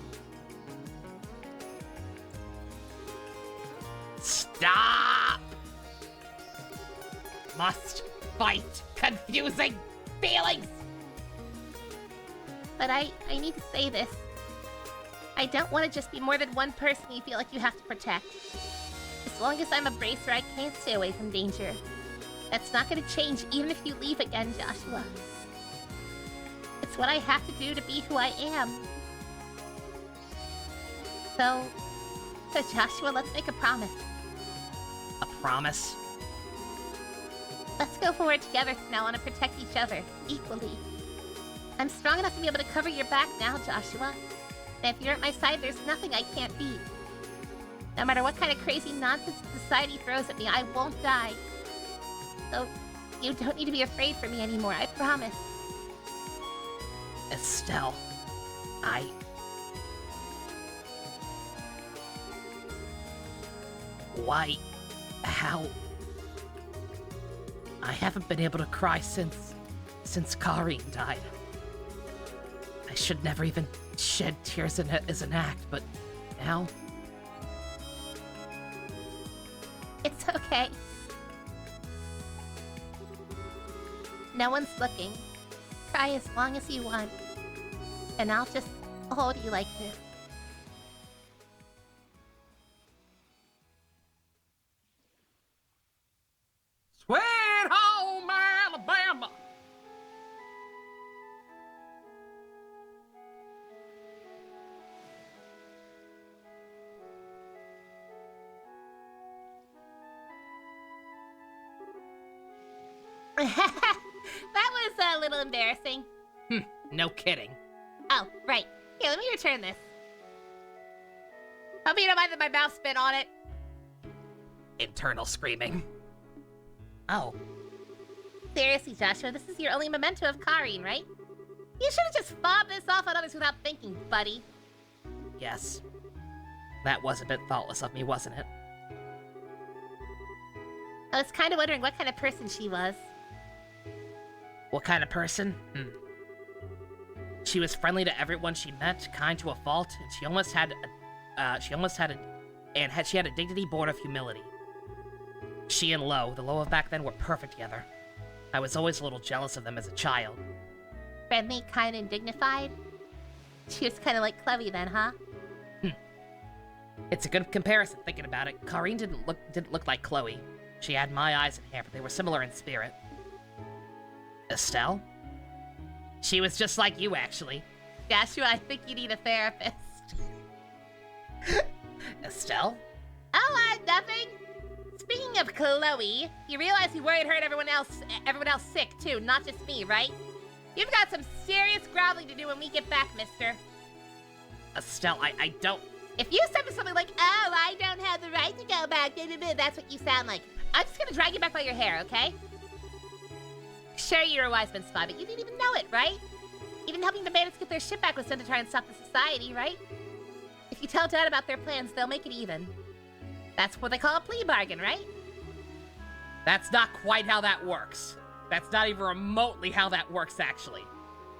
Stop! Must fight confusing feelings! But I need to say this. I don't want to just be more than one person you feel like you have to protect. As long as I'm a bracer, I can't stay away from danger. That's not going to change even if you leave again, Joshua. It's what I have to do to be who I am. So Joshua, let's make a promise. A promise? Let's go forward together from now on and protect each other, equally. I'm strong enough to be able to cover your back now, Joshua. And if you're at my side, there's nothing I can't beat. No matter what kind of crazy nonsense society throws at me, I won't die. So You don't need to be afraid for me anymore, I promise. Estelle, Why? How? I haven't been able to cry since Karin died. I should never even shed tears as an act, but now... It's okay. No one's looking. Cry as long as you want. And I'll just hold you like this. Sweet home Alabama! That was a little embarrassing. No kidding. Oh, right. Here, let me return this. Hope you don't mind that my mouse spit on it. Internal screaming. Oh, Seriously, Joshua, this is your only memento of Karin, right? You should have just fobbed this off on others without thinking, buddy. yes. That was a bit thoughtless of me, wasn't it? I was kind of wondering what kind of person she was. What kind of person? She was friendly to everyone she met, kind to a fault, and she had a dignity born of humility. She and Lo, the Lo of back then, were perfect together. I was always a little jealous of them as a child. Friendly, kind, and dignified? She was kind of like Chloe then, huh? It's a good comparison thinking about it. Karin didn't look like Chloe. She had my eyes and hair, but they were similar in spirit. Estelle? She was just like you, actually. Joshua, I think you need a therapist. Estelle? Oh, nothing. Speaking of Chloe, you realize you worried her and everyone else sick too, not just me, right? You've got some serious groveling to do when we get back, mister. Estelle, I don't... If you start with something like, oh, I don't have the right to go back, that's what you sound like. I'm just gonna drag you back by your hair, okay? Sure, you're a Wiseman spy, but you didn't even know it, right? Even helping the bandits get their ship back was done to try and stop the society, right? If you tell Dad about their plans, they'll make it even. That's what they call a plea bargain, right? That's not quite how that works. That's not even remotely how that works, actually.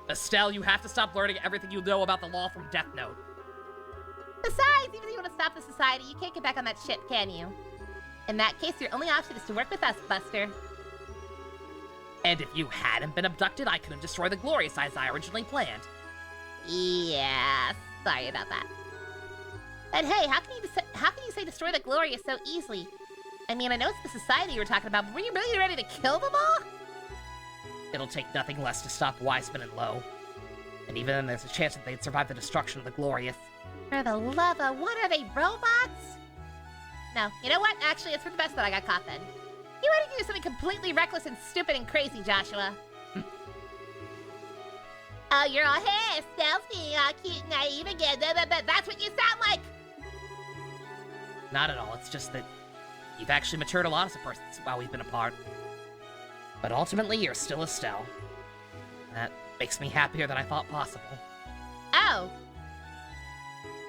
Estelle, you have to stop learning everything you know about the law from Death Note. Besides, even if you want to stop the society, you can't get back on that ship, can you? In that case, your only option is to work with us, Buster. And if you hadn't been abducted, I could have destroyed the Glorious as I originally planned. Yeah, sorry about that. But hey, how can you say destroy the Glorious so easily? I mean, I know it's the society you were talking about, but were you really ready to kill them all? It'll take nothing less to stop Wiseman and Lo. And even then, there's a chance that they'd survive the destruction of the Glorious. For the love of, what are they, robots? No, you know what? Actually, it's for the best that I got caught then. You ready to do something completely reckless and stupid and crazy, Joshua? Oh, you're all, hey, stealthy, cute, naive again. That's what you sound like! Not at all, it's just that you've actually matured a lot as a person while we've been apart. But ultimately, you're still Estelle. That makes me happier than I thought possible. Oh.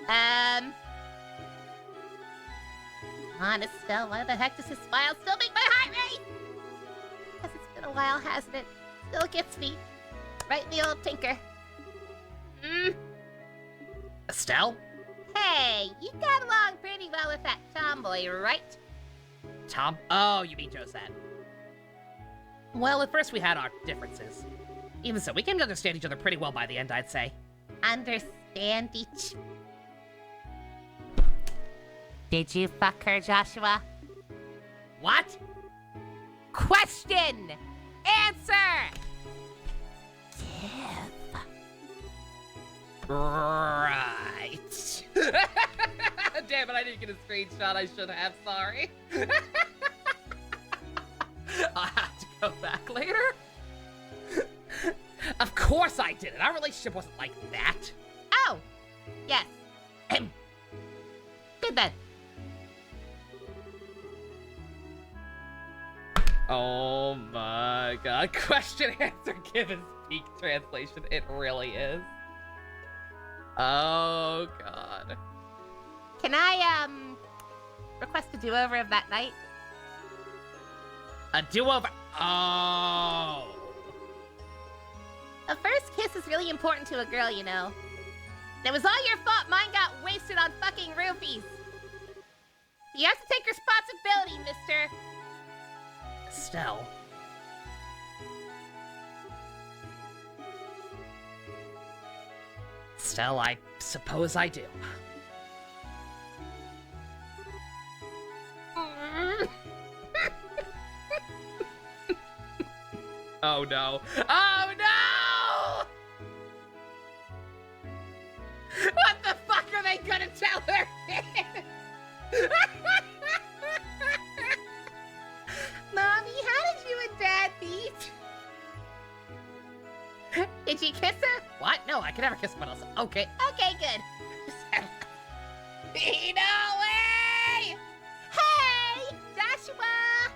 Come on, Estelle, why the heck does this smile still make my heart race? Because it's been a while, hasn't it? Still gets me. Right in the old tinker. Estelle? Hey, you got along pretty well with that tomboy, right? Tom? Oh, you mean Josette. Well, at first we had our differences. Even so, we can understand each other pretty well by the end, I'd say. Understand each... Did you fuck her, Joshua? What? Question! Answer! Right. Damn it, I didn't get a screenshot. I should have, sorry. I'll have to go back later. Of course I didn't. Our relationship wasn't like that. Oh! Yes. Good then. Oh my god. Question answer given peak translation. It really is. Oh god. Can I, request a do-over of that night? A do-over. Oh. A first kiss is really important to a girl, you know. It was all your fault mine got wasted on fucking roofies. You have to take responsibility, mister. Estelle. Estelle, I suppose I do. Oh no. Oh no! What the fuck are they gonna tell her? Mommy, how did you and Dad meet? Did you kiss her? What? No, I can never kiss someone else. Okay. Okay, good. No way! Hey, Joshua!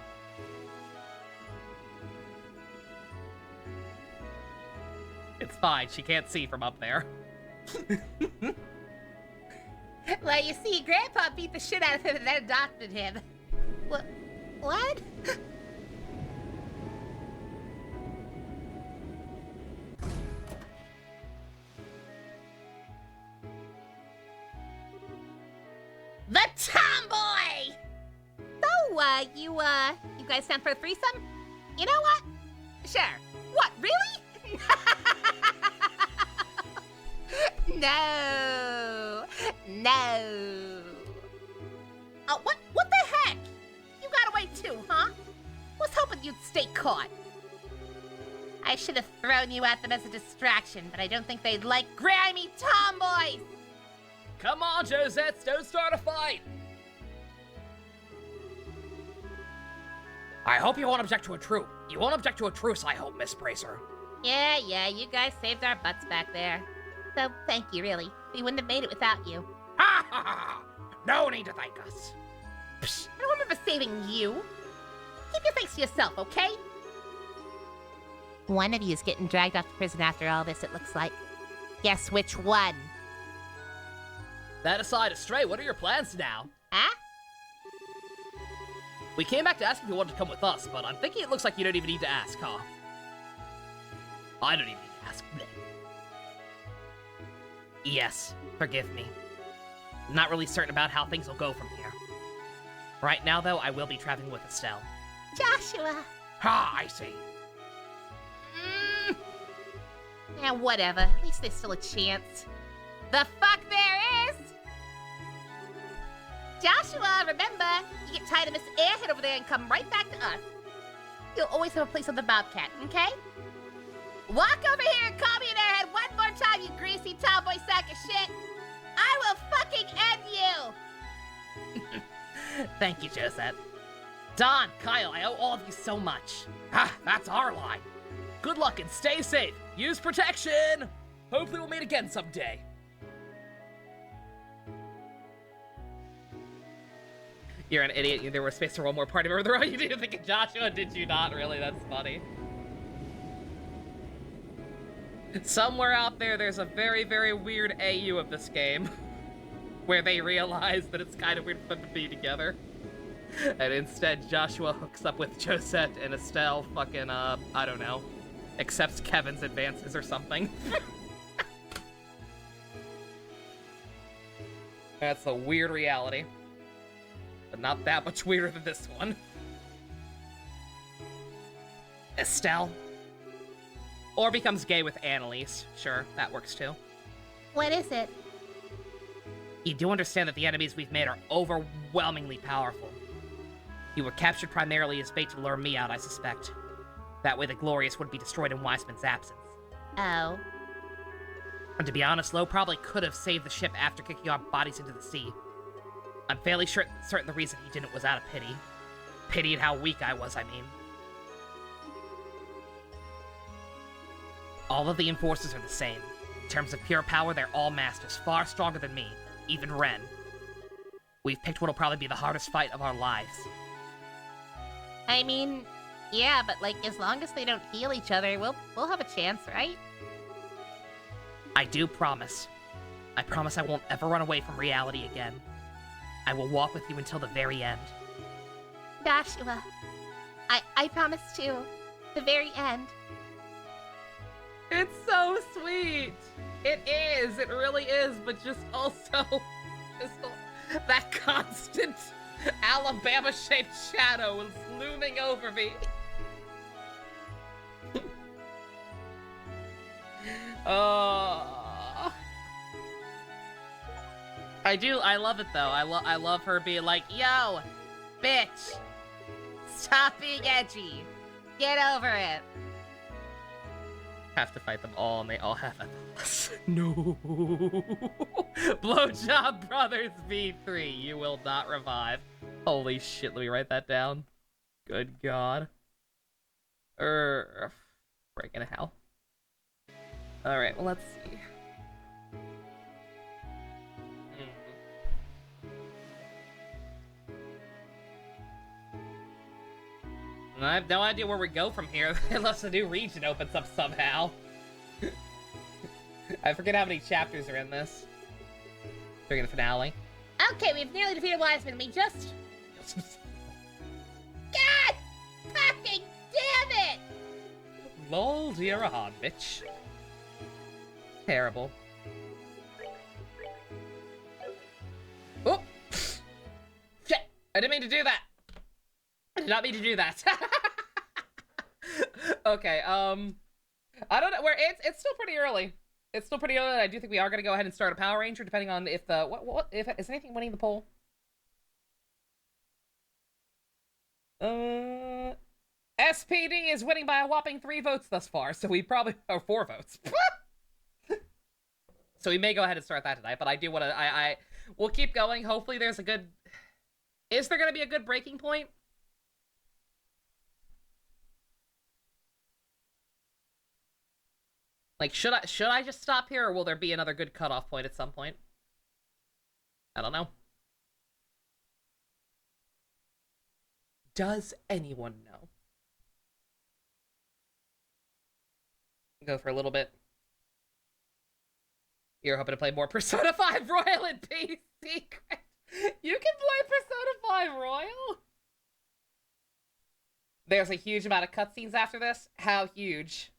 It's fine. She can't see from up there. Well, you see, Grandpa beat the shit out of him and then adopted him. What? The tomboy! So, you guys stand for a threesome? You know what? Sure. What, really? No. No. Oh, what the heck? You got away too, huh? Was hoping you'd stay caught. I should have thrown you at them as a distraction, but I don't think they'd like grimy tomboys. Come on, Josettes, don't start a fight! I hope you won't object to a truce. You won't object to a truce, I hope, Miss Bracer. Yeah, you guys saved our butts back there. So, thank you, really. We wouldn't have made it without you. Ha ha ha! No need to thank us. Psh, I don't remember saving you. Keep your thanks to yourself, okay? One of you is getting dragged off to prison after all this, it looks like. Guess which one? That aside, Astray, what are your plans now? Huh? We came back to ask if you wanted to come with us, but I'm thinking it looks like you don't even need to ask, huh? I don't even need to ask. Yes, forgive me. I'm not really certain about how things will go from here. Right now, though, I will be traveling with Estelle. Joshua. Ha, I see. Yeah, whatever. At least there's still a chance. The fuck there is! Joshua, remember, you get tired of Miss Airhead over there and come right back to us. You'll always have a place on the Bobcat, okay? Walk over here and call me an airhead one more time, you greasy tomboy sack of shit! I will fucking end you! Thank you, Josette. Don, Kyle, I owe all of you so much. Ah, that's our line. Good luck and stay safe. Use protection. Hopefully we'll meet again someday. You're an idiot. There was space for one more party member. The row you didn't think of Joshua, did you not? Really? That's funny. Somewhere out there, there's a very, very weird AU of this game where they realize that it's kind of weird for them to be together. And instead, Joshua hooks up with Josette and Estelle fucking, I don't know, accepts Kevin's advances or something. That's a weird reality. But not that much weirder than this one. Estelle. Or becomes gay with Annalise. Sure, that works too. What is it? You do understand that the enemies we've made are overwhelmingly powerful. You were captured primarily as bait to lure me out, I suspect. That way the Glorious wouldn't be destroyed in Wiseman's absence. Oh. And to be honest, Lo probably could have saved the ship after kicking our bodies into the sea. I'm fairly certain the reason he didn't was out of pity. Pity at how weak I was, I mean. All of the Enforcers are the same. In terms of pure power, they're all masters, far stronger than me, even Ren. We've picked what'll probably be the hardest fight of our lives. I mean, Yeah, but like, as long as they don't heal each other, we'll have a chance, right? I do promise. I promise I won't ever run away from reality again. I will walk with you until the very end. Joshua, I promise too. The very end. It's so sweet. It is. It really is. But just also, that constant Alabama-shaped shadow is looming over me. I love it though. I love her being like, yo, bitch, stop being edgy. Get over it. Have to fight them all, and they all have FLS. No. Blowjob Brothers V3, you will not revive. Holy shit, let me write that down. Good God. Breaking hell. Alright, well, let's see. I have no idea where we go from here, unless a new region opens up somehow. I forget how many chapters are in this. During the finale. Okay, we've nearly defeated Wiseman. We just... God! Fucking damn it! Lol, dear Han, bitch. Terrible. Oh! Shit! I didn't mean to do that! I did not mean to do that. Okay, I don't know where it's still pretty early. It's still pretty early. I do think we are gonna go ahead and start a Power Ranger, depending on if the if is anything winning the poll. SPD is winning by a whopping 3 votes thus far, so we probably 4 votes. So we may go ahead and start that tonight, but I do want to. We'll keep going. Hopefully, there's a good. Is there gonna be a good breaking point? Like, should I just stop here, or will there be another good cutoff point at some point? I don't know. Does anyone know? Go for a little bit. You're hoping to play more Persona 5 Royal in Peace Secret. You can play Persona 5 Royal? There's a huge amount of cutscenes after this. How huge?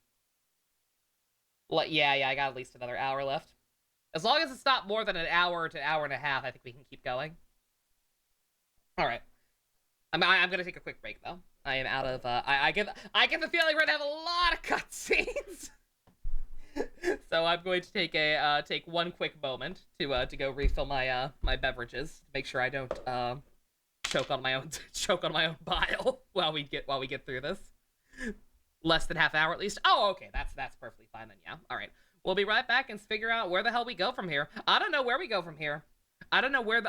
Yeah, I got at least another hour left. As long as it's not more than an hour to an hour and a half, I think we can keep going. All right. I'm gonna take a quick break though. I am out of. I get the feeling we're gonna have a lot of cutscenes. So I'm going to take one quick moment to go refill my my beverages to make sure I don't choke on my own bile while we get through this. Less than half hour at least. Oh, okay, that's perfectly fine then. Yeah. All right, we'll be right back and figure out where the hell we go from here. I don't know where we go from here. I don't know where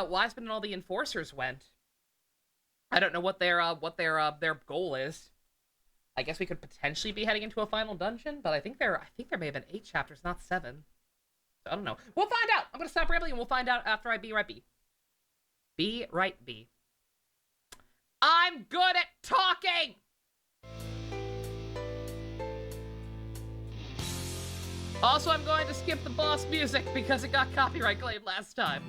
Wiseman and all the enforcers went. I don't know what their goal is. I guess we could potentially be heading into a final dungeon, but I think there may have been 8 chapters, not 7. So I don't know. We'll find out. I'm gonna stop rambling and we'll find out after I be right B. Be right B. I'm good at talking. Also, I'm going to skip the boss music because it got copyright claimed last time.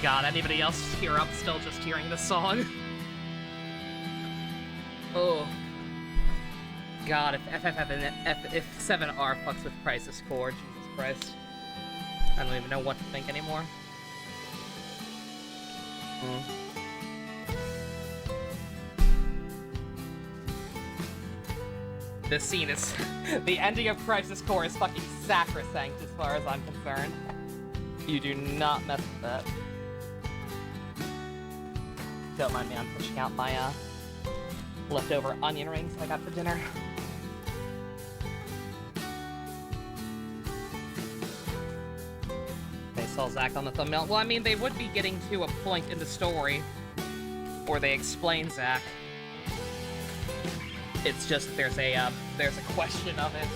God, anybody else tear up still just hearing this song? Oh. God, if 7R fucks with Crisis Core, Jesus Christ. I don't even know what to think anymore. This scene is... the ending of Crisis Core is fucking sacrosanct as far as I'm concerned. You do not mess with that. Don't mind me, I'm pushing out my, leftover onion rings I got for dinner. They saw Zack on the thumbnail. Well, I mean, they would be getting to a point in the story where they explain Zack. It's just there's a question of it,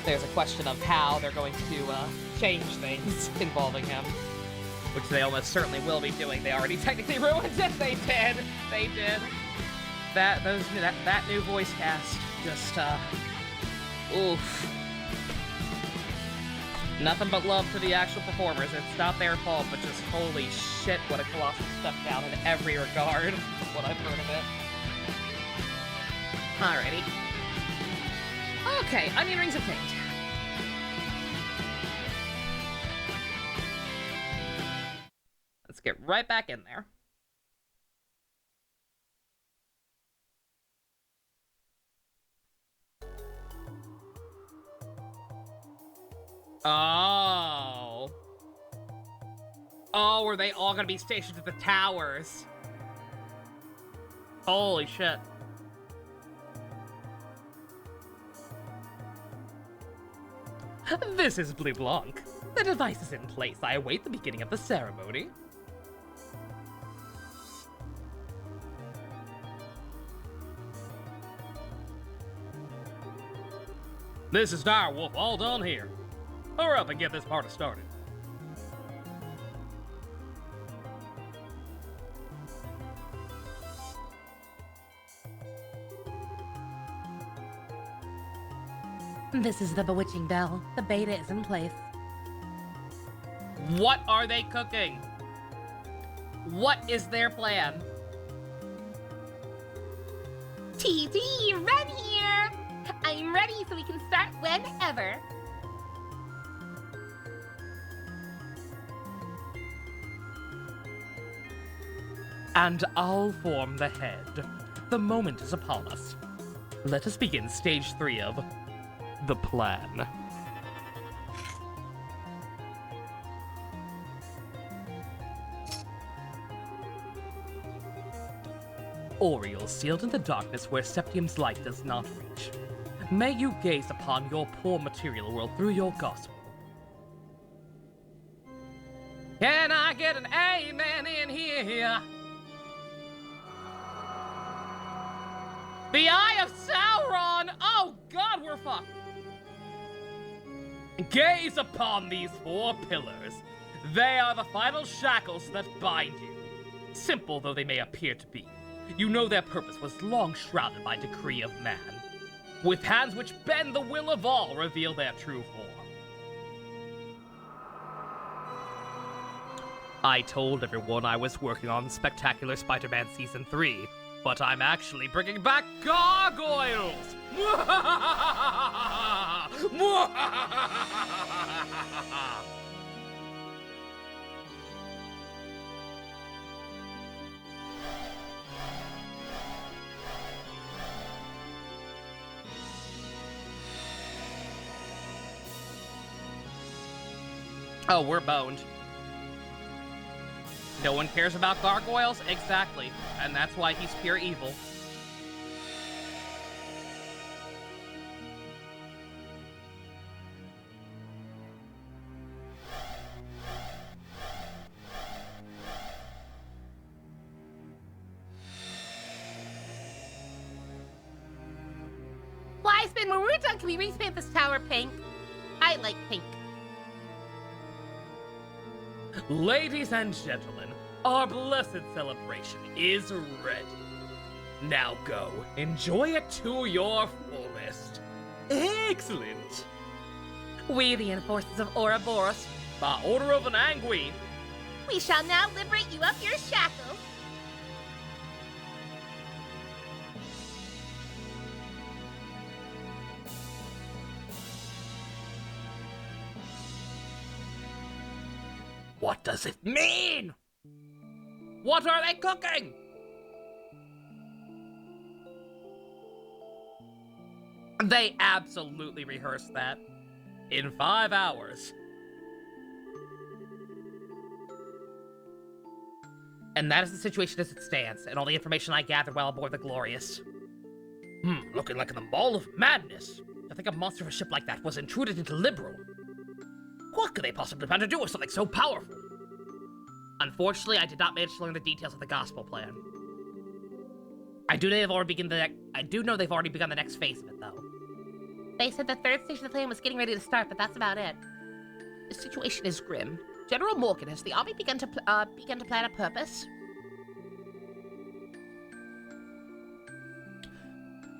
there's a question of how they're going to change things involving him. Which they almost certainly will be doing. They already technically ruined it. They did. They did. That new voice cast just oof. Nothing but love to the actual performers. It's not their fault, but just holy shit, what a colossal step down in every regard from what I've heard of it. Alrighty. Okay, onion rings obtained. Let's get right back in there. Oh. Oh, are they all gonna be stationed at the towers? Holy shit. This is Blue Blanc. The device is in place. I await the beginning of the ceremony. This is Direwolf, all done here. Hurry up and get this party started. This is the bewitching bell. The beta is in place. What are they cooking? What is their plan? TT, Red here! I'm ready so we can start whenever. And I'll form the head. The moment is upon us. Let us begin stage 3 of the plan. Oriole sealed in the darkness where Septium's light does not reach. May you gaze upon your poor material world through your gospel. Can I get an amen in here? The Eye of Sauron! Oh God, we're fucked! Gaze upon these 4 pillars. They are the final shackles that bind you. Simple though they may appear to be, you know their purpose was long shrouded by decree of man. With hands which bend the will of all, reveal their true form. I told everyone I was working on Spectacular Spider-Man Season 3, but I'm actually bringing back gargoyles! Oh, we're boned. No one cares about gargoyles? Exactly. And that's why he's pure evil. Wiseman, when we're done, can we repaint this tower pink? I like pink. Ladies and gentlemen, our blessed celebration is ready. Now go, enjoy it to your fullest. Excellent. We, the enforcers of Ouroboros, by order of an Angui, We shall now liberate you of your shackles. What does it mean? What are they cooking? they absolutely rehearsed that. In 5 hours. And that is the situation as it stands, and all the information I gathered while aboard the Glorious. Looking like the Mall of Madness. To think a monster of a ship like that was intruded into Liberal. What could they possibly plan to do with something so powerful? Unfortunately, I did not manage to learn the details of the gospel plan. I do know they've already begun the next phase of it, though. They said the third stage of the plan was getting ready to start, but that's about it. The situation is grim. General Morgan, has the army begun to plan a purpose?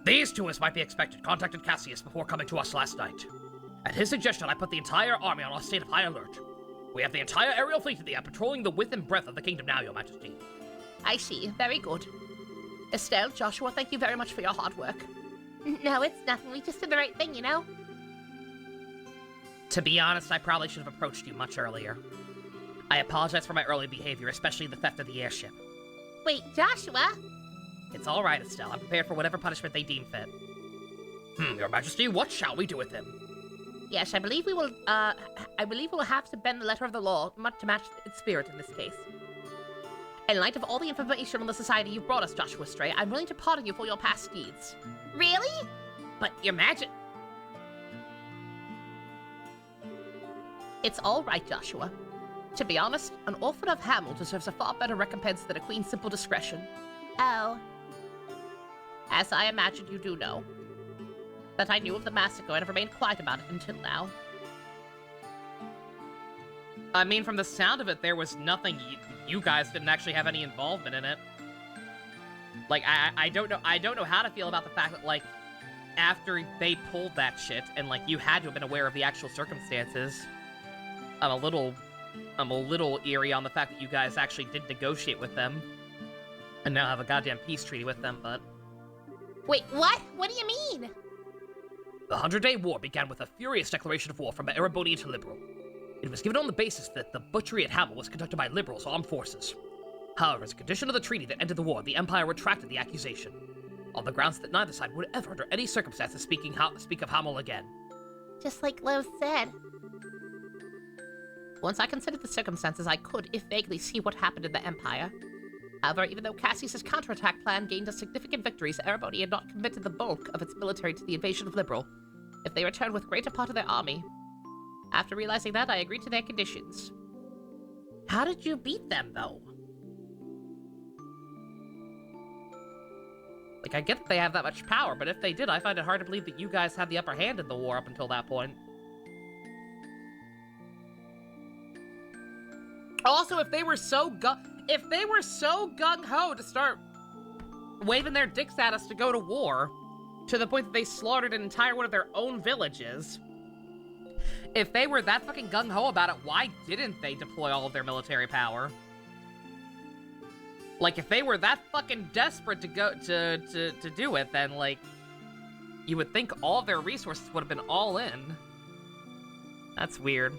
These two, as might be expected, contacted Cassius before coming to us last night. At his suggestion, I put the entire army on a state of high alert. We have the entire aerial fleet of the air patrolling the width and breadth of the kingdom now, Your Majesty. I see. Very good. Estelle, Joshua, thank you very much for your hard work. No, it's nothing. We just did the right thing, you know? To be honest, I probably should have approached you much earlier. I apologize for my early behavior, especially the theft of the airship. Wait, Joshua? It's all right, Estelle. I'm prepared for whatever punishment they deem fit. Your Majesty, what shall we do with him? Yes, I believe we will have to bend the letter of the law to match its spirit in this case. In light of all the information on the society you've brought us, Joshua Stray, I'm willing to pardon you for your past deeds. Really? But your magic... It's all right, Joshua. To be honest, an orphan of Hamel deserves a far better recompense than a queen's simple discretion. Oh. As I imagine you do know. That I knew of the massacre and have remained quiet about it until now. I mean, from the sound of it, there was nothing... You guys didn't actually have any involvement in it. Like, I don't know how to feel about the fact that, like, after they pulled that shit, and, like, you had to have been aware of the actual circumstances. I'm a little eerie on the fact that you guys actually did negotiate with them. And now have a goddamn peace treaty with them, but... Wait, what? What do you mean? The 100-Day War began with a furious declaration of war from Erebonian to Liberal. It was given on the basis that the butchery at Hamel was conducted by Liberal's armed forces. However, as a condition of the treaty that ended the war, the Empire retracted the accusation, on the grounds that neither side would ever, under any circumstances, speak of Hamel again. Just like Lo said. Once I considered the circumstances, I could, if vaguely, see what happened in the Empire. However, even though Cassius' counterattack plan gained us significant victories, Ereboni had not committed the bulk of its military to the invasion of Liberal, if they returned with greater part of their army. After realizing that, I agreed to their conditions. How did you beat them, though? Like, I get that they have that much power, but if they did, I find it hard to believe that you guys had the upper hand in the war up until that point. Also, if they were so gung-ho to start waving their dicks at us to go to war, to the point that they slaughtered an entire one of their own villages, if they were that fucking gung-ho about it, why didn't they deploy all of their military power? Like, if they were that fucking desperate to go to do it, then, like, you would think all of their resources would have been all in. That's weird.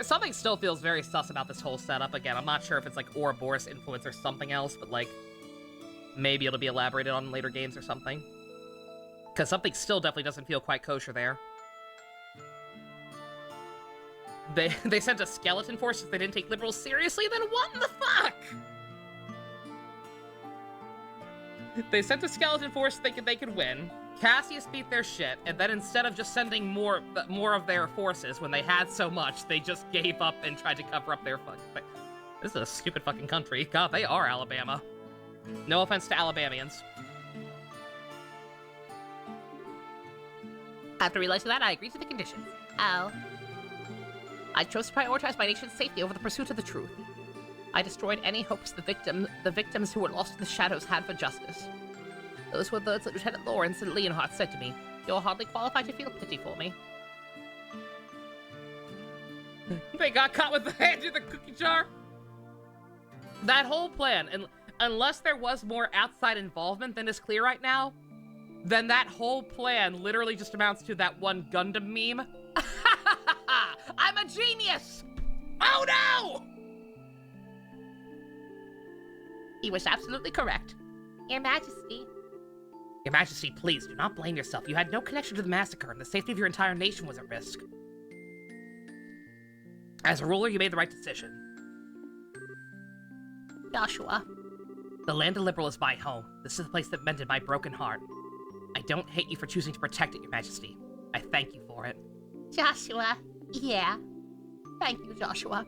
Something still feels very sus about this whole setup. Again, I'm not sure if it's, like, Ouroboros influence or something else, but, like, maybe it'll be elaborated on in later games or something. Because something still definitely doesn't feel quite kosher there. They sent a skeleton force if they didn't take liberals seriously, then what the fuck? They sent a skeleton force thinking they could win. Cassius beat their shit, and then instead of just sending more of their forces when they had so much, they just gave up and tried to cover up their fucking thing. This is a stupid fucking country. God, they are Alabama. No offense to Alabamians. After realizing that, I agreed to the conditions. Oh. I chose to prioritize my nation's safety over the pursuit of the truth. I destroyed any hopes the victims who were lost in the shadows had for justice. Those were words that Lieutenant Lawrence and Leonhardt said to me. You're hardly qualified to feel pity for me. They got caught with the hand in the cookie jar. That whole plan, and unless there was more outside involvement than is clear right now, then that whole plan literally just amounts to that one Gundam meme. I'm a genius! Oh no! He was absolutely correct. Your Majesty. Your Majesty, please do not blame yourself. You had no connection to the massacre, and the safety of your entire nation was at risk. As a ruler, you made the right decision. Joshua. The land of Liberal is my home. This is the place that mended my broken heart. I don't hate you for choosing to protect it, Your Majesty. I thank you for it. Joshua. Yeah. Thank you, Joshua.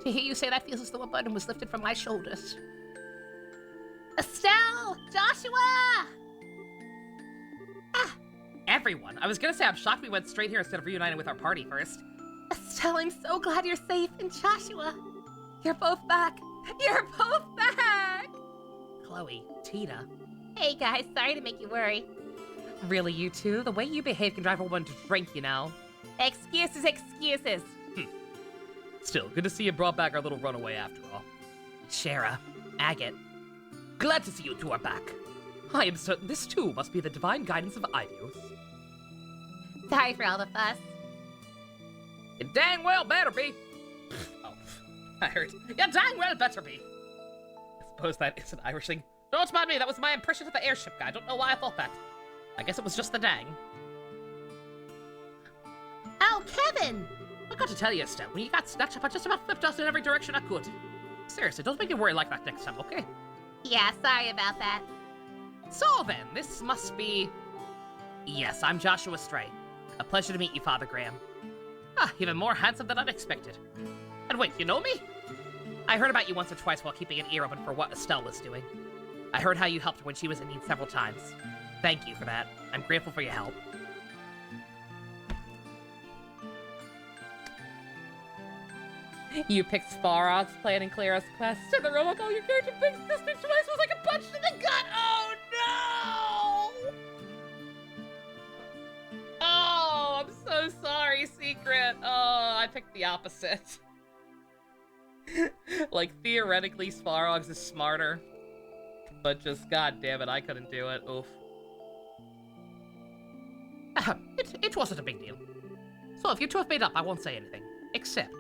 To hear you say that feels as though a burden was lifted from my shoulders. Estelle! Joshua! Everyone. I was gonna say I'm shocked we went straight here instead of reuniting with our party first. Estelle, I'm so glad you're safe. And Joshua, you're both back. You're both back! Chloe, Tina. Hey guys, sorry to make you worry. Really, you two? The way you behave can drive a woman to drink, you know. Excuses, excuses. Still, good to see you brought back our little runaway after all. Shara, Agate, glad to see you two are back. I am certain this too must be the divine guidance of Idios. Sorry for all the fuss. It dang well better be. Oh, I heard. Yeah, dang well better be. I suppose that is an Irish thing. Don't mind me, that was my impression of the airship guy. I don't know why I thought that. I guess it was just the dang. Oh, Kevin! I got to tell you, Estelle, when you got snatched up, I just about flipped us in every direction I could. Seriously, don't make me worry like that next time, okay? Yeah, sorry about that. So then, this must be... Yes, I'm Joshua Stray. A pleasure to meet you, Father Graham. Ah, even more handsome than I'd expected. And wait, you know me? I heard about you once or twice while keeping an ear open for what Estelle was doing. I heard how you helped her when she was in need several times. Thank you for that. I'm grateful for your help. You picked Sparrows playing in Clara's quest. To the robot, all your character pick's sister choice was like a punch to the gut. Oh no! Oh, I'm so sorry, Secret. Oh, I picked the opposite. Like, theoretically, Sparrows is smarter. But just, god damn it, I couldn't do it. Oof. It wasn't a big deal. So if you two have made up, I won't say anything. Except...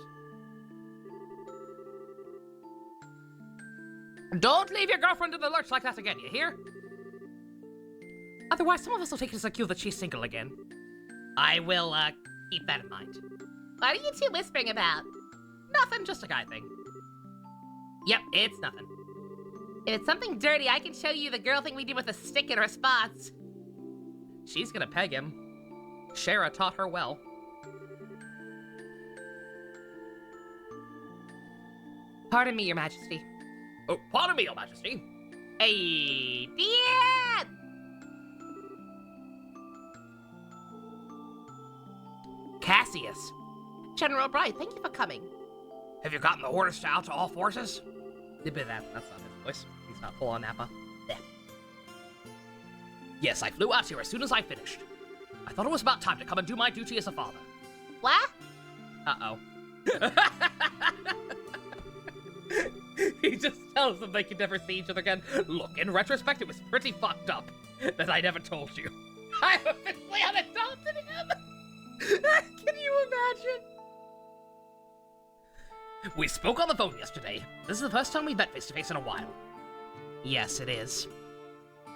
don't leave your girlfriend in the lurch like that again, you hear? Otherwise, some of us will take it as a cue that she's single again. I will, keep that in mind. What are you two whispering about? Nothing, just a guy thing. Yep, it's nothing. If it's something dirty, I can show you the girl thing we did with a stick in response. She's gonna peg him. Shara taught her well. Pardon me, Your Majesty. Oh, pardon me, Your Majesty. Hey, Dad! Cassius. General Bright, thank you for coming. Have you gotten the orders out to all forces? That's not his voice. He's not full on Nappa. Yeah. Yes, I flew out here as soon as I finished. I thought it was about time to come and do my duty as a father. What? Uh-oh. He just tells them they can never see each other again. Look, in retrospect, it was pretty fucked up that I never told you. I officially unadopted him! Can you imagine? We spoke on the phone yesterday. This is the first time we've met face-to-face in a while. Yes, it is.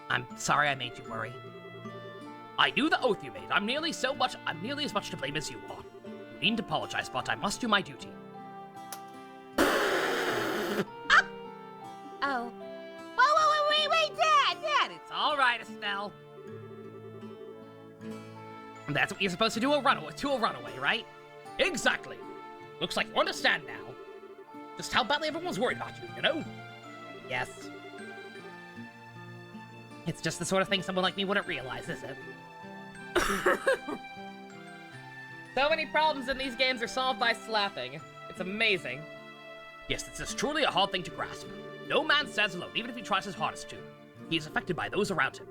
I'm sorry I made you worry. I knew the oath you made. I'm nearly as much to blame as you are. You needn't apologize, but I must do my duty. Oh. Whoa, wait, Dad! It's all right, Estelle. That's what you're supposed to do to a runaway, right? Exactly. Looks like you understand now. Just how badly everyone's worried about you, you know? Yes. It's just the sort of thing someone like me wouldn't realize, is it? So many problems in these games are solved by slapping. It's amazing. Yes, this is truly a hard thing to grasp. No man stands alone, even if he tries his hardest to. He is affected by those around him.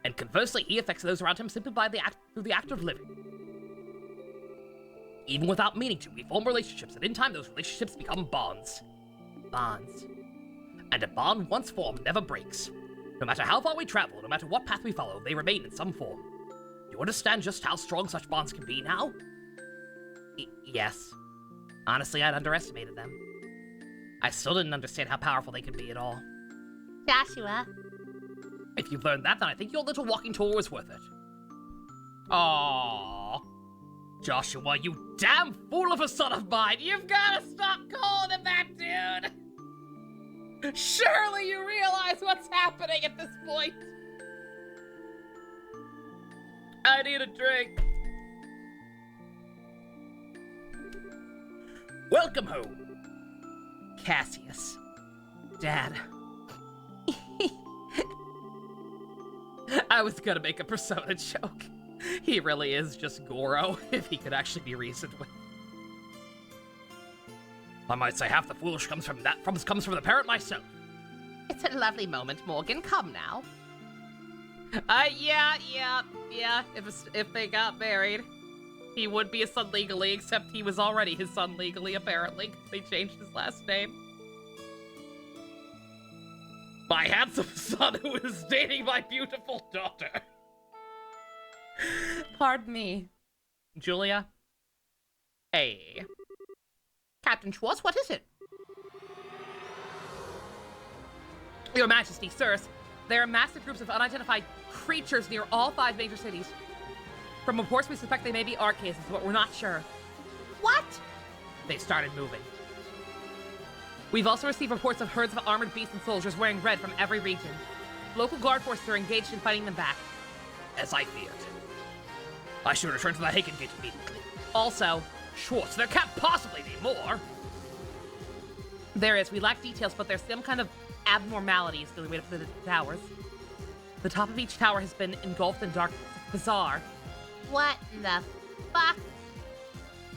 And conversely, he affects those around him simply by through the act of living. Even without meaning to, we form relationships, and in time those relationships become bonds. Bonds. And a bond once formed never breaks. No matter how far we travel, no matter what path we follow, they remain in some form. Do you understand just how strong such bonds can be now? Yes. Honestly, I'd underestimated them. I still didn't understand how powerful they could be at all. Joshua. If you've learned that, then I think your little walking tour was worth it. Aww. Joshua, you damn fool of a son of mine! You've gotta stop calling him that, dude! Surely you realize what's happening at this point! I need a drink. Welcome home, Cassius. Dad. I was gonna make a Persona joke. He really is just Goro, if he could actually be reasoned with. I might say half the foolish comes from the parent myself. It's a lovely moment, Morgan. Come now. Yeah. If they got married, he would be a son legally, except he was already his son legally, apparently. They changed his last name. My handsome son who is dating my beautiful daughter. Pardon me. Julia? Hey. Captain Schwartz, what is it? Your Majesty, sirs, there are massive groups of unidentified creatures near all 5 major cities. From reports, we suspect they may be Archaeans, but we're not sure. What? They've started moving. We've also received reports of herds of armored beasts and soldiers wearing red from every region. Local guard forces are engaged in fighting them back. As I feared. I should return to the Hagen Gate immediately. Also, Schwartz, there can't possibly be more! there is. We lack details, but there's some kind of abnormalities that we wait for the towers. The top of each tower has been engulfed in darkness. It's bizarre. What in the fuck?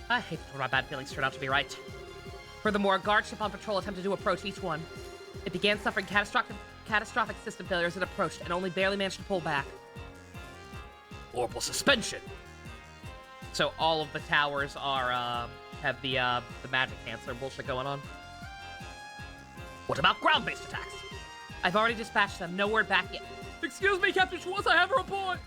I hate when my bad feelings turn out to be right. Furthermore, a guard ship on patrol attempted to approach each one. It began suffering catastrophic system failures as it approached, and only barely managed to pull back. Orbital suspension. So all of the towers are, have the magic cancer bullshit going on. What about ground-based attacks? I've already dispatched them. No word back yet. Excuse me, Captain Schwartz, I have a report!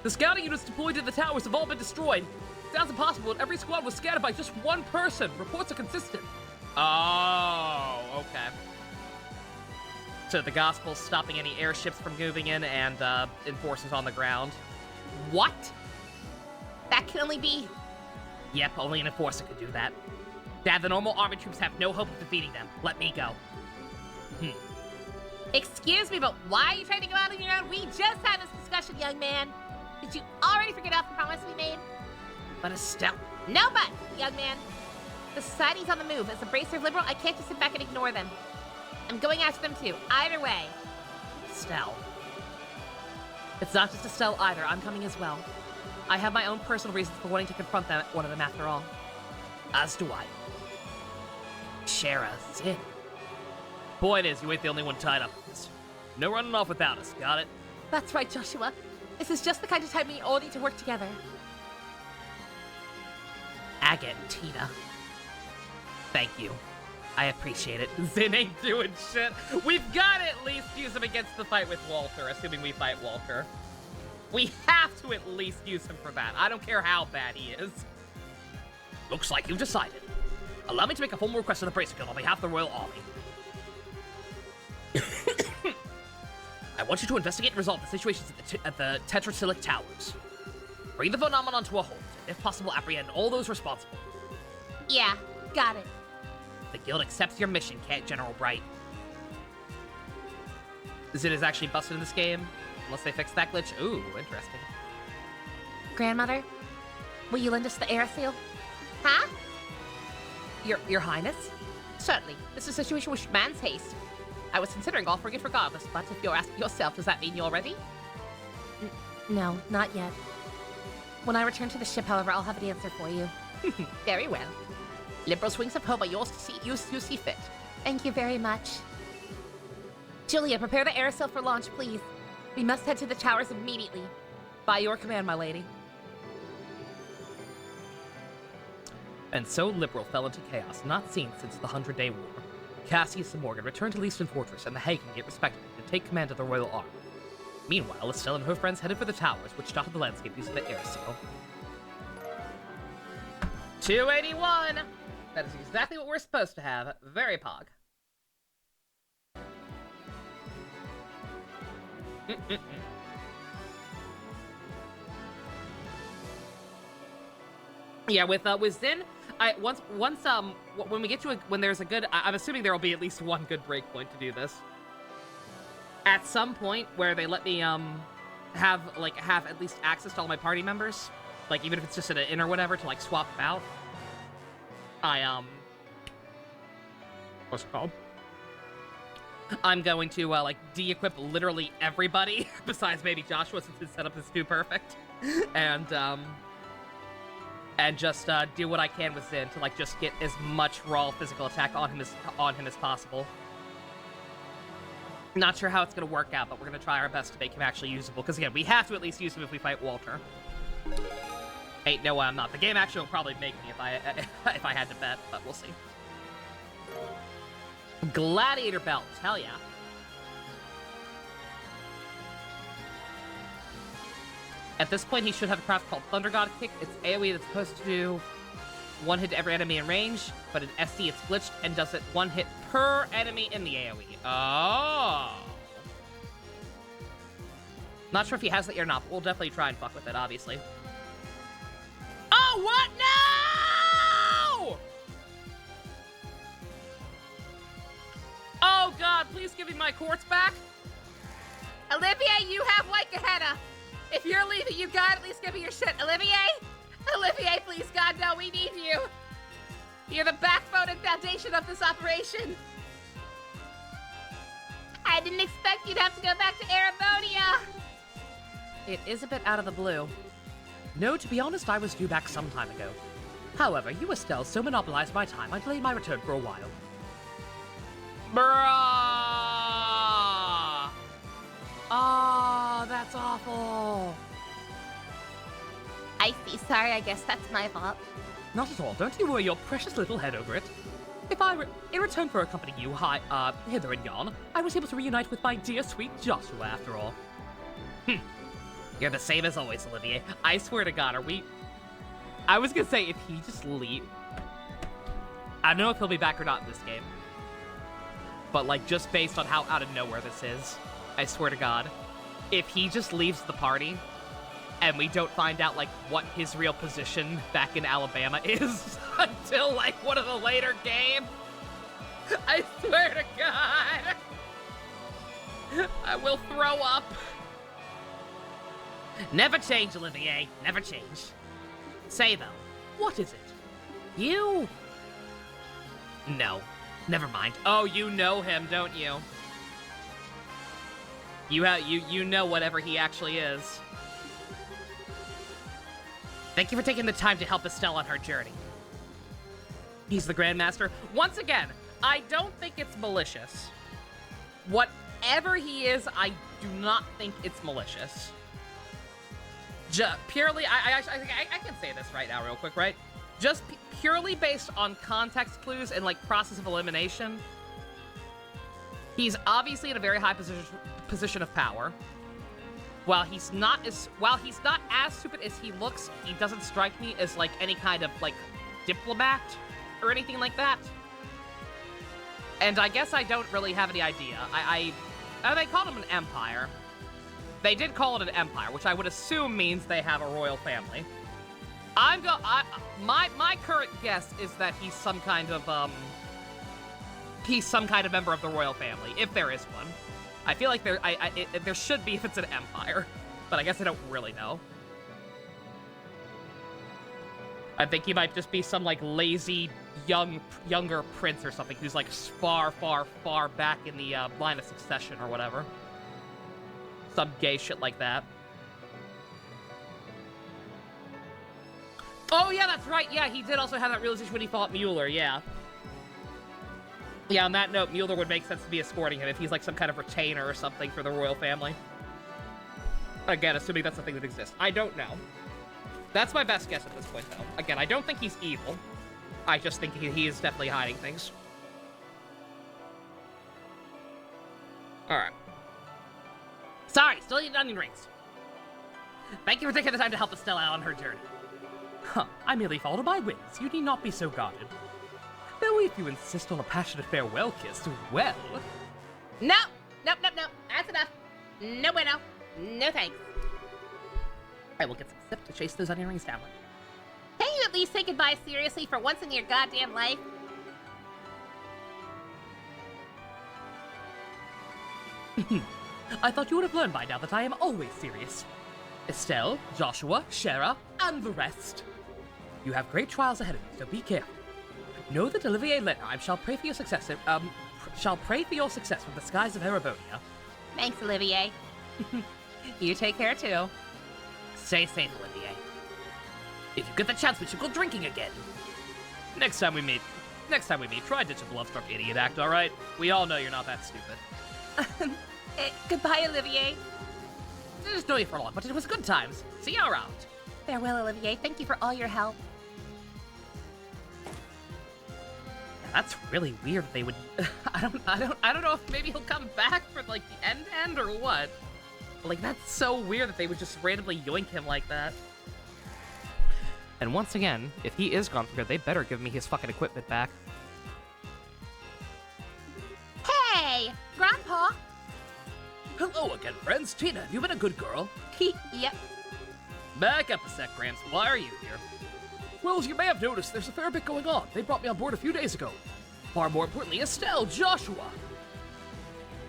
The scouting units deployed to the towers have all been destroyed. Sounds impossible, and every squad was scattered by just one person. Reports are consistent. Oh, okay. So the Gospel's stopping any airships from moving in and enforcers on the ground. What? That can only be... Yep, only an enforcer could do that. Dad, the normal army troops have no hope of defeating them. Let me go. Excuse me, but why are you trying to go out on your own? We just had this discussion, young man. Did you already forget about the promise we made? But Estelle... No but, young man. The society's on the move. As a bracer liberal, I can't just sit back and ignore them. I'm going after them too. Either way. Estelle. It's not just Estelle either. I'm coming as well. I have my own personal reasons for wanting to confront one of them after all. As do I. Share a sin. Point is, you ain't the only one tied up in this. No running off without us, got it? That's right, Joshua. This is just the kind of time we all need to work together. Agate and Tina. Thank you. I appreciate it. Zin ain't doing shit. We've got to at least use him against the fight with Walter, assuming we fight Walter. We have to at least use him for that. I don't care how bad he is. Looks like you've decided. Allow me to make a formal request to the Bracer Guild on behalf of the Royal Army. I want you to investigate and resolve the situations at the Tetrasilic Towers. Bring the phenomenon to a halt, and if possible, apprehend all those responsible. Yeah, got it. The Guild accepts your mission, General Bright. Zin is actually busted in this game, unless they fix that glitch. Ooh, interesting. Grandmother, will you lend us the air seal? Huh? Your Highness? Certainly. This is a situation which demands haste. I was considering offering it regardless, but if you're asking yourself, does that mean you're ready? No, not yet. When I return to the ship, however, I'll have an answer for you. Very well. Liberal swings of hope are yours to see, you see fit. Thank you very much. Julia, prepare the air seal for launch, please. We must head to the towers immediately. By your command, my lady. And so Liberal fell into chaos not seen since the 100-Day War. Cassius and Morgan returned to Leeston Fortress and the Hague Gate respectively to take command of the Royal Army. Meanwhile, Estelle and her friends headed for the towers, which dotted the landscape using the air seal. 281! That is exactly what we're supposed to have. Very pog. Yeah, with Zin, when we get to when there's a good, I'm assuming there will be at least one good breakpoint to do this. At some point where they let me have at least access to all my party members, like even if it's just at an inn or whatever to like swap them out. What's it called? I'm going to like de-equip literally everybody besides maybe Joshua since his setup is too perfect, and just do what I can with Zin to like just get as much raw physical attack on him as possible. Not sure how it's gonna work out, but we're gonna try our best to make him actually usable. Because again, we have to at least use him if we fight Walter. Hey, no, I'm not. The game actually will probably make me if I had to bet, but we'll see. Gladiator belt, hell yeah. At this point, he should have a craft called Thunder God Kick. It's AoE that's supposed to do one hit to every enemy in range, but in SD it's glitched and does it one hit per enemy in the AoE. Oh. Not sure if he has it or not, but we'll definitely try and fuck with it, obviously. Oh, what? No! Oh, God, please give me my quartz back. Olivier, you have Waikahena. If you're leaving, you gotta at least give me your shit. Olivier? Olivier, please, God, no, we need you. You're the backbone and foundation of this operation. I didn't expect you'd have to go back to Arabonia. It is a bit out of the blue. No, to be honest, I was due back some time ago. However, you, Estelle, so monopolized my time, I delayed my return for a while. Bruh! Ah, that's awful. I see, sorry, I guess that's my fault. Not at all. Don't you worry your precious little head over it. If in return for accompanying you hither and yon, I was able to reunite with my dear sweet Joshua after all. You're the same as always, Olivier. I swear to God, I was gonna say, if he just leave... I don't know if he'll be back or not in this game. But, like, just based on how out of nowhere this is, I swear to God, if he just leaves the party, and we don't find out, like, what his real position back in Alabama is until, like, one of the later games, I swear to God, I will throw up. Never change, Olivier. Never change. Say, though, what is it? You? No. Never mind. Oh, you know him, don't you? You know whatever he actually is. Thank you for taking the time to help Estelle on her journey. He's the Grandmaster. Once again, I don't think it's malicious. Whatever he is, I do not think it's malicious. Purely, I can say this right now real quick, right? Just purely based on context clues and, like, process of elimination, he's obviously in a very high position of power. While he's not as stupid as he looks, he doesn't strike me as, like, any kind of, like, diplomat or anything like that. And I guess I don't really have any idea. They called him an empire. They did call it an empire, which I would assume means they have a royal family. My current guess is that he's some kind of member of the royal family, if there is one. I feel like there should be if it's an empire, but I guess I don't really know. I think he might just be some, like, lazy younger prince or something who's, like, far, far, far back in the line of succession or whatever. Some gay shit like that. Oh, yeah, that's right. Yeah, he did also have that realization when he fought Mueller, yeah. Yeah, on that note, Mueller would make sense to be escorting him if he's, like, some kind of retainer or something for the royal family. Again, assuming that's something that exists. I don't know. That's my best guess at this point, though. Again, I don't think he's evil. I just think he is definitely hiding things. Alright. Sorry, still need onion rings. Thank you for taking the time to help Estella out on her journey. Huh, I merely followed my wings. You need not be so guarded. Though if you insist on a passionate farewell kiss, well... No! Nope. That's enough. No bueno. No thanks. I will get some sip to chase those onion rings down with. Can you at least say goodbye seriously for once in your goddamn life? I thought you would have learned by now that I am always serious. Estelle, Joshua, Shara, and the rest. You have great trials ahead of you, so be careful. Know that Olivier Lenheim shall pray for your success, from the skies of Erebonia. Thanks, Olivier. You take care too. Stay safe, Olivier. If you get the chance, we should go drinking again. Next time we meet, try ditch a bluff-struck idiot act, alright? We all know you're not that stupid. Goodbye, Olivier. I didn't know you for long, but it was good times. See you around. Farewell, Olivier. Thank you for all your help. That's really weird. They would. I don't know if maybe he'll come back for like the end or what. Like that's so weird that they would just randomly yoink him like that. And once again, if he is gone from here, they better give me his fucking equipment back. Hey, Grandpa. Hello again, friends. Tina, have you been a good girl? Yep. Back up a sec, Gramps. Why are you here? Well, as you may have noticed, there's a fair bit going on. They brought me on board a few days ago. Far more importantly, Estelle, Joshua.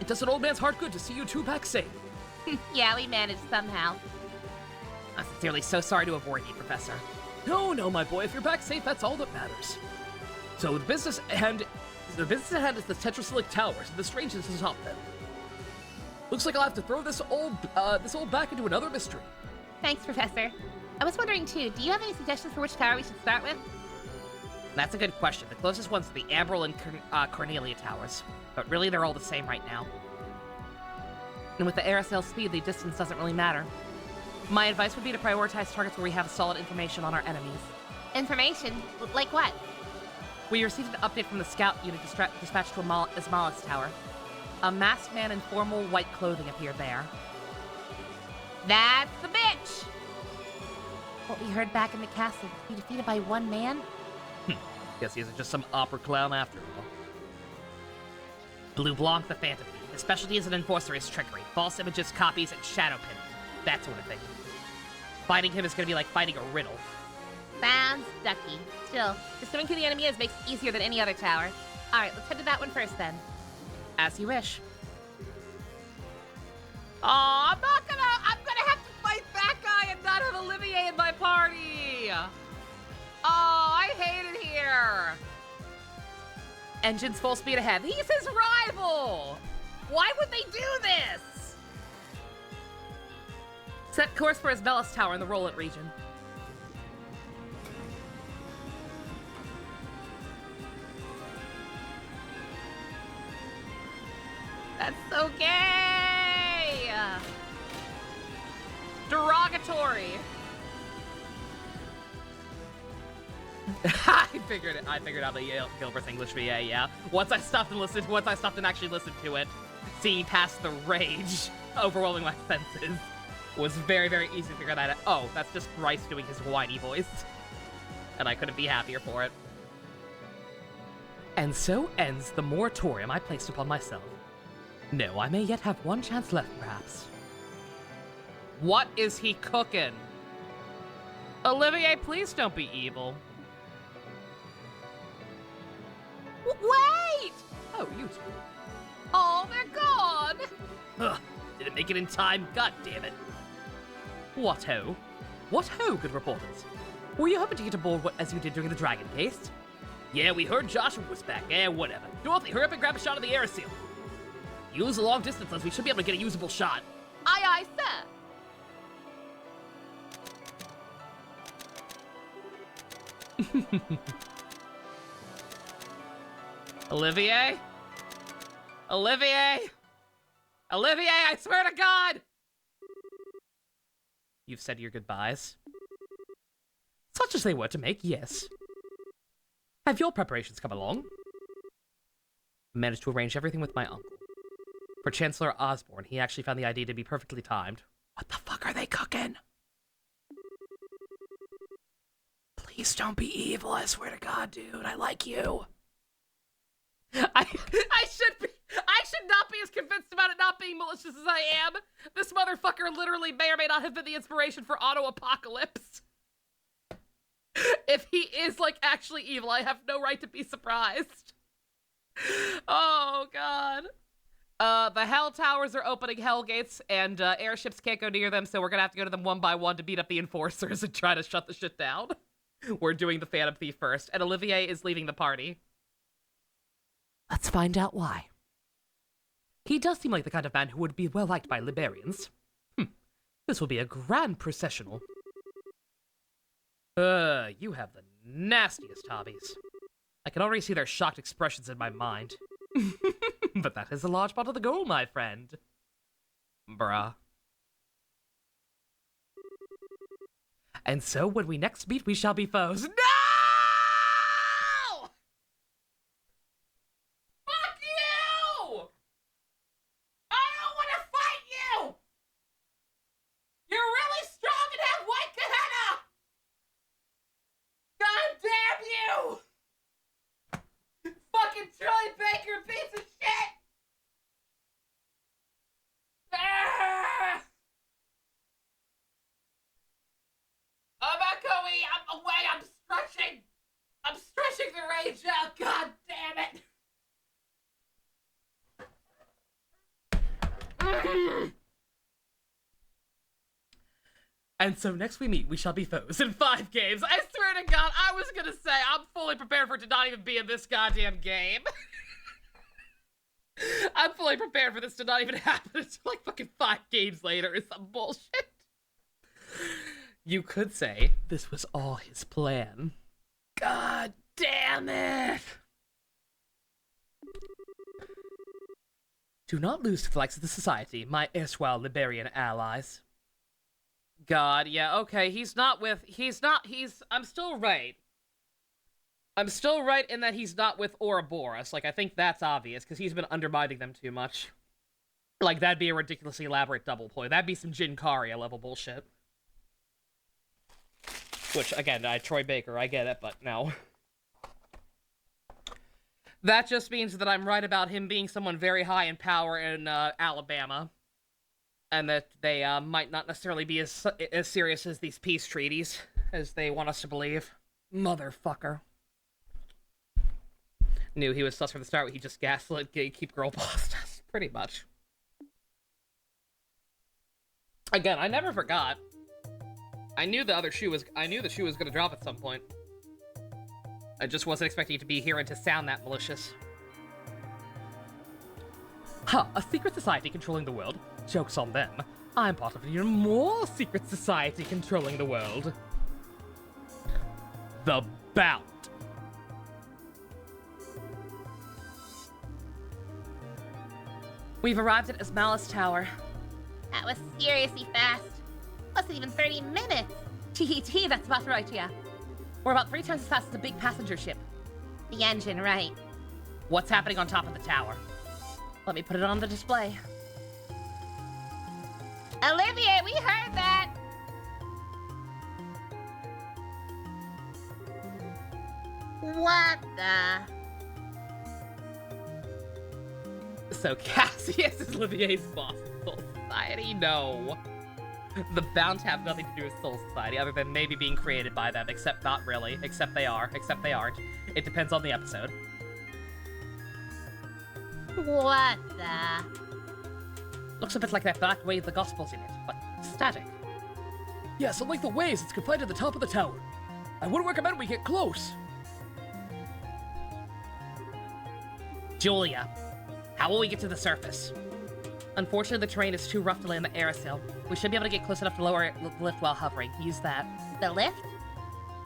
It does an old man's heart good to see you two back safe. Yeah, we managed somehow. I'm sincerely so sorry to have worried you, Professor. No, my boy. If you're back safe, that's all that matters. So the business at hand is the Tetrasilic Towers, and the strangeness is up then. Looks like I'll have to throw this old back into another mystery. Thanks, Professor. I was wondering too, do you have any suggestions for which tower we should start with? That's a good question. The closest ones are the Ambrel and Cornelia towers. But really, they're all the same right now. And with the aerosol speed, the distance doesn't really matter. My advice would be to prioritize targets where we have solid information on our enemies. Information? Like what? We received an update from the scout unit dispatched to Ismail's tower. A masked man in formal white clothing appeared there. That's the bitch! What we heard back in the castle was be defeated by one man? Guess he isn't just some opera clown after all. Blue Blanc the Phantom Thief. His specialty as an enforcer is trickery, false images, copies, and shadow pinning. That sort of thing. Fighting him is gonna be like fighting a riddle. Sounds ducky. Still, pursuing who the enemy is makes it easier than any other tower. Alright, let's head to that one first then. As you wish. Oh, I'm gonna have to fight that guy and not have Olivier in my party! Oh, I hate it here! Engines full speed ahead. He's his rival! Why would they do this? Set course for Ismail's tower in the Roland region. That's so gay! Derogatory! I figured out the Gilbert's English VA, yeah. Once I stopped and actually listened to it, seeing past the rage overwhelming my senses was very, very easy to figure that out. Oh, that's just Bryce doing his whiny voice. And I couldn't be happier for it. And so ends the moratorium I placed upon myself. No, I may yet have one chance left, perhaps. What is he cooking? Olivier, please don't be evil. Wait! Oh, you two. Oh, they're gone! Ugh, didn't make it in time, god damn it. What ho? What ho, good reporters? Were you hoping to get aboard as you did during the Dragon case? Yeah, we heard Joshua was back. Whatever. Dorothy, hurry up and grab a shot of the air seal. Use a long distance lens. We should be able to get a usable shot. Aye, aye, sir. Olivier? Olivier? Olivier, I swear to God! You've said your goodbyes? Such as they were to make, yes. Have your preparations come along? Managed to arrange everything with my uncle. For Chancellor Osborne, he actually found the idea to be perfectly timed. What the fuck are they cooking? Please don't be evil, I swear to God, dude. I like you. I should not be as convinced about it not being malicious as I am. This motherfucker literally may or may not have been the inspiration for Auto Apocalypse. If he is, like, actually evil, I have no right to be surprised. Oh, God. The Hell Towers are opening Hell Gates, and airships can't go near them, so we're gonna have to go to them one by one to beat up the Enforcers and try to shut the shit down. We're doing the Phantom Thief first, and Olivier is leaving the party. Let's find out why. He does seem like the kind of man who would be well liked by Liberians. This will be a grand processional. You have the nastiest hobbies. I can already see their shocked expressions in my mind. But that is a large part of the goal, my friend. Bruh. And so, when we next meet, we shall be foes. No! Fuck you! I don't want to fight you! You're really strong and have white Gehenna! God damn you! Fucking Troy Baker piece of shit! Ah! I'm not going, I'm away, I'm stretching! I'm stretching the rage out, god damn it! And so next we meet, we shall be foes in 5 games. I swear to God, I was gonna say, I'm fully prepared for it to not even be in this goddamn game. I'm fully prepared for this to not even happen until like fucking 5 games later or some bullshit. You could say this was all his plan. God damn it! Do not lose to the likes of the Society, my erstwhile Liberian allies. God, yeah, okay, I'm still right. I'm still right in that he's not with Ouroboros. Like, I think that's obvious, because he's been undermining them too much. Like, that'd be a ridiculously elaborate double ploy. That'd be some Jin Karia level bullshit. Which, again, Troy Baker, I get it, but no. That just means that I'm right about him being someone very high in power in Alabama. And that they might not necessarily be as serious as these peace treaties, as they want us to believe. Motherfucker. Knew he was sus from the start, he just gaslit gatekeep girl boss us, pretty much. Again, I never forgot. I knew the shoe was gonna drop at some point. I just wasn't expecting it to be here and to sound that malicious. Ha! A secret society controlling the world? Joke's on them. I'm part of an even more secret society controlling the world. The Bout. We've arrived at Ismalis Tower. That was seriously fast. Wasn't even 30 minutes. Tee, that's about right, yeah. We're about 3 times as fast as a big passenger ship. The engine, right. What's happening on top of the tower? Let me put it on the display. Olivier, we heard that. What the? So Cassius is Olivier's boss of Soul Society? No. The Bound have nothing to do with Soul Society, other than maybe being created by them, except not really. Except they are. Except they aren't. It depends on the episode. What the? Looks a bit like that black wave the Gospel's in it, but static. Yes, unlike the waves, it's confined to the top of the tower. I wouldn't recommend we get close. Julia, how will we get to the surface? Unfortunately, the terrain is too rough to land the aerosail. We should be able to get close enough to lower the lift while hovering. Use that. The lift?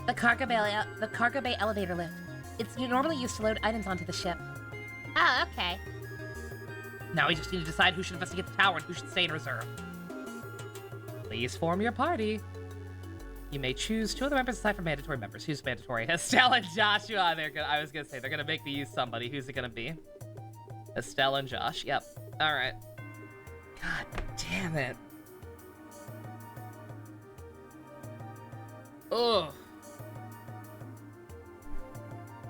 The cargo bay elevator lift. It's normally used to load items onto the ship. Oh, okay. Now we just need to decide who should investigate the tower and who should stay in reserve. Please form your party. You may choose 2 other members aside from mandatory members. Who's mandatory? Estelle and Joshua. I was gonna say, they're gonna make me use somebody. Who's it gonna be? Estelle and Josh. Yep. Alright. God damn it. Ugh.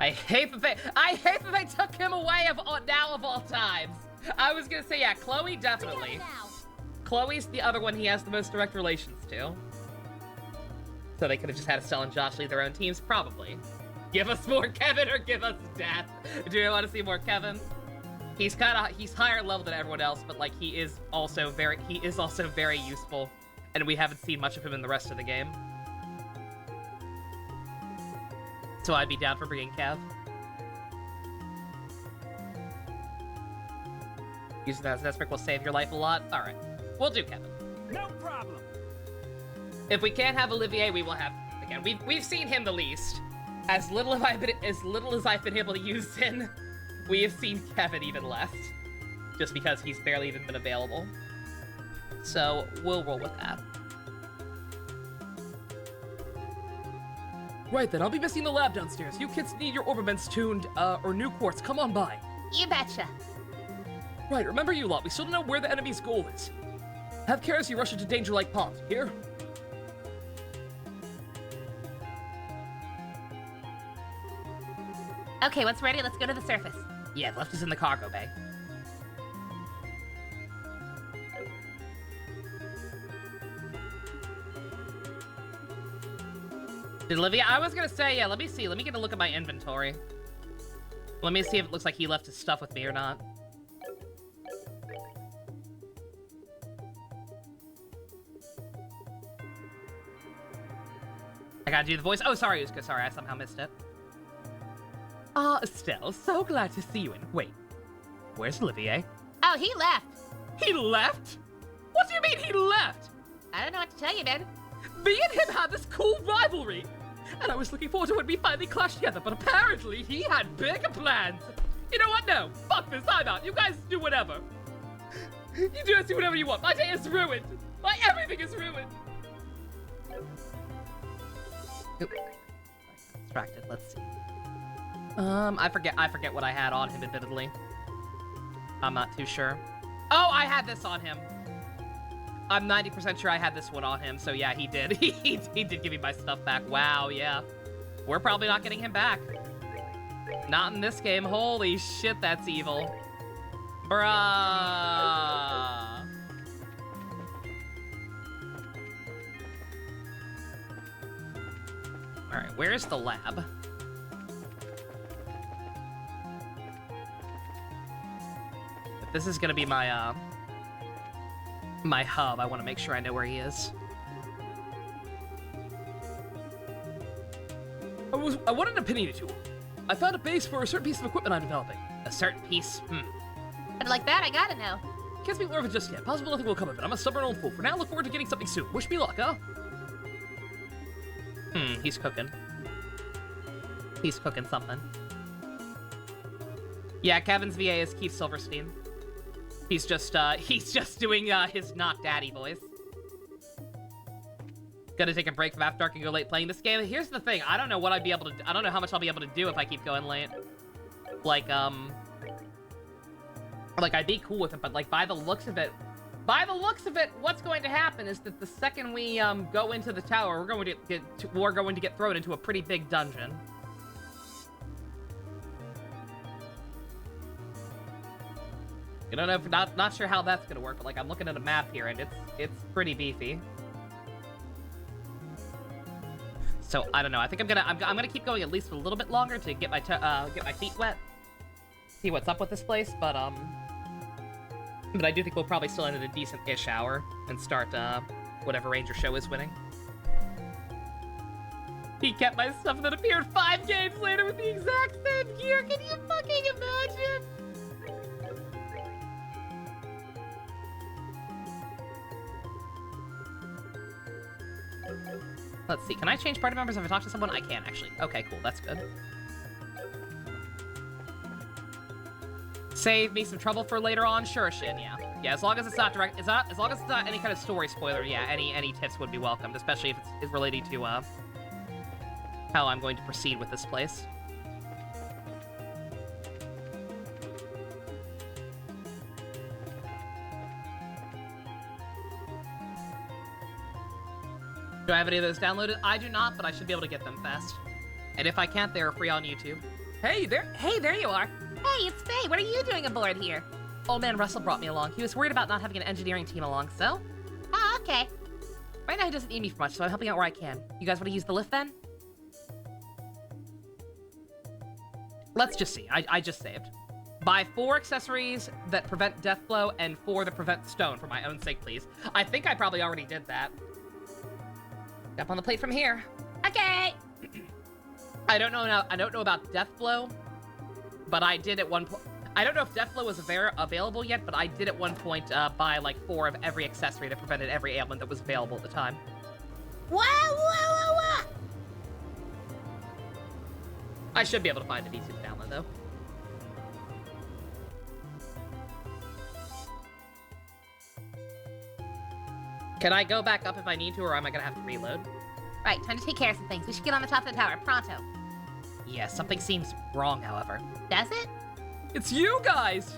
I hate that they took him away of all times. I was gonna say, yeah, Chloe definitely. Now. Chloe's the other one he has the most direct relations to. So they could have just had Estelle and Josh lead their own teams, probably. Give us more Kevin or give us death. Do you want to see more Kevin? He's higher level than everyone else, but like he is also very useful, and we haven't seen much of him in the rest of the game. So I'd be down for bringing Kev. Using that as Nesprick will save your life a lot. All right, we'll do Kevin. No problem. If we can't have Olivier, we will have. Again, we've seen him the least. As little as I've been able to use Sin, we have seen Kevin even less, just because he's barely even been available. So we'll roll with that. Right then, I'll be missing the lab downstairs. You kids need your orbaments tuned, or new quartz. Come on by. You betcha. Right, remember you lot. We still don't know where the enemy's goal is. Have care as you rush into Danger Lake Pond. Here? Okay, once ready, let's go to the surface. Yeah, the left is in the cargo bay. Did Olivia? I was gonna say, yeah, let me see. Let me get a look at my inventory. Let me see if it looks like he left his stuff with me or not. I gotta do the voice. Oh, sorry, Uska. Sorry, I somehow missed it. Ah, Estelle, so glad to see you in. Wait, where's Olivier? Oh, he left. He left? What do you mean he left? I don't know what to tell you, Ben. Me and him had this cool rivalry, and I was looking forward to when we finally clashed together, but apparently he had bigger plans. You know what? No, fuck this, I'm out. You guys do whatever. You do whatever you want. My day is ruined. My everything is ruined. Oop. Distracted, let's see. I forget what I had on him, admittedly. I'm not too sure. Oh, I had this on him. I'm 90% sure I had this one on him, so yeah, he did. he did give me my stuff back. Wow, yeah. We're probably not getting him back. Not in this game. Holy shit, that's evil. Bruh. Alright, where's the lab? If this is gonna be my, my hub, I want to make sure I know where he is. I wanted an opinion or two. I found a base for a certain piece of equipment I'm developing. A certain piece? But like that, I gotta know. Can't speak more of it just yet. Possible nothing will come of it. I'm a stubborn old fool. For now, look forward to getting something soon. Wish me luck, huh? He's cooking. He's cooking something. Yeah, Kevin's VA is Keith Silverstein. He's just doing his not daddy voice. Gonna take a break from After Dark and go late playing this game. Here's the thing, I don't know what I'd be able to I don't know how much I'll be able to do if I keep going late. Like I'd be cool with it, but like by the looks of it, what's going to happen is that the second we go into the tower, we're going to get thrown into a pretty big dungeon. I don't know if not sure how that's gonna work, but like I'm looking at a map here and it's pretty beefy. So I don't know. I think I'm gonna keep going at least a little bit longer to get my feet wet, see what's up with this place. But I do think we'll probably still end at a decent-ish hour and start whatever Ranger show is winning. He kept my stuff and then appeared 5 games later with the exact same gear. Can you fucking imagine? Let's see, can I change party members if I talk to someone? I can, actually. Okay, cool, that's good. Save me some trouble for later on? Sure, Shin, yeah. Yeah, as long as it's not direct, as long as it's not any kind of story spoiler, yeah, any tips would be welcomed, especially if it's relating to, how I'm going to proceed with this place. Do I have any of those downloaded? I do not, but I should be able to get them fast. And if I can't, they're free on YouTube. Hey, there you are. Hey, it's Faye. What are you doing aboard here? Old man Russell brought me along. He was worried about not having an engineering team along, so... Oh, okay. Right now he doesn't need me for much, so I'm helping out where I can. You guys want to use the lift then? Let's just see. I just saved. Buy 4 accessories that prevent death blow and 4 that prevent stone for my own sake, please. I think I probably already did that. Step on the plate from here. Okay. I don't know about death blow, but I did at one point. I don't know if death blow was available yet, but I did at one point buy like 4 of every accessory that prevented every ailment that was available at the time. Whoa. I should be able to find it easy to download though. Can I go back up if I need to, or am I gonna have to reload? Right, time to take care of some things. We should get on the top of the tower, pronto. Yeah, something seems wrong, however. Does it? It's you guys!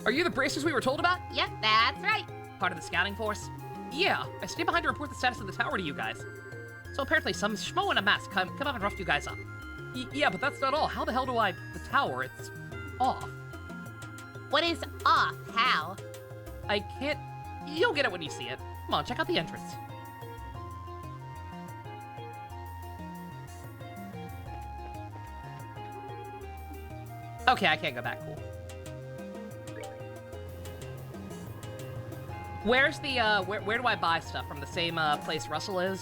Are you the bracers we were told about? Yep, that's right. Part of the scouting force? Yeah, I stayed behind to report the status of the tower to you guys. So apparently some schmo in a mask come up and roughed you guys up. Yeah, but that's not all. How the hell do the tower, it's off. What is off? How? I can't... You'll get it when you see it. Come on, check out the entrance. Okay, I can't go back. Cool. Where's the, where do I buy stuff? From the same, place Russell is?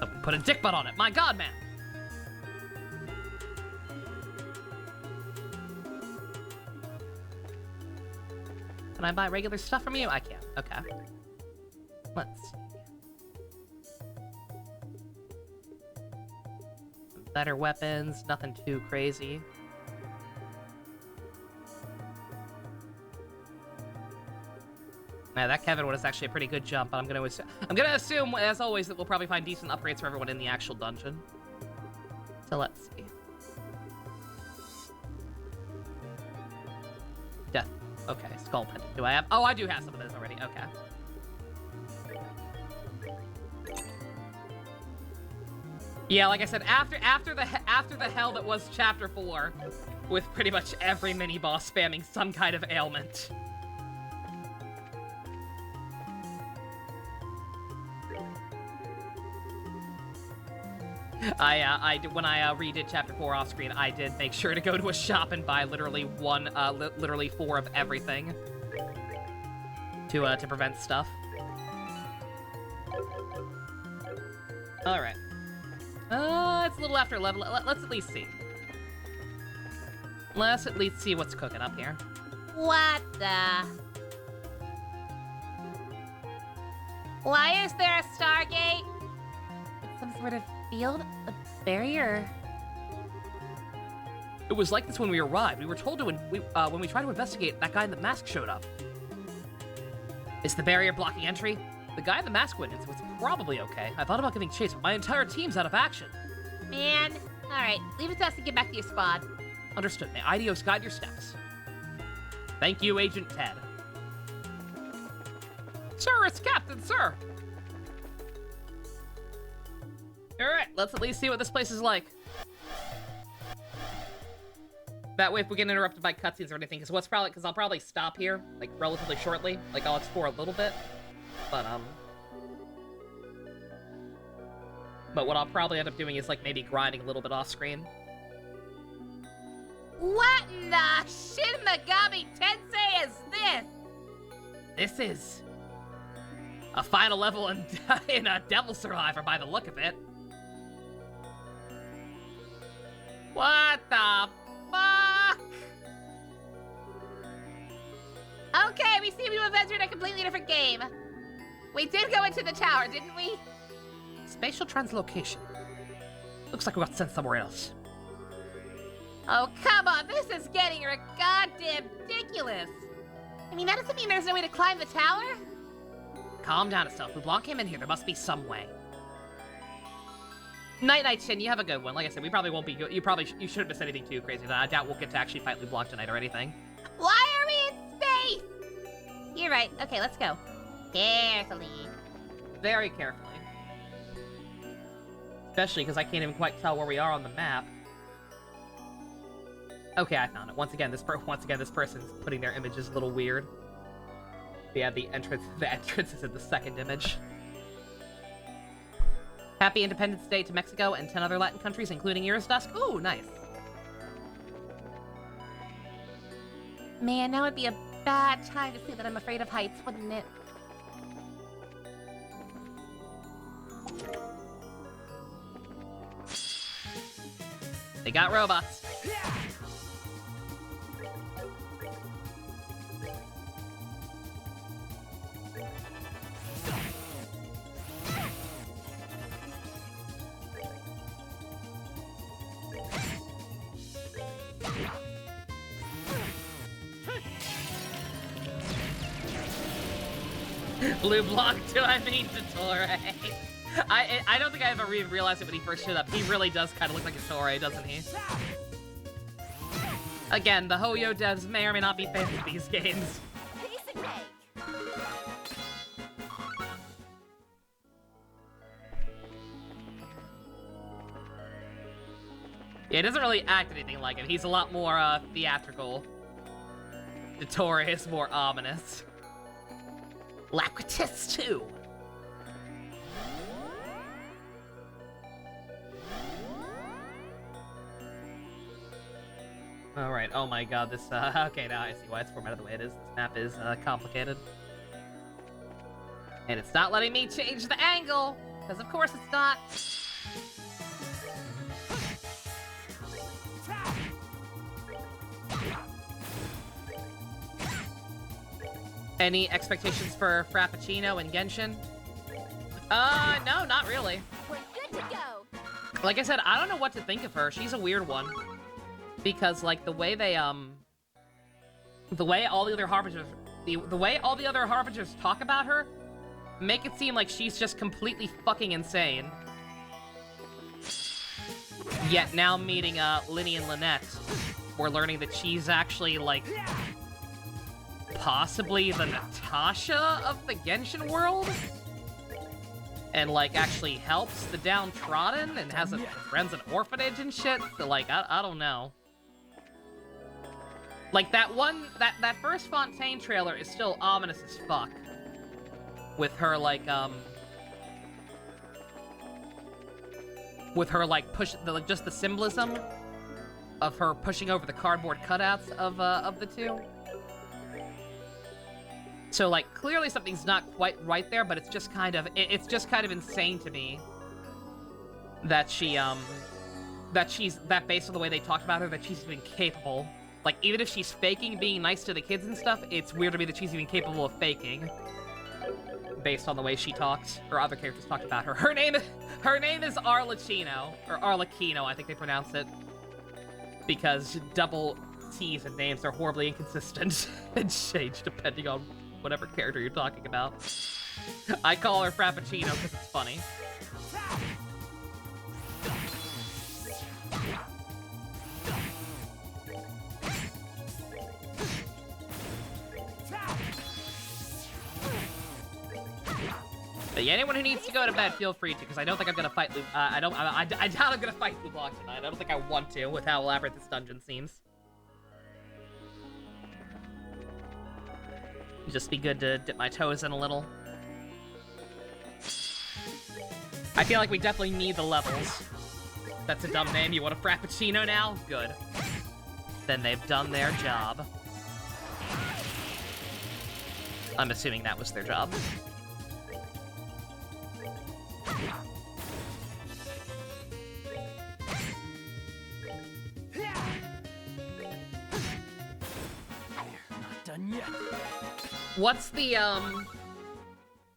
Oh, put a dick butt on it. My god, man! Can I buy regular stuff from you? I can. Okay. Let's see. Better weapons, nothing too crazy. Yeah, that Kevin one is actually a pretty good jump, but I'm gonna assume, as always, that we'll probably find decent upgrades for everyone in the actual dungeon. So let's see. Death. Okay, skull pendant. Do I have? Oh, I do have some of those already. Okay. Yeah, like I said, after the hell that was Chapter 4, with pretty much every mini boss spamming some kind of ailment. When I redid Chapter 4 off screen, I did make sure to go to a shop and buy literally literally 4 of everything to prevent stuff. All right. It's a little after 11. Let's at least see. Let's at least see what's cooking up here. What the? Why is there a Stargate? It's some sort of field? A barrier? It was like this when we arrived. We were told to when we tried to investigate, that guy in the mask showed up. Is the barrier blocking entry? The guy in the mask went in, so it's probably okay. I thought about giving chase, but my entire team's out of action. Man. Alright, leave it to us to get back to your squad. Understood. May Idios guide your steps. Thank you, Agent Ted. Sir, it's Captain, sir! Alright, let's at least see what this place is like. That way, if we get interrupted by cutscenes or anything, because I'll probably stop here, like, relatively shortly. Like, I'll explore a little bit. But what I'll probably end up doing is, like, maybe grinding a little bit off-screen. What in the Shin Megami Tensei is this? This is a final level in a Devil Survivor by the look of it. What the fuck? Okay, we seem to have entered a completely different game. We did go into the tower, didn't we? Spatial translocation. Looks like we got sent somewhere else. Oh, come on, this is getting goddamn ridiculous. I mean, that doesn't mean there's no way to climb the tower? Calm down, Estelle. If LeBlanc came in here, there must be some way. Night, Shin. You have a good one. Like I said, we probably won't be good. You shouldn't miss anything too crazy. I doubt we'll get to actually fight LeBlanc tonight or anything. Why are we in space? You're right. Okay, let's go. Carefully. Very carefully. Especially because I can't even quite tell where we are on the map. Okay, I found it. Once again, this person's putting their images a little weird. Yeah, the entrance is in the second image. Happy Independence Day to Mexico and 10 other Latin countries, including yours, Dusk. Ooh, nice. Man, now would be a bad time to say that I'm afraid of heights, wouldn't it? They got robots. Blue block, do I mean Dottore? I don't think I ever even realized it when he first showed up. He really does kind of look like a Dottore, doesn't he? Again, the Hoyo devs may or may not be fans of these games. Piece of cake. Yeah, he doesn't really act anything like it. He's a lot more theatrical. Dottore is more ominous. Lacritus too. Alright, oh my god, this, okay, now I see why it's formatted the way it is. This map is, complicated. And it's not letting me change the angle! Because of course it's not. Any expectations for Frappuccino and Genshin? No, not really. We're good to go. Like I said, I don't know what to think of her. She's a weird one. Because, like, the way they, the way all the other Harbingers, the way all the other Harbingers talk about her, make it seem like she's just completely fucking insane. Yet now meeting, Linny and Lynette, we're learning that she's actually, like, possibly the Natasha of the Genshin world? And, like, actually helps the downtrodden and runs an orphanage and shit? So, like, I don't know. Like, that first Fontaine trailer is still ominous as fuck. With her, like, just the symbolism of her pushing over the cardboard cutouts of the two. So, like, clearly something's not quite right there, but it's just kind of insane to me that that based on the way they talked about her, that she's even capable. Like, even if she's faking being nice to the kids and stuff, it's weird to me that she's even capable of faking. Based on the way she talks, or other characters talked about her. Her name is Arlecchino, or Arlecchino, I think they pronounce it. Because double T's and names are horribly inconsistent and change depending on whatever character you're talking about. I call her Frappuccino because it's funny. But yeah, anyone who needs to go to bed, feel free to, because I don't think I'm gonna fight I doubt I'm gonna fight LeBlanc tonight. I don't think I want to, with how elaborate this dungeon seems. It'd just be good to dip my toes in a little. I feel like we definitely need the levels. That's a dumb name. You want a Frappuccino now? Good. Then they've done their job. I'm assuming that was their job. Not done yet. What's the,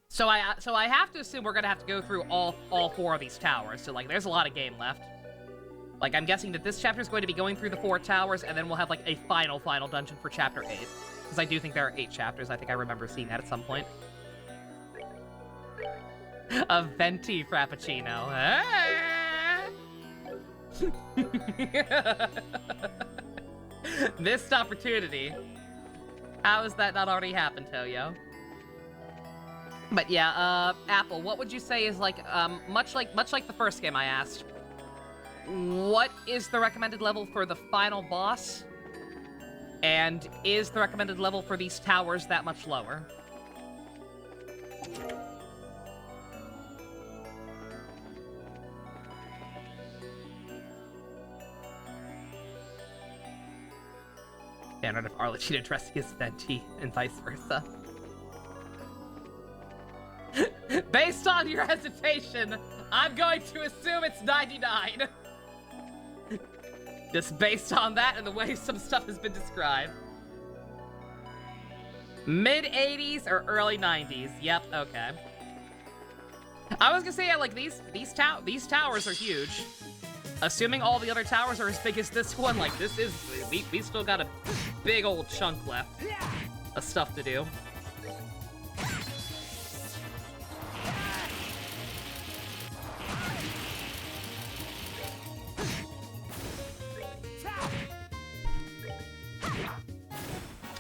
So I have to assume we're gonna have to go through all 4 of these towers, so, like, there's a lot of game left. Like, I'm guessing that this chapter is going to be going through the 4 towers, and then we'll have, like, a final dungeon for Chapter 8. Because I do think there are 8 chapters. I think I remember seeing that at some point. A venti frappuccino. Missed opportunity. How has that not already happened, Toyo? But yeah, Apple, what would you say is like, much like the first game I asked, what is the recommended level for the final boss? And is the recommended level for these towers that much lower? Standard of Arlecchino dressing as Venti and vice versa. Based on your hesitation, I'm going to assume it's 99. Just based on that and the way some stuff has been described. Mid-80s or early 90s. Yep, okay. I was gonna say, yeah, like, these towers are huge. Assuming all the other towers are as big as this one, like, this is... We still got a big old chunk left of stuff to do.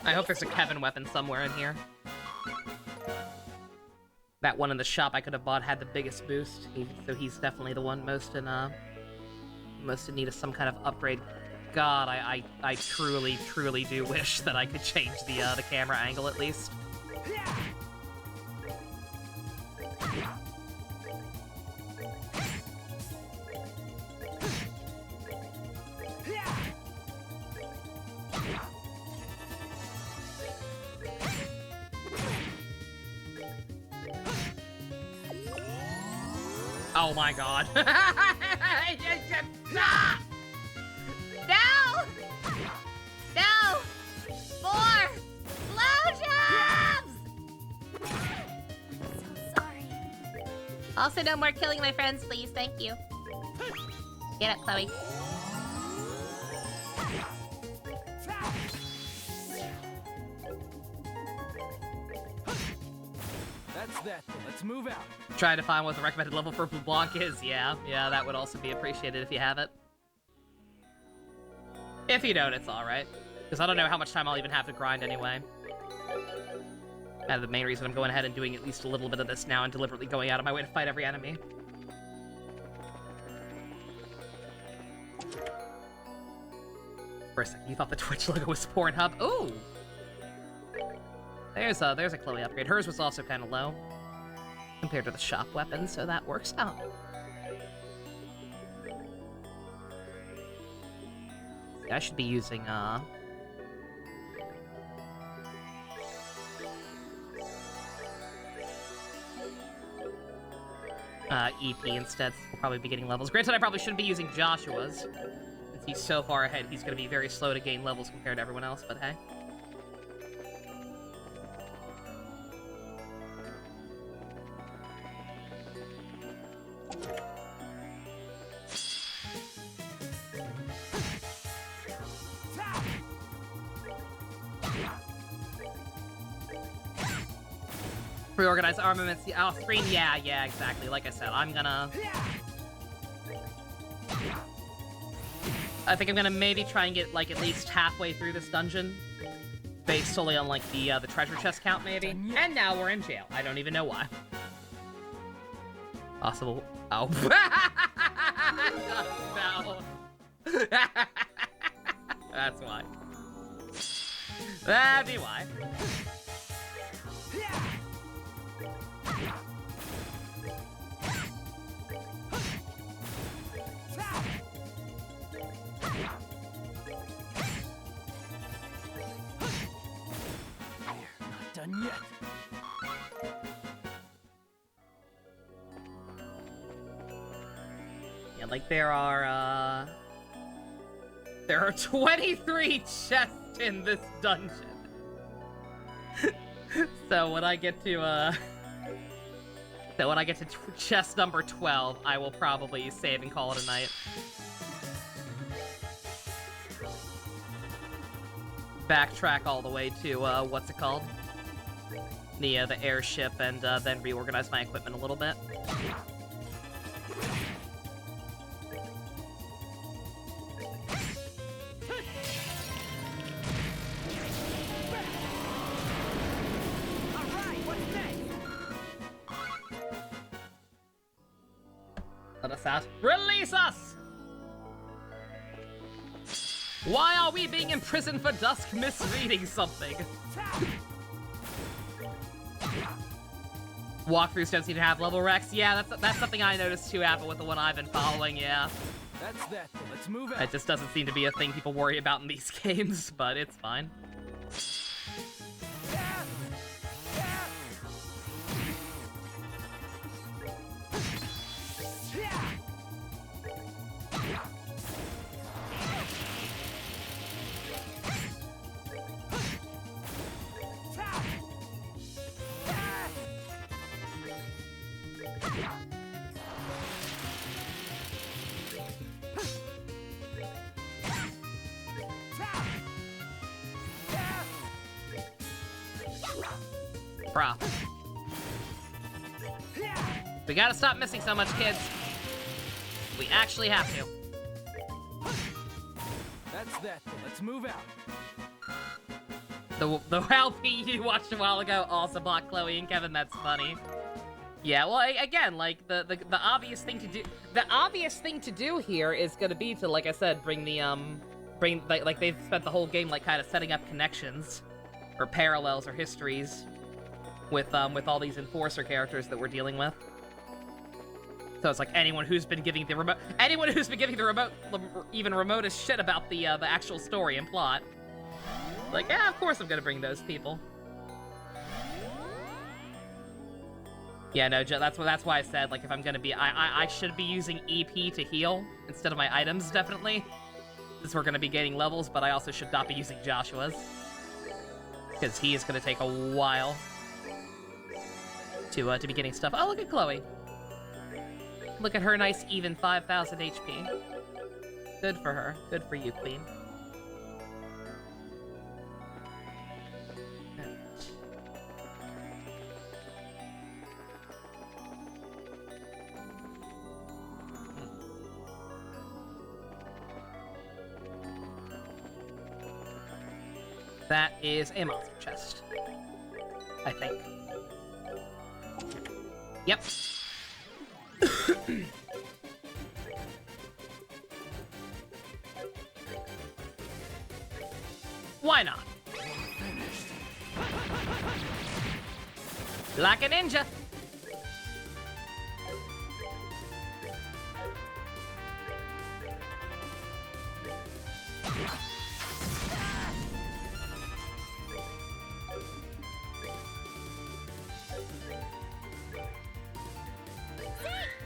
I hope there's a Kevin weapon somewhere in here. That one in the shop I could have bought had the biggest boost, so he's definitely the one most in need of some kind of upgrade. God, I truly, truly do wish that I could change the camera angle at least. Oh my god. No! No! More! Blowjobs! So sorry. Also, no more killing my friends, please. Thank you. Get up, Chloe. That's that. Let's move out. Trying to find what the recommended level for Blanc is. Yeah, that would also be appreciated if you have it. If you don't, it's alright. Because I don't know how much time I'll even have to grind anyway. The main reason I'm going ahead and doing at least a little bit of this now and deliberately going out of my way to fight every enemy. For a second, you thought the Twitch logo was Pornhub? Ooh! There's a Chloe upgrade. Hers was also kind of low compared to the shop weapon, so that works out. See, I should be using, EP instead. We'll probably be getting levels. Granted, I probably shouldn't be using Joshua's. Since he's so far ahead, he's going to be very slow to gain levels compared to everyone else, but hey. Reorganize armaments. Oh, screen. Yeah, exactly. Like I said, I think I'm gonna maybe try and get, like, at least halfway through this dungeon. Based solely on, like, the treasure chest count, maybe. And now we're in jail. I don't even know why. Possible. Oh. No. That's why. That'd be why. Not done yet. Yeah, like there are 23 chests in this dungeon. So when I get to chest number 12, I will probably save and call it a night. backtrack all the way to, what's it called? The airship, and then reorganize my equipment a little bit. Let us out. Release us! Why are we being imprisoned for Dusk misreading something? Walkthroughs don't seem to have level Rex. Yeah, that's something I noticed too, Apple, with the one I've been following, yeah. That's that. Let's move on. It just doesn't seem to be a thing people worry about in these games, but it's fine. Bruh. We gotta stop missing so much, kids. We actually have to. That's that. Let's move out. The LP you watched a while ago also blocked Chloe and Kevin. That's funny. Yeah, well, again, like the obvious thing to do. The obvious thing to do here is gonna be to, like I said, bring the like they've spent the whole game like kind of setting up connections, or parallels, or histories with all these enforcer characters that we're dealing with. So it's like anyone who's been giving the remote, even remotest shit about the actual story and plot. Like, yeah, of course I'm gonna bring those people. Yeah, no, that's why I said, like, if I'm gonna be, I should be using EP to heal instead of my items, definitely. Since we're gonna be gaining levels, but I also should not be using Joshua's. Because he is gonna take a while to be getting stuff. Oh, look at Chloe. Look at her nice even 5,000 HP. Good for her. Good for you, Queen. That is a monster chest, I think. Yep. Why not? Like a ninja.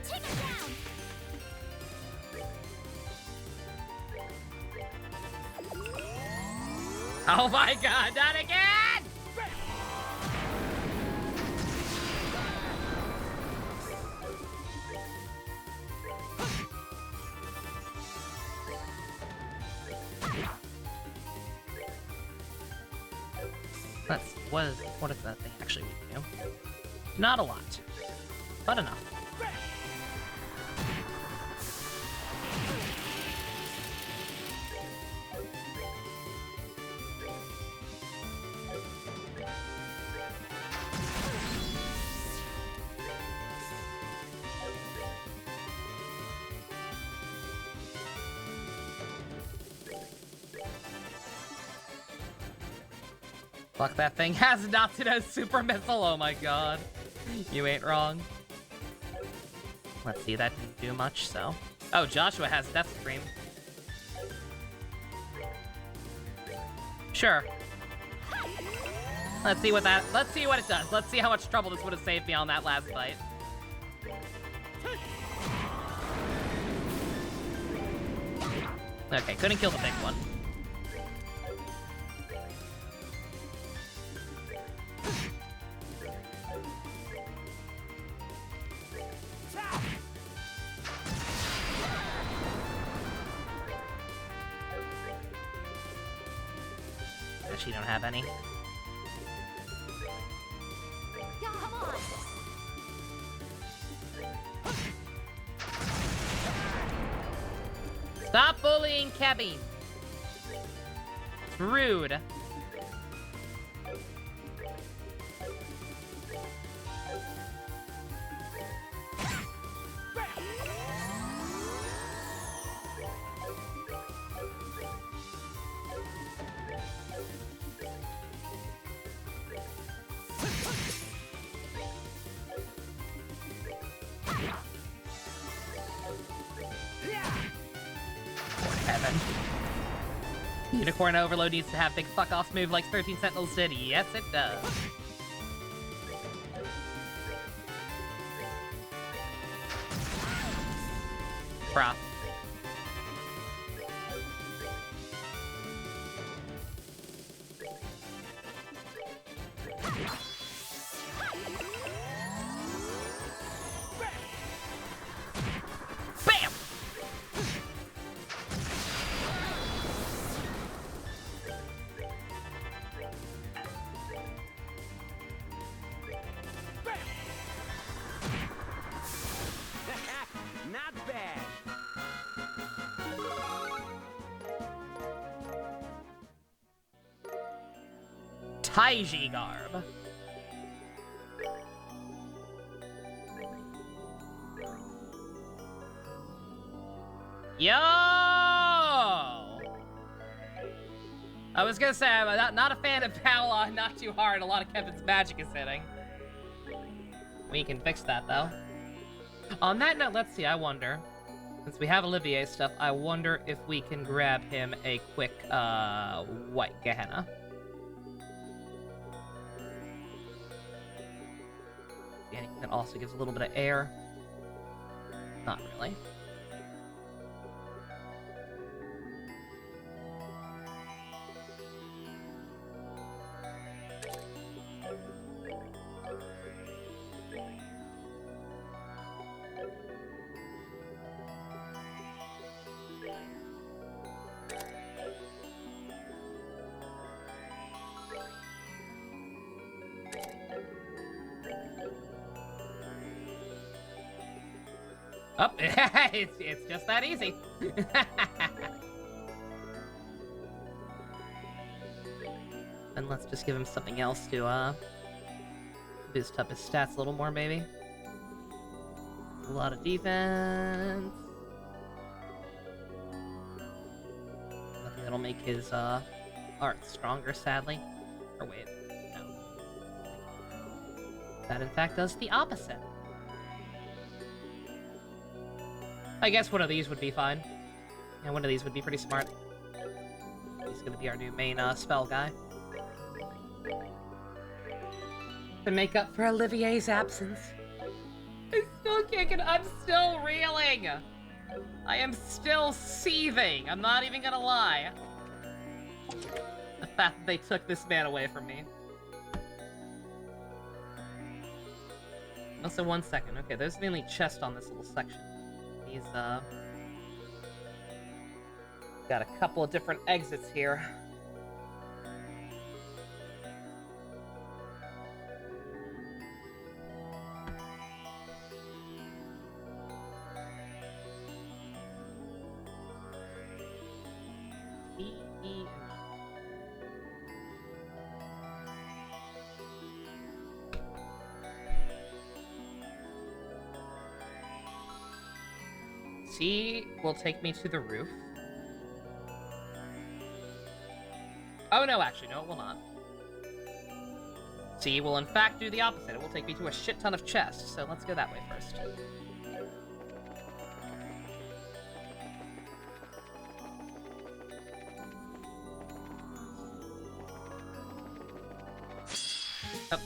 Take it down. Oh my god, not again! What is that thing actually we do? Not a lot, but enough. Fuck, that thing has Natsuno's super missile, oh my god. You ain't wrong. Let's see, that didn't do much, so. Oh, Joshua has Death Scream. Sure. Let's see what it does. Let's see how much trouble this would have saved me on that last fight. Okay, couldn't kill the big one. that she don't have any. Come on. Stop bullying Kevin. It's rude. Unicorn Overload needs to have big fuck-off move like 13 Sentinels did. Yes, it does. Bruh. Bam! Not bad. Taiji Garb. Yo! I was gonna say, I'm not a fan of Paola, not too hard. A lot of Kevin's magic is hitting. We can fix that, though. On that note, let's see, I wonder. Since we have Olivier's stuff, I wonder if we can grab him a quick, white Gehenna. Anything that also gives a little bit of air. Not really. Oh, it's just that easy. Then let's just give him something else to boost up his stats a little more, maybe. A lot of defense. Nothing that'll make his art stronger, sadly. Or wait, no. That in fact does the opposite. I guess one of these would be fine. And one of these would be pretty smart. He's gonna be our new main spell guy. To make up for Olivier's absence. I still can't get— I'm still reeling! I am still seething, I'm not even gonna lie. The fact that they took this man away from me. Also, 1 second. Okay, there's mainly chest on this little section. He's, got a couple of different exits here. C will take me to the roof. Oh no, actually, no, it will not. C will in fact do the opposite. It will take me to a shit ton of chests, so let's go that way first. Oh.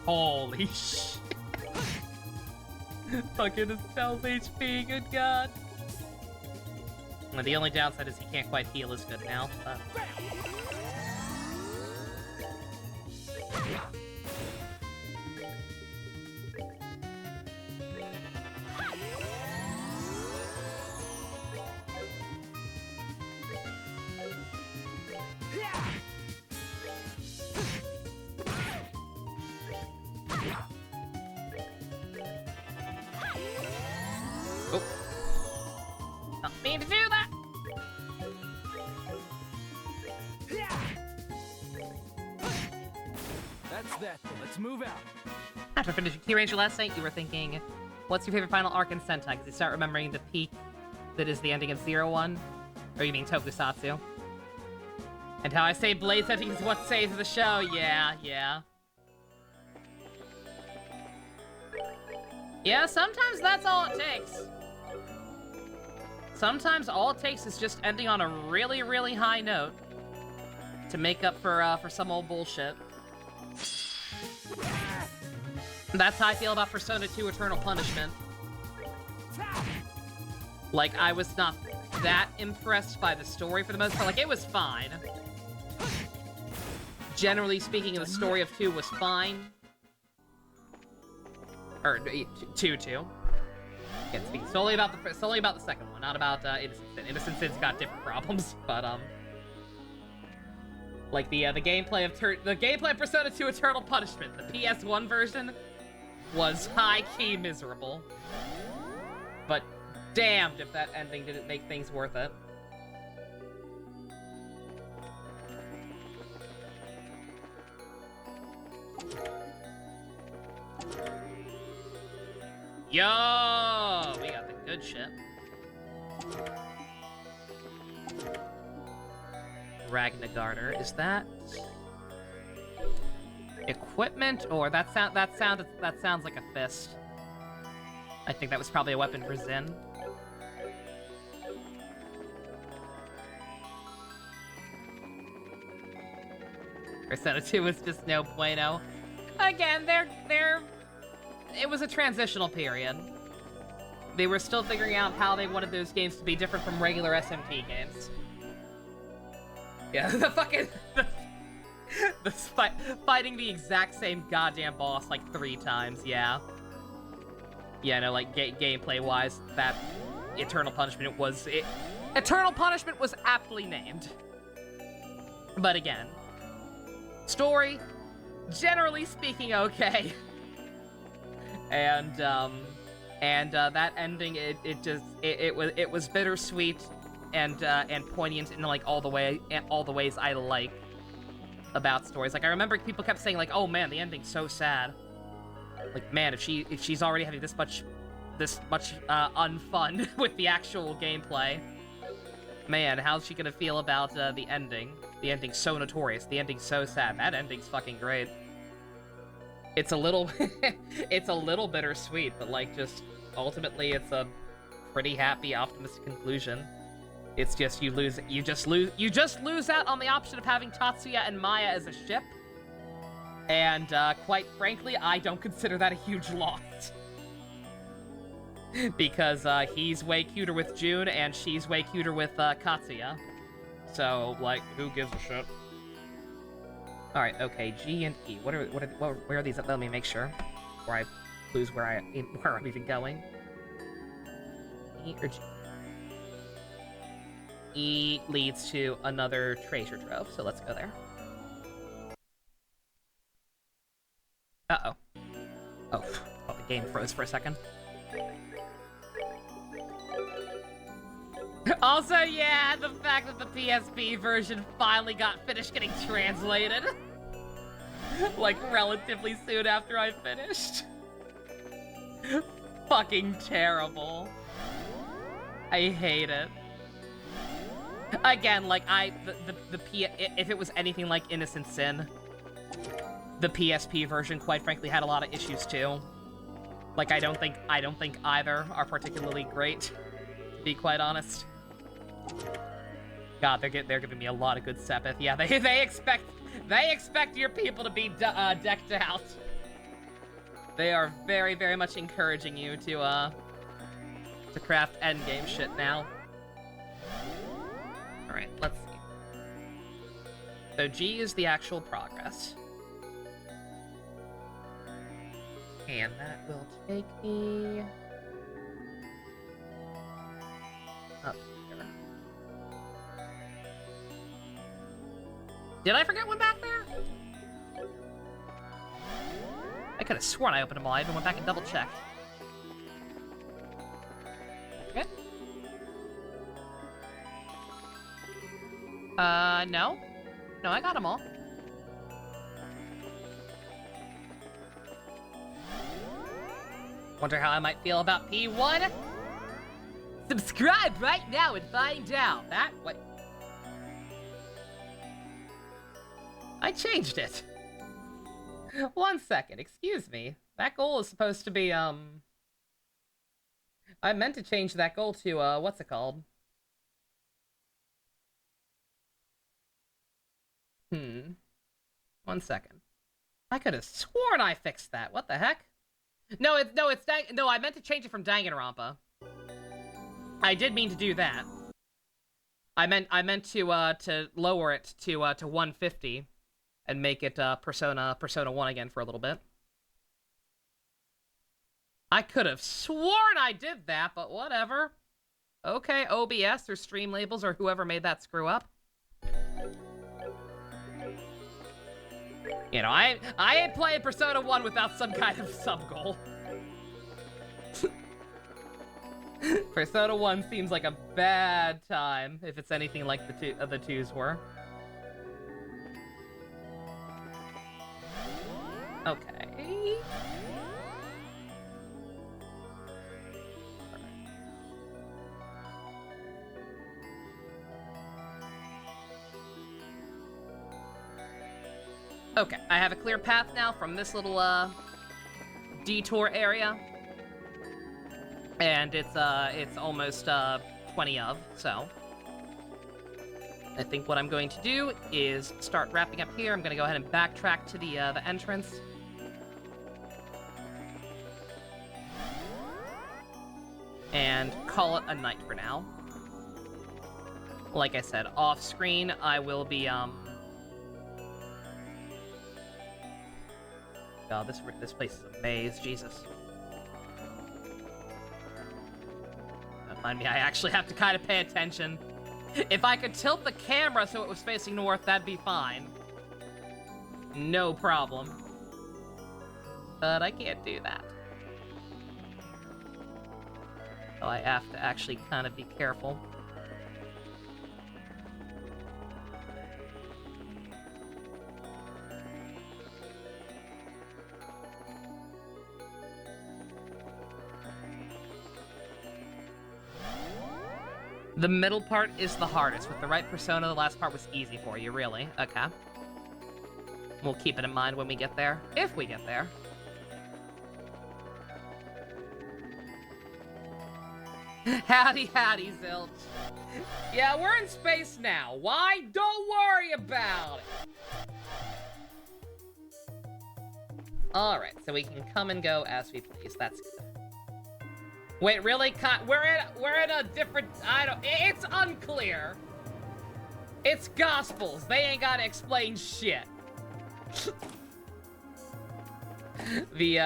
Holy shit. Fucking Estelle's HP, good god. Well, the only downside is he can't quite heal as good now, but... Oh. Not mean to do that. That's that. Let's move out. After finishing Key Ranger last night, you were thinking, what's your favorite final arc in Sentai? Because you start remembering the peak that is the ending of 01. Or you mean Tokusatsu. And how I say Blade's ending is what saves the show. Yeah, yeah. Yeah, sometimes that's all it takes. Sometimes all it takes is just ending on a really, really high note to make up for some old bullshit. That's how I feel about Persona 2 Eternal Punishment. Like, I was not that impressed by the story for the most part. Like, it was fine. Generally speaking, the story of 2 was fine. Or, 2. Again, speaking solely about the second one, not about Innocent Sin. Innocent Sin's got different problems, but, like, the gameplay of Persona 2 Eternal Punishment, the PS1 version, was high-key miserable. But damned if that ending didn't make things worth it. Yo! We got the good shit. Ragnagarter, is that equipment, or that sounds like a fist? I think that was probably a weapon for Zin. Persona 2 was just no bueno. Again, it was a transitional period. They were still figuring out how they wanted those games to be different from regular SMT games. Yeah, the fucking... fighting the exact same goddamn boss like 3 times, yeah. Yeah, no, like, gameplay-wise, that Eternal Punishment was... Eternal Punishment was aptly named. But again, story, generally speaking, okay. And that ending, it was bittersweet and poignant in like all the ways I like about stories. Like, I remember people kept saying like, "Oh man, the ending's so sad." Like, man, if she's already having this much unfun with the actual gameplay, man, how's she gonna feel about the ending? The ending's so notorious. The ending's so sad. That ending's fucking great. It's a little, it's a little bittersweet, but like, just ultimately, it's a pretty happy, optimistic conclusion. It's just you just lose out on the option of having Tatsuya and Maya as a ship. And quite frankly, I don't consider that a huge loss. Because he's way cuter with June, and she's way cuter with Katsuya. So, like, who gives a shit? Alright, okay, G and E. Where are these? Let me make sure. Before I lose where I'm even going. E or G? E leads to another treasure trove, so let's go there. Uh-oh. Oh, the game froze for a second. Also, yeah, the fact that the PSP version finally got finished getting translated. Like, relatively soon after I finished. Fucking terrible. I hate it. Again, like, if it was anything like Innocent Sin, the PSP version, quite frankly, had a lot of issues too. Like, I don't think either are particularly great, to be quite honest. God, they're giving me a lot of good Sepith. Yeah, they expect your people to be decked out. They are very, very much encouraging you to craft endgame shit now. All right, let's see. So G is the actual progress. And that will take me up here. Did I forget one back there? I could have sworn I opened them all. I even went back and double-checked. Okay. No. No, I got them all. Wonder how I might feel about P1? Subscribe right now and find out. That, what? I changed it. 1 second, excuse me. That goal is supposed to be, I meant to change that goal to, what's it called? 1 second. I could have sworn I fixed that. What the heck? No, I meant to change it from Danganronpa. I did mean to do that. I meant to lower it to 150 and make it Persona 1 again for a little bit. I could have sworn I did that, but whatever. Okay, OBS or Streamlabels or whoever made that screw up. You know, I ain't playing Persona 1 without some kind of sub-goal. Persona 1 seems like a bad time, if it's anything like the twos were. Okay. Okay, I have a clear path now from this little, detour area. And it's almost, 20 of, so. I think what I'm going to do is start wrapping up here. I'm gonna go ahead and backtrack to the entrance. And call it a night for now. Like I said, off screen, I will be, God, this place is a maze, Jesus. Don't mind me, I actually have to kind of pay attention. If I could tilt the camera so it was facing north, that'd be fine. No problem. But I can't do that. So I have to actually kind of be careful. The middle part is the hardest. With the right persona, the last part was easy for you, really. Okay. We'll keep it in mind when we get there. If we get there. Howdy, howdy, Zilch. Yeah, we're in space now. Why? Don't worry about it. Alright, so we can come and go as we please. That's good. Wait, really? We're in a different... It's unclear. It's Gospels. They ain't gotta explain shit. The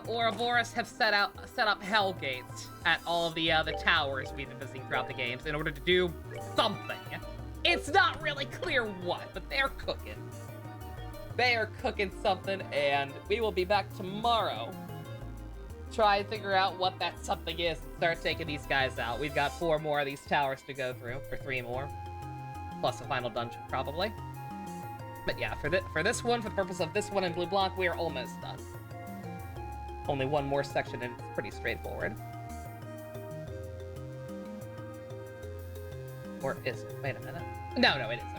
Ouroboros have set up hell gates at all of the towers we've been visiting throughout the games in order to do something. It's not really clear what, but they're cooking. They are cooking something, and we will be back tomorrow. Try and figure out what that something is and start taking these guys out. We've got 4 more of these towers to go through, or 3 more. Plus a final dungeon, probably. But yeah, for this one, for the purpose of this one in Blue Blanc, we are almost done. Only 1 more section and it's pretty straightforward. Or is it? Wait a minute. No, it is. Okay.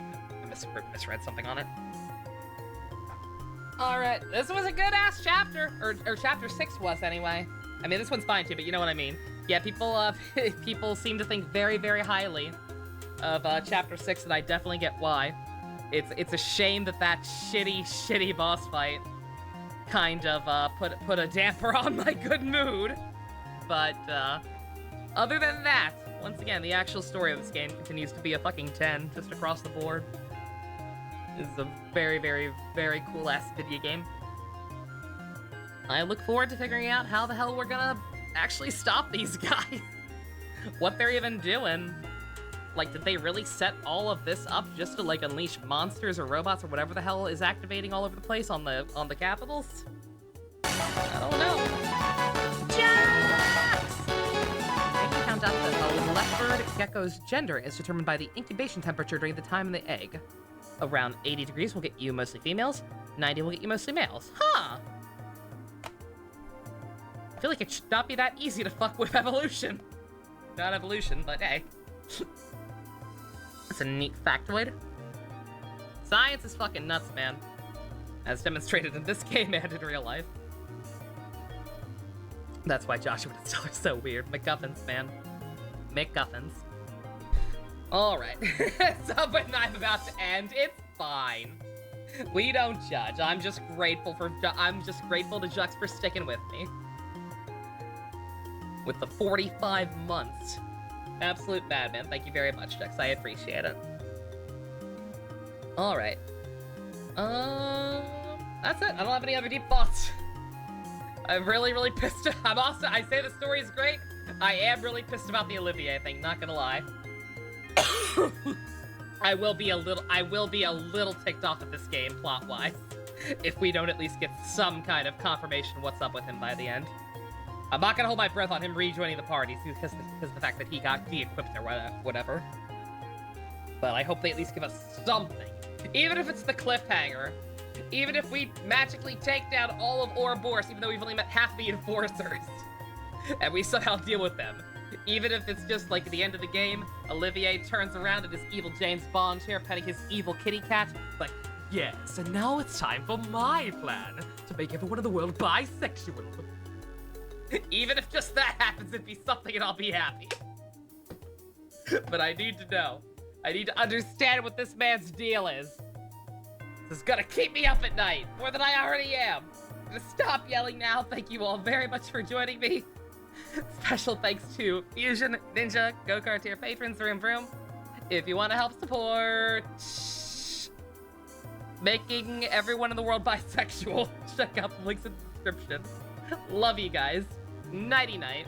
I misread something on it. Alright, this was a good-ass chapter. Or chapter 6 was, anyway. I mean, this one's fine, too, but you know what I mean. Yeah, people seem to think very, very highly of chapter 6, and I definitely get why. It's a shame that shitty boss fight kind of put a damper on my good mood. But other than that, once again, the actual story of this game continues to be a fucking 10 just across the board. This is a very, very, very cool-ass video game. I look forward to figuring out how the hell we're gonna actually stop these guys. What they're even doing. Like, did they really set all of this up just to, like, unleash monsters or robots or whatever the hell is activating all over the place on the capitals? gecko's gender is determined by the incubation temperature during the time in the egg. Around 80 degrees will get you mostly females, 90 will get you mostly males. Huh! I feel like it should not be that easy to fuck with evolution. Not evolution, but hey. That's a neat factoid. Science is fucking nuts, man. As demonstrated in this game and in real life. That's why Joshua and Estelle are so weird. MacGuffins, man. MacGuffins. Alright. Subway and I'm about to end. It's fine. We don't judge. I'm just grateful to Jux for sticking with me. With the 45 months. Absolute madman. Thank you very much, Jux. I appreciate it. Alright. That's it. I don't have any other deep thoughts. I'm really, really pissed. I say the story is great. I am really pissed about the Olivier thing, not gonna lie. I will be a little ticked off at this game, plot-wise, if we don't at least get some kind of confirmation what's up with him by the end. I'm not gonna hold my breath on him rejoining the party because of the fact that he got de-equipped or whatever. But I hope they at least give us something. Even if it's the cliffhanger. Even if we magically take down all of Ouroboros, even though we've only met half the enforcers. And we somehow deal with them. Even if it's just like at the end of the game, Olivier turns around in his evil James Bond chair, petting his evil kitty cat. Like, Yes, and now it's time for my plan to make everyone in the world bisexual. even if just that happens, it'd be something and I'll be happy. But I need to know. I need to understand what this man's deal is. This is gonna keep me up at night, more than I already am. I'm gonna stop yelling now. Thank you all very much for joining me. Special thanks to Fusion, Ninja, Go-Kart tier patrons, Vroom Vroom. If you want to help support making everyone in the world bisexual, check out the links in the description. Love you guys. Nighty-night.